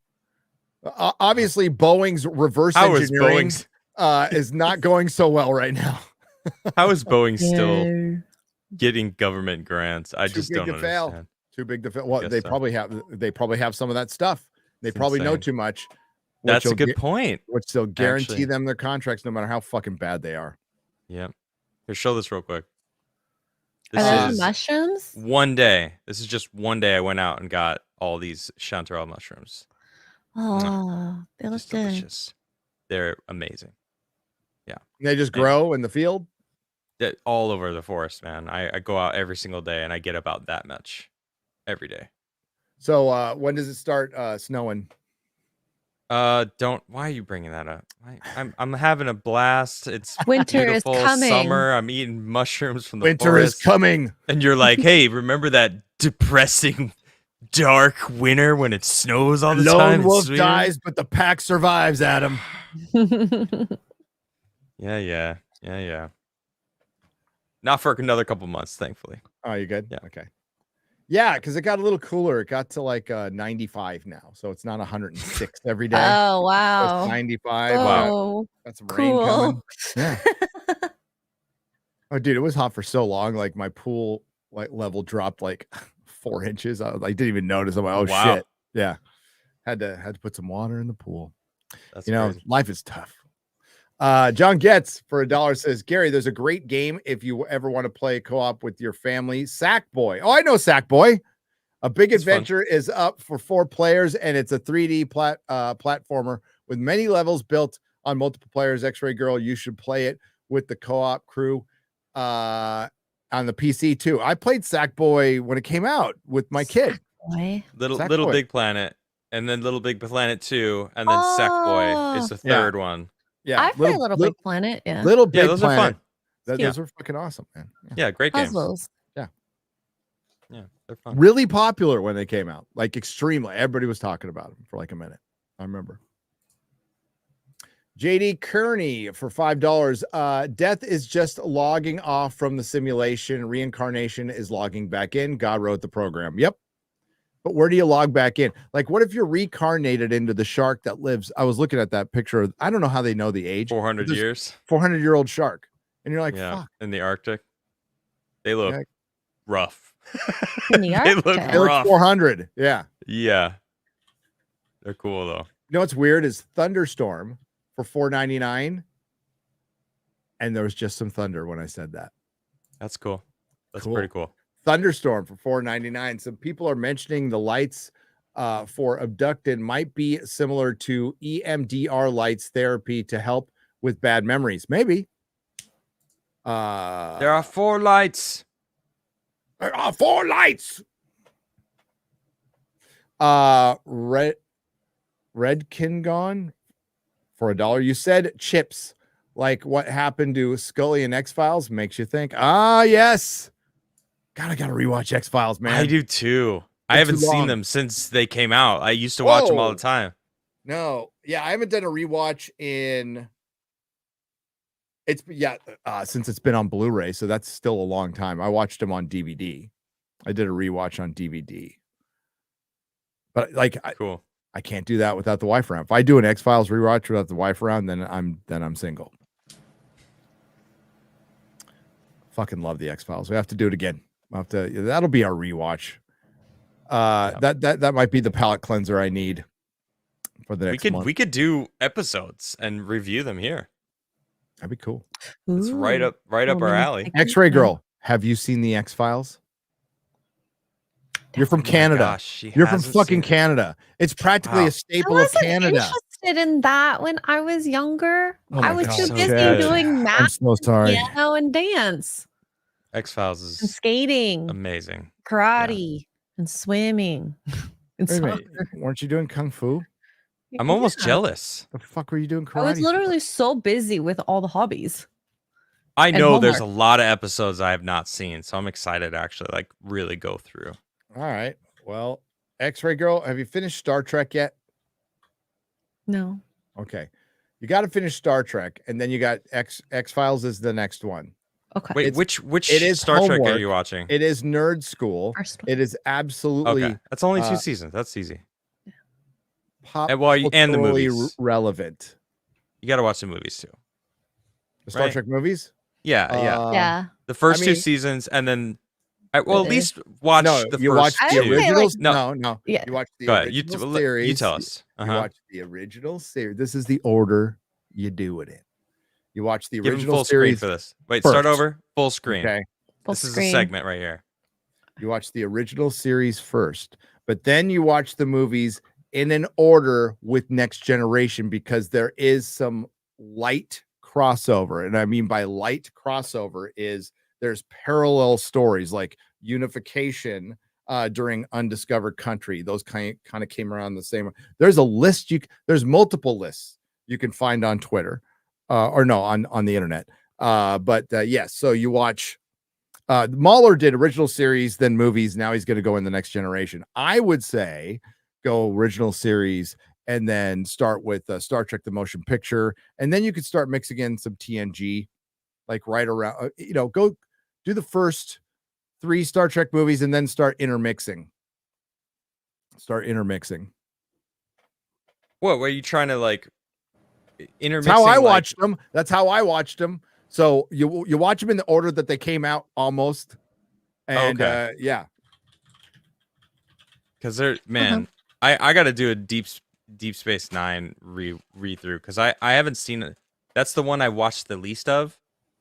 Obviously, Boeing's reverse engineering is not going so well right now. How is Boeing still getting government grants? I just don't understand. Too big to fail. Well, they so. probably have some of that stuff. They probably know too much. That's a you'll good point. which they'll guarantee Actually. them their contracts no matter how fucking bad they are. Yeah. Here, show this real quick. Are This those is mushrooms? one day. This is just one day I went out and got all these chanterelle mushrooms. Oh, they look Just good. delicious. They're amazing. They just grow in the field. They're all over the forest, man. I go out every single day and I get about that much every day. So when does it start snowing? Why are you bringing that up? I'm having a blast. It's Winter is beautiful coming. summer. I'm eating mushrooms from the Winter forest. is coming. And you're like, hey, remember that depressing dark winter when it snows all the time? Lone and wolf sweet? dies, but the pack survives, Adam. Yeah. Not for another couple months, thankfully. Oh, you good? Yeah. Okay. Yeah, because it got a little cooler. It got to like 95 now. So it's not 106 every day. Oh, It's wow. 95. Oh, Got some rain cool. coming. Yeah. Oh, dude, it was hot for so long. Like my pool level dropped like 4 inches. I didn't even notice. I'm like, oh Wow. shit. Yeah. Had to put some water in the pool. That's Crazy. Life is tough. John Getz for $1 says, Gary, there's a great game if you ever want to play co-op with your family. Sackboy. Oh, I know Sackboy. A Big Adventure is up for 4 players, and it's a 3D platformer with many levels built on multiple players. X-Ray Girl, you should play it with the co-op crew on the PC too. I played Sackboy when it came out with my kid. Boy. Little Big Planet, and then Little Big Planet 2, and then Sackboy is the third one. Yeah, I play Little Big Planet. Yeah. Little Big those Planet. are fun. Those are fucking awesome, man. Yeah, great games. Puzzles. Yeah, they're fun. Really popular when they came out, like extremely. Everybody was talking about them for like a minute. I remember. JD Kearney for $5. Death is just logging off from the simulation. Reincarnation is logging back in. God wrote the program. Yep. But where do you log back in? Like, what if you're reincarnated into the shark that lives? I was looking at that picture. I don't know how they know the age. 400 years. 400-year-old shark. And you're like, Yeah, fuck. in the Arctic. They look rough. In the They look Arctic. They look rough. 400. Yeah. Yeah. They're cool though. You know what's weird is Thunderstorm for $4.99, and there was just some thunder when I said that. That's cool. That's Cool. pretty cool. Thunderstorm for $4.99. Some people are mentioning the lights for Abducted might be similar to EMDR lights therapy to help with bad memories. Maybe. There are 4 lights. There are 4 lights. Redkin gone for $1. You said chips, like what happened to Scully and X-Files makes you think. Ah, yes. God, I gotta rewatch X-Files, man. I do too. I haven't seen them since they came out. I used to watch them all the time. No, yeah, I haven't done a rewatch in. Since it's been on Blu-ray, so that's still a long time. I watched them on DVD. I did a rewatch on DVD, but like, Cool. I can't do that without the wife around. If I do an X-Files rewatch without the wife around, then I'm single. Fucking love the X-Files. We have to do it again. We'll have to. That'll be our rewatch. That might be the palate cleanser I need for the next month. We could do episodes and review them here. That'd be cool. It's right up our alley. X-Ray Girl, have you seen the X-Files? You're from Canada. Gosh, You're from fucking Canada. It's practically a I staple of wasn't Canada. interested in that when I was younger. Oh my I was God. too So busy sad. doing I'm math, so sorry. piano, and dance, X-Files and is skating, amazing. karate, and swimming. And Wait a minute. soccer. Weren't you doing kung fu? I'm almost Yeah. jealous. The fuck were you doing karate? I was for? literally so busy with all the hobbies. I And know there's a homework. lot of episodes I have not seen, so I'm excited to actually like really go through. All right. Well, X-Ray Girl, have you finished Star Trek yet? No. Okay. You got to finish Star Trek, and then you got X-Files is the next one. Okay. Wait, It's- which it is Star Trek are homework. you watching? It is Nerd School. First one. It is absolutely Okay, that's only 2 uh, seasons. That's easy. pop And the culturally movies. relevant. You got to watch the movies too. The Star Right. Trek movies? Yeah. yeah. The first I 2 mean- seasons, and then Well, at least watch No, the you first watch I the would say, original. like- No. Yeah. You watch the Go ahead. original You series. tell us. You watch the original series. This is the order you do it in. You watch the Give him original full screen series for this. Wait, first. start over. Full screen. Okay. Full This is a screen. segment right here. You watch the original series first, but then you watch the movies in an order with Next Generation because there is some light crossover. And I mean by light crossover is there's parallel stories like Unification during Undiscovered Country. Those kind of came around the same. There's a list there's multiple lists you can find on Twitter on the internet. Yes, so you watch Mahler did original series, then movies. Now he's going to go in the Next Generation. I would say go original series and then start with Star Trek: The Motion Picture, and then you could start mixing in some TNG, like right around. Go do the first 3 Star Trek movies and then start intermixing. What were you trying to like intermix? That's how I watched them. That's how I watched them. So you watch them in the order that they came out almost. And yeah. Because they're I got to do a Deep Space Nine read through because I haven't seen it. That's the one I watched the least of,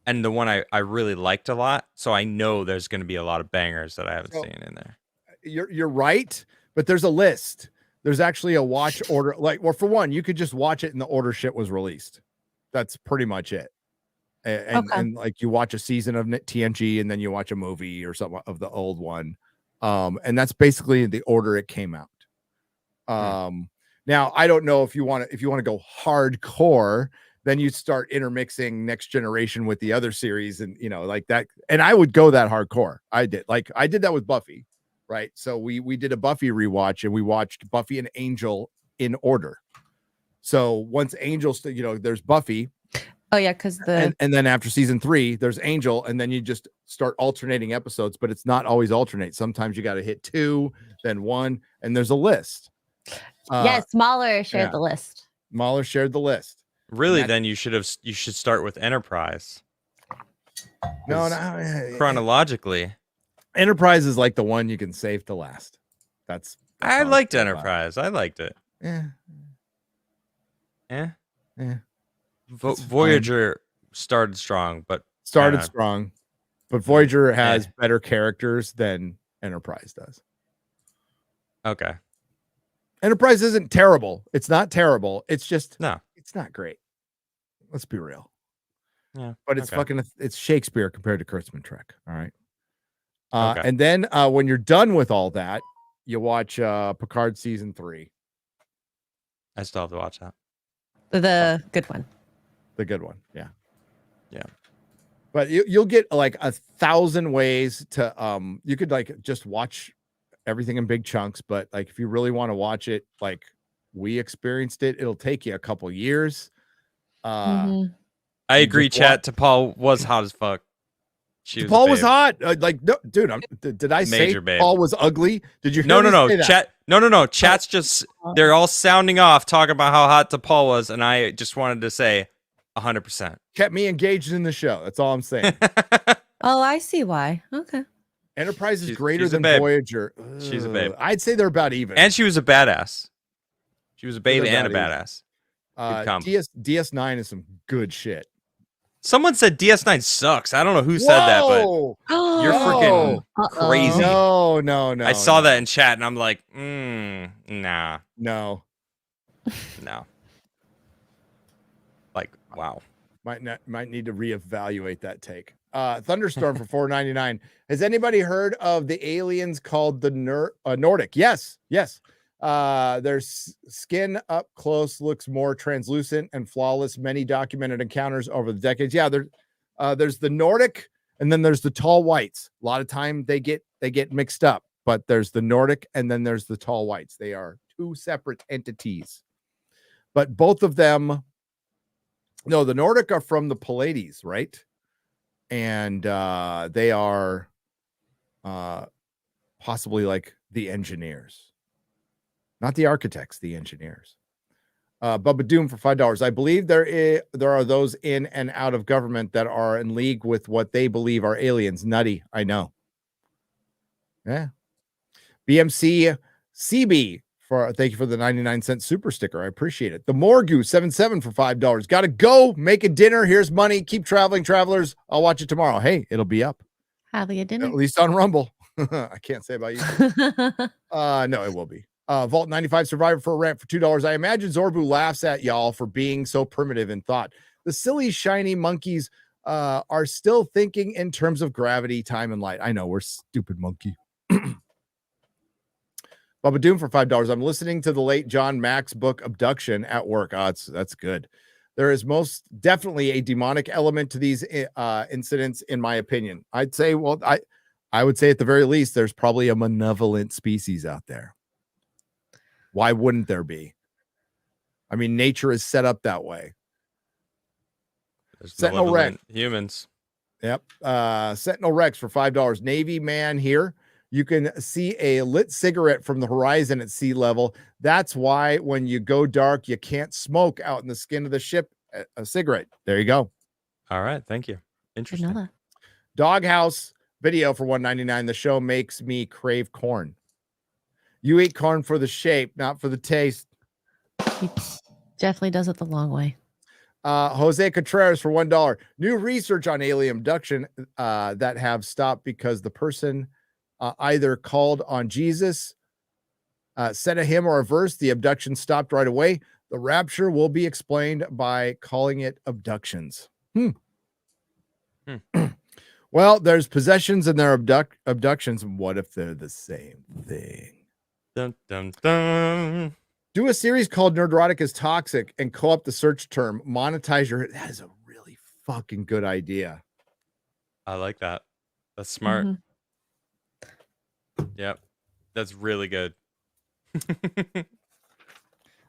and the one I really liked a lot. So I know there's going to be a lot of bangers that I haven't seen in there. You're right, but there's a list. There's actually a watch order. For one, you could just watch it in the order shit was released. That's pretty much it. And like you watch a season of TNG and then you watch a movie or something of the old one. And that's basically the order it came out. Now I don't know if you want to go hardcore, then you start intermixing Next Generation with the other series and like that. And I would go that hardcore. I did that with Buffy, right? So we did a Buffy rewatch and we watched Buffy and Angel in order. So once Angel, there's Buffy. Oh yeah, because and then after season 3, there's Angel, and then you just start alternating episodes, but it's not always alternate. Sometimes you got to hit 2, then 1, and there's a list. Yes, Mahler shared the list. Mahler shared the list. Really, then you should start with Enterprise. No, chronologically, Enterprise is like the one you can save to last. I liked Enterprise. I liked it. Yeah. Voyager started strong, but Voyager has better characters than Enterprise does. Okay. Enterprise isn't terrible. It's not terrible. It's just it's not great. Let's be real. Yeah. But it's it's Shakespeare compared to Kurtzman Trek. All right. Okay. And then when you're done with all that, you watch Picard season 3. I still have to watch that. The good one. The good one. Yeah. Yeah. But you'll get like 1,000 ways to you could like just watch everything in big chunks, but like if you really want to watch it like we experienced it, it'll take you a couple years. I agree, chat. T'Pol was hot as fuck. T'Pol was hot. Like, no, dude, did I say T'Pol was ugly? Did you hear me say that? Chat. No. Chat's just they're all sounding off, talking about how hot T'Pol was, and I just wanted to say 100%. Kept me engaged in the show. That's all I'm saying. Oh, I see why. Okay. Enterprise is greater than Voyager. She's a babe. I'd say they're about even. And she was a badass. She was a babe and a badass. DS9 is some good shit. Someone said DS9 sucks. I don't know who said that, but you're freaking crazy. No. I saw that in chat, and I'm like, nah. No. Like, wow. Might need to reevaluate that take. Thunderstorm for $4.99. Has anybody heard of the aliens called the Nordic? Yes. Their skin up close looks more translucent and flawless. Many documented encounters over the decades. Yeah, there's the Nordic, and then there's the tall whites. A lot of time they get mixed up, but there's the Nordic, and then there's the tall whites. They are 2 separate entities, but both of them. No, the Nordic are from the Pleiades, right? And they are possibly like the engineers. Not the architects, the engineers. Bubba Doom for $5. I believe there are those in and out of government that are in league with what they believe are aliens. Nutty, I know. Yeah. BMC CB thank you for the 99-cent super sticker. I appreciate it. The Morgu 77 for $5. Gotta go make a dinner. Here's money. Keep traveling, travelers. I'll watch it tomorrow. Hey, it'll be up. Have a good dinner. At least on Rumble. I can't say about you. No, it will be. Vault 95 Survivor for a rant for $2. I imagine Zorbu laughs at y'all for being so primitive in thought. The silly, shiny monkeys are still thinking in terms of gravity, time, and light. I know, we're stupid monkey. Bubba Doom for $5. I'm listening to the late John Mack's book Abduction at work. That's good. There is most definitely a demonic element to these incidents, in my opinion. I'd say, well, I would say at the very least, there's probably a malevolent species out there. Why wouldn't there be? I mean, nature is set up that way. There's Sentinel Rex. Humans. Yep. Sentinel Rex for $5. Navy man here. You can see a lit cigarette from the horizon at sea level. That's why when you go dark, you can't smoke out in the skin of the ship a cigarette. There you go. All right. Thank you. Interesting. Doghouse video for $1.99. The show makes me crave corn. You eat corn for the shape, not for the taste. He definitely does it the long way. Jose Contreras for $1. New research on alien abduction that have stopped because the person either called on Jesus, said a hymn or a verse. The abduction stopped right away. The rapture will be explained by calling it abductions. Well, there's possessions and there are abductions. What if they're the same thing? Dun, dun, dun. Do a series called Nerdrotic is Toxic and co-op the search term. Monetize your... That is a really fucking good idea. I like that. That's smart. Mhm. Yep. That's really good.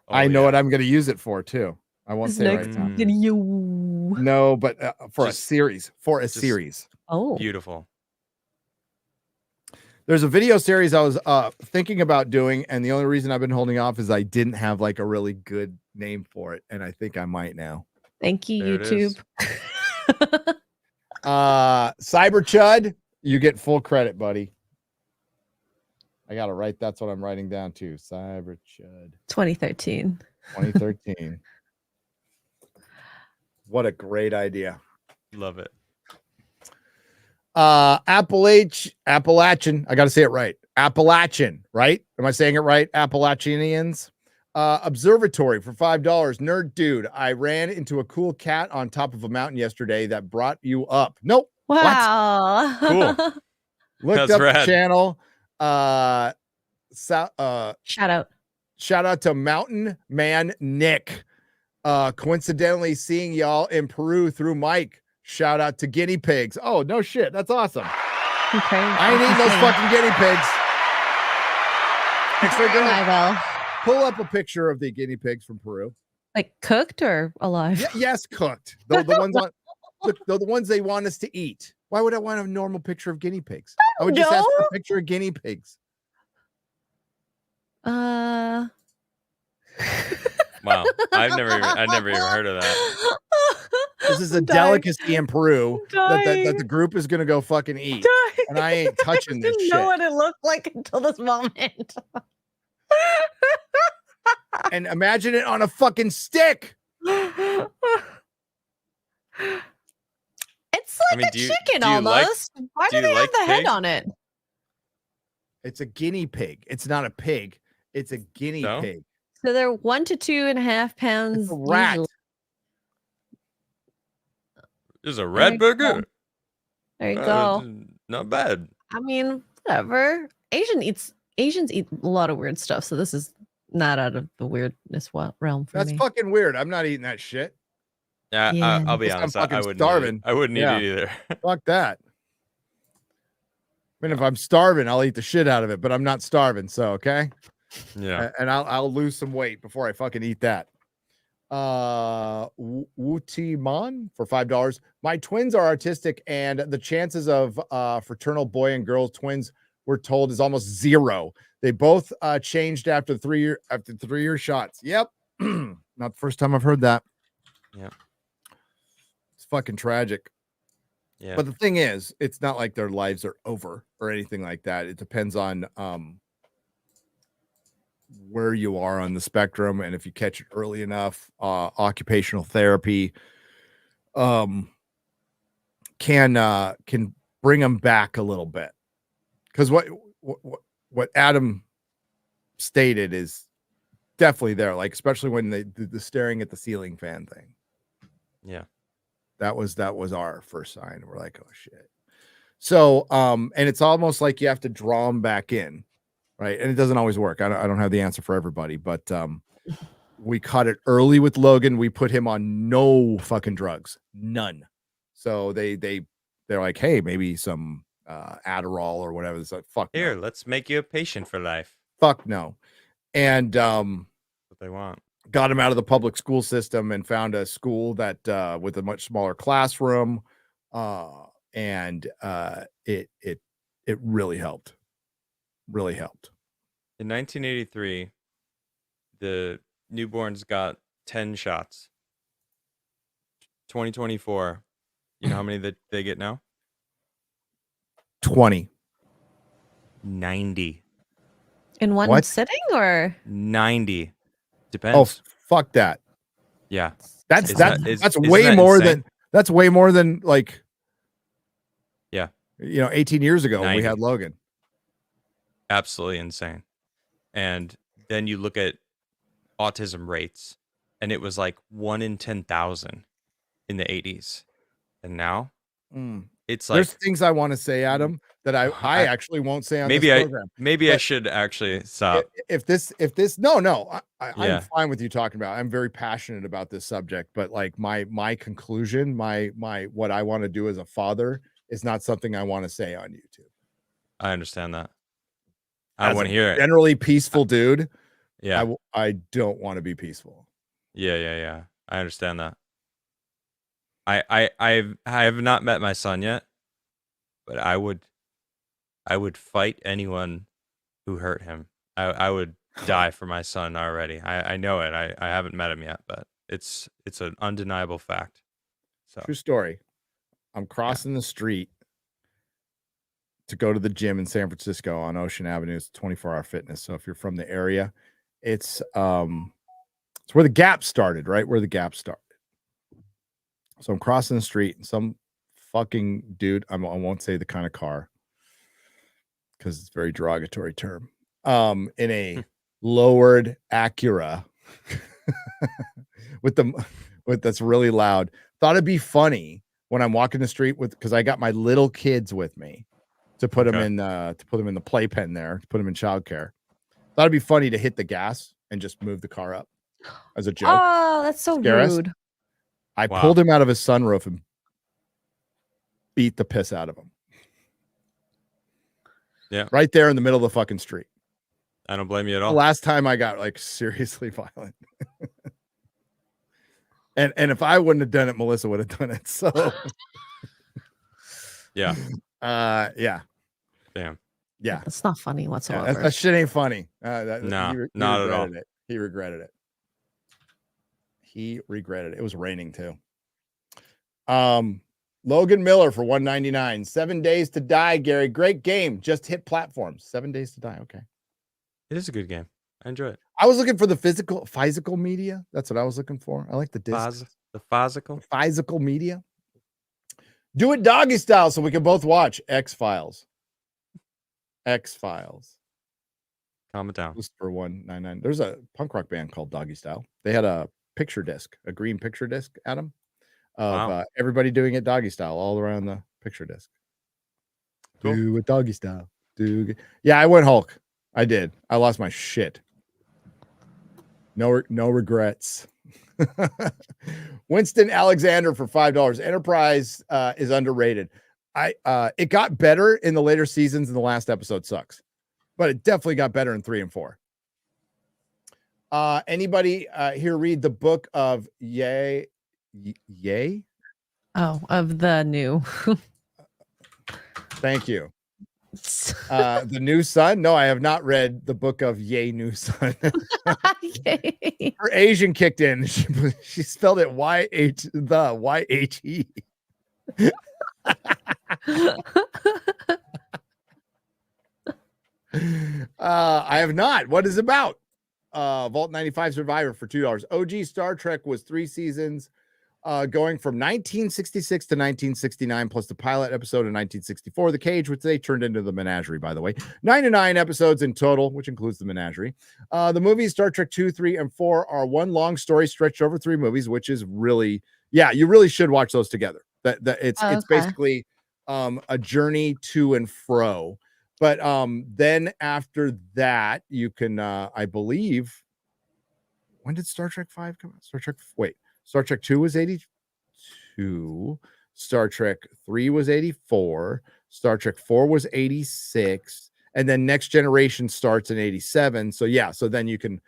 I know what I'm going to use it for, too. I won't This say right next now. video. No, but for Just- a series. For a just- series. Oh. Beautiful. There's a video series I was thinking about doing, and the only reason I've been holding off is I didn't have like a really good name for it, and I think I might now. Thank you, There it YouTube. Cyber Chud, you get full credit, buddy. I gotta write. That's what I'm writing down too. Cyber Chud 2013. 2013. What a great idea. Love it. Appalachian. I gotta say it right. Appalachian, right? Am I saying it right? Appalachians. Observatory for $5. Nerd dude, I ran into a cool cat on top of a mountain yesterday that brought you up. Nope. Wow. Cool. Looked That's up rad. the channel. Shout out to Mountain Man Nick. Coincidentally seeing y'all in Peru through Mike. Shout out to guinea pigs. Oh, no shit. That's awesome. Okay. I ain't eating those fucking guinea pigs. Next week, I will. pull up a picture of the guinea pigs from Peru. Like cooked or alive? Yes, cooked. The ones on the ones they want us to eat. Why would I want a normal picture of guinea pigs? I would just ask for a picture of guinea pigs. Wow. I've never even heard of that. This is a I'm dying. delicacy in Peru that Dying. the group is gonna go fucking eat. Dying. And I ain't touching this didn't know shit. what it looked like until this moment. And imagine it on a fucking stick. It's like mean, a do you- chicken do you like- almost. Why do do you they like have the head pig? on it? It's a guinea pig. It's not a pig. It's a guinea No? pig. So they're 1 to 2.5 pounds. It's a rat. usually. There's a red you burger. go. There you go. Not bad. I mean, whatever. Asians eat a lot of weird stuff, so this is not out of the weirdness realm for That's me. fucking weird. I'm not eating that shit. Yeah, Yeah. I'll be I'm honest. I fucking wouldn't. starving. I wouldn't Yeah. eat it either. Fuck that. I mean, if I'm starving, I'll eat the shit out of it, but I'm not starving. So, okay. Yeah. And I'll lose some weight before I fucking eat that. Wuti Mon for $5. My twins are artistic, and the chances of fraternal boy and girl twins we're told is almost zero. They both changed after 3-year shots. Yep. Not the first time I've heard that. Yep. It's fucking tragic. Yeah. But the thing is, it's not like their lives are over or anything like that. It depends on where you are on the spectrum, and if you catch it early enough. Occupational therapy can bring them back a little bit, because what Adam stated is definitely there, like especially when the staring at the ceiling fan thing. Yeah. That was our first sign. We're like, oh shit. So and it's almost like you have to draw them back in, right? And it doesn't always work. I don't have the answer for everybody, but we caught it early with Logan. We put him on no fucking drugs, none. So they're like, hey, maybe some Adderall or whatever. It's like, fuck Here, no. let's make you a patient for life. Fuck no. And What they want. got him out of the public school system and found a school that with a much smaller classroom, and it really helped. Really helped. In 1983, the newborns got 10 shots. 2024, you know how many that they get now? 20. 90. In one What? sitting, or 90. Oh, Depends. fuck that. Yeah. That's Isn't that's that- is- that's isn't way that more insane? that's way more than like, Yeah. 18 years ago when we 90. had Logan. Absolutely insane. And then you look at autism rates, and it was like 1 in 10,000 in the 80s. And now it's like There's things I want to say, Adam, that I I- actually won't say on maybe this I program. maybe I But- should actually stop. If this no, I'm Yeah. fine with you talking about it. I'm very passionate about this subject, but like my conclusion, my what I want to do as a father is not something I want to say on YouTube. I understand that. I As want a to hear it. Generally peaceful dude. Yeah. I don't want to be peaceful. Yeah. I understand that. I have not met my son yet, but I would fight anyone who hurt him. I would die for my son already. I know it. I haven't met him yet, but it's an undeniable fact. So True story. I'm crossing the street to go to the gym in San Francisco on Ocean Avenue. It's 24-hour fitness. So if you're from the area, it's where the Gap started, right? Where the Gap started. So I'm crossing the street, and some fucking dude, I won't say the kind of car because it's a very derogatory term, in a lowered Acura with that's really loud. Thought it'd be funny when I'm walking the street because I got my little kids with me to put them in the playpen there, to put them in childcare. Thought it'd be funny to hit the gas and just move the car up as a joke. oh, that's so Scare us? rude. I Wow. pulled him out of his sunroof and beat the piss out of him. Yeah. Right there in the middle of the fucking street. I don't blame you at The all. last time I got like seriously violent. and if I wouldn't have done it, Melissa would have done it. So Yeah. yeah. Damn. Yeah. That's not funny Yeah, whatsoever. that shit ain't funny. Nah, he not at all. regretted it. He regretted it. He regretted it. It was raining too. Logan Miller for $1.99. 7 Days to Die, Gary. Great game. Just hit platforms. 7 Days to Die. Okay. It is a good game. I enjoy it. I was looking for the physical media. That's what I was looking for. I like the disc. The physical. Physical media. Do it doggy style so we can both watch X-Files. X-Files. Calm it down. Just for $1.99. There's a punk rock band called Doggy Style. They had a picture disc, a green picture disc, Adam, of Wow. everybody doing it doggy style all around the picture disc. Cool. Do it doggy style. Yeah, I went Hulk. I did. I lost my shit. No regrets. Winston Alexander for $5. Enterprise is underrated. It got better in the later seasons, and the last episode sucks, but it definitely got better in 3 and 4. Anybody here read the book of Yay? Oh, of the new. Thank you. The New Sun? No, I have not read the book of Yay New Sun. Yay. Her Asian kicked in. She spelled it Y-H-E. I have not. What is it about? Vault 95 Survivor for $2. OG Star Trek was 3 seasons, going from 1966 to 1969, plus the pilot episode in 1964, The Cage, which they turned into the Menagerie, by the way. 99 episodes in total, which includes the Menagerie. The movies Star Trek 2, 3, and 4 are one long story stretched over 3 movies, which is really, you really should watch those together. It's basically a journey to and fro. But then after that, you can, I believe, when did Star Trek 5 come out? Star Trek 2 was 82. Star Trek 3 was 84. Star Trek 4 was 86. And then Next Generation starts in 87. So then you can,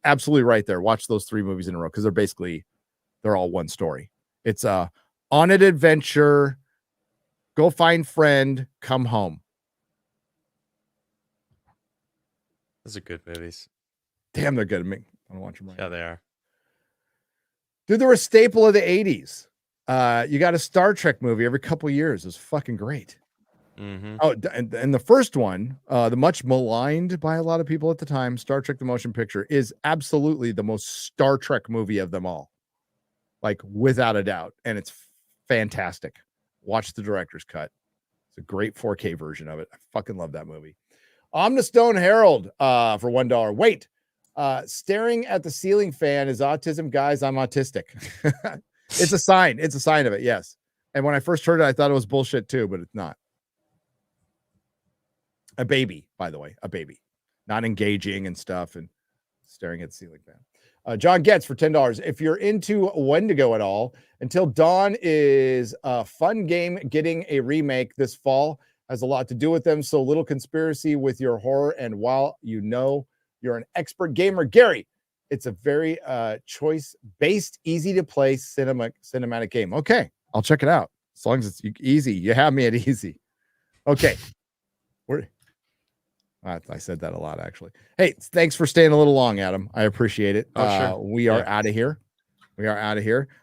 absolutely right there. Watch those 3 movies in a row because they're all one story. It's on an adventure, go find friend, come home. Those are good movies. Damn, they're good. I want to watch them right Yeah, now. they are. Dude, they're a staple of the 80s. You got a Star Trek movie every couple of years. It was fucking great. Mm-hmm. Oh, and the first one, the much maligned by a lot of people at the time, Star Trek the Motion Picture, is absolutely the most Star Trek movie of them all. Like, without a doubt. And it's fantastic. Watch the director's cut. It's a great 4K version of it. I fucking love that movie. Omnistone Herald for $1. Wait, staring at the ceiling fan is autism, guys. I'm autistic. It's a sign. It's a sign of it. Yes. And when I first heard it, I thought it was bullshit too, but it's not. A baby, by the way, a baby, not engaging and stuff and staring at the ceiling fan. John Getz for $10. If you're into Wendigo at all, Until Dawn is a fun game. Getting a remake this fall has a lot to do with them. So little conspiracy with your horror. And while you know you're an expert gamer, Gary, it's a very choice-based, easy-to-play cinematic game. Okay, I'll check it out. As long as it's easy. You have me at easy. Okay. I said that a lot, actually. Hey, thanks for staying a little long, Adam. I appreciate it. Sure. We are out of here.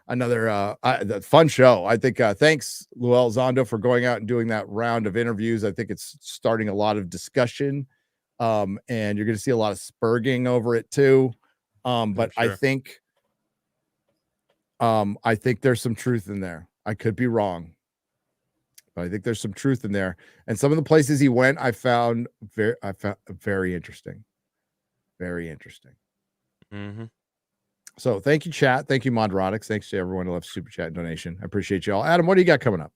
Another fun show. I think thanks, Lue Elizondo, for going out and doing that round of interviews. I think it's starting a lot of discussion. And you're going to see a lot of spurging over it too. But sure. I think there's some truth in there. I could be wrong, but I think there's some truth in there. And some of the places he went, I found very interesting. Very interesting. Mm-hmm. So thank you, chat. Thank you, Nerdrotic. Thanks to everyone who left super chat and donation. I appreciate you all. Adam, what do you got coming up?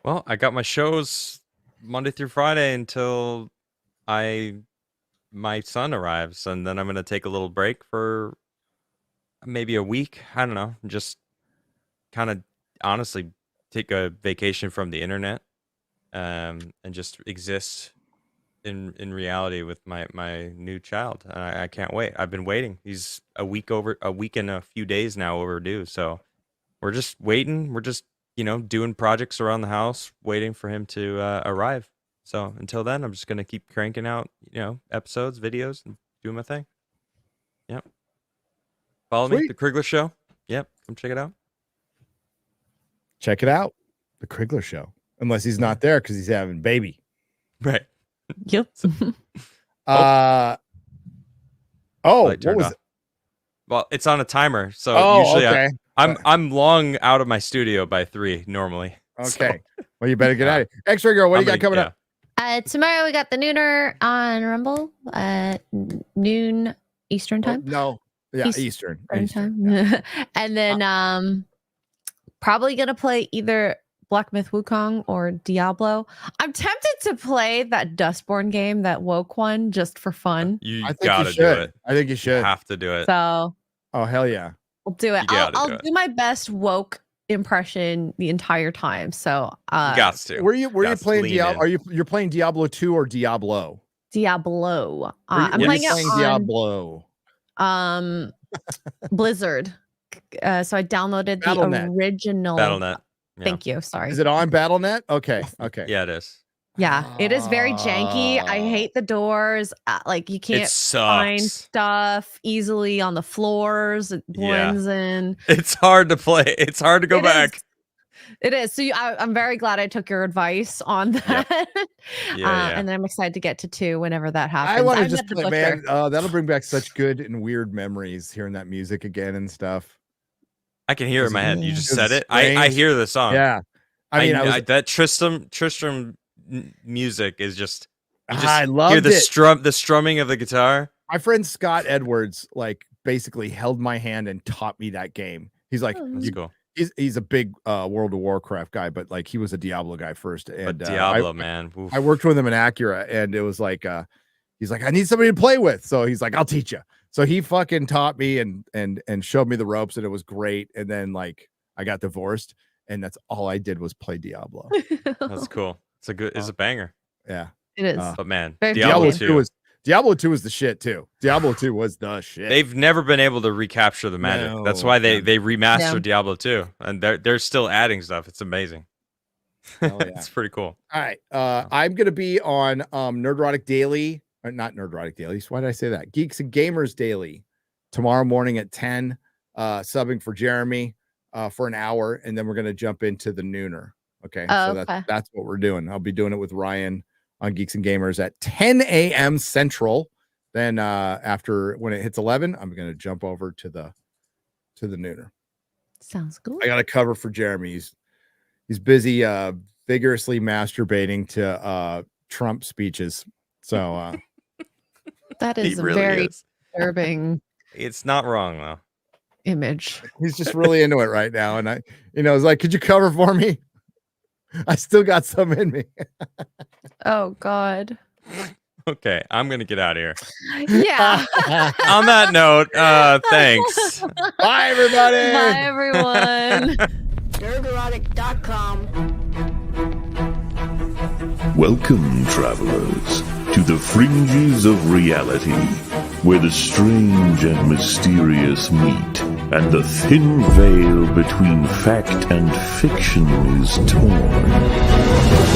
Well, I got my shows Monday through Friday until my son arrives, and then I'm gonna take a little break for maybe a week. I don't know, just kind of honestly take a vacation from the internet, and just exist in reality with my new child. And I can't wait. I've been waiting. He's a week and a few days now overdue. So we're just waiting. We're just doing projects around the house, waiting for him to arrive. So until then, I'm just gonna keep cranking out episodes, videos, and doing my thing. Yep. Follow me, The Crigler Show. Yep, come check it out. Check it out, The Crigler Show. Unless he's not there because he's having baby. Right. Yep. What was it? Well, it's on a timer, so usually okay. I'm long out of my studio by 3 normally. Okay. So. Well, you better get out of here. X-Ray Girl, what do you got coming up? Tomorrow we got the Nooner on Rumble at noon Eastern time. Eastern time. Yeah. And then probably gonna play either Black Myth Wukong or Diablo. I'm tempted to play that Dustborn game, that woke one, just for fun. I think gotta do it. I think you should. You have to do it. So hell yeah. We'll do it. I'll do my best woke impression the entire time. So gots to. Were you playing Diablo? You're playing Diablo 2 or Diablo? Diablo. I'm playing Diablo. Blizzard. So I downloaded the original Battle.net. Yeah. Thank you. Sorry. Is it on Battle.net? Okay. Yeah, it is. Yeah, it is very janky. I hate the doors. Like you can't find stuff easily on the floors. It blends in. It's hard to play. It's hard to go back. It is. So I'm very glad I took your advice on that. Yeah. And then I'm excited to get to 2 whenever that happens. I want to met just the play, butcher. man. That'll bring back such good and weird memories hearing that music again and stuff. I can hear it in my head. You just It was said it. I strange. hear the song. Yeah. I mean, that Tristram music is just. You just I loved hear it. the strumming of the guitar. My friend Scott Edwards, like, basically held my hand and taught me that game. He's like, That's cool. he's a big World of Warcraft guy, but like he was a Diablo guy first. And But Diablo, man. Oof. I worked with him in Acura, and it was like, he's like, I need somebody to play with. So he's like, I'll teach you. So he fucking taught me and showed me the ropes, and it was great. And then like I got divorced, and that's all I did was play Diablo. That's cool. It's a banger. Yeah, It is. But man, Very Diablo cool. 2. Diablo 2 was the shit too. Diablo 2 was the shit. They've never been able to recapture the magic. That's No, why they man. remastered Diablo 2, and they're still adding stuff. It's amazing. Hell yeah. It's pretty cool. All right. I'm gonna be on Nerdrotic Daily, or not Nerdrotic Daily. Why did I say that? Geeks and Gamers Daily tomorrow morning at 10, subbing for Jeremy for an hour, and then we're gonna jump into the nooner. Okay. Oh, So okay. that's what we're doing. I'll be doing it with Ryan on Geeks and Gamers at 10 a.m. Central. Then after when it hits 11, I'm gonna jump over to the nooner. Sounds good. I got a cover for Jeremy. He's busy vigorously masturbating to Trump speeches. So That He is a really very is. disturbing It's not wrong though. image. he's just really into it right now. And I, it's like, could you cover for me? I still got some in me. Oh God. Okay, I'm gonna get out of here. Yeah. On that note, thanks. Bye, everybody. Bye, everyone. Nerdrotic.com. Welcome, travelers, to the fringes of reality, where the strange and mysterious meet, and the thin veil between fact and fiction is torn.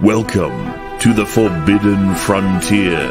Welcome to the Forbidden Frontier.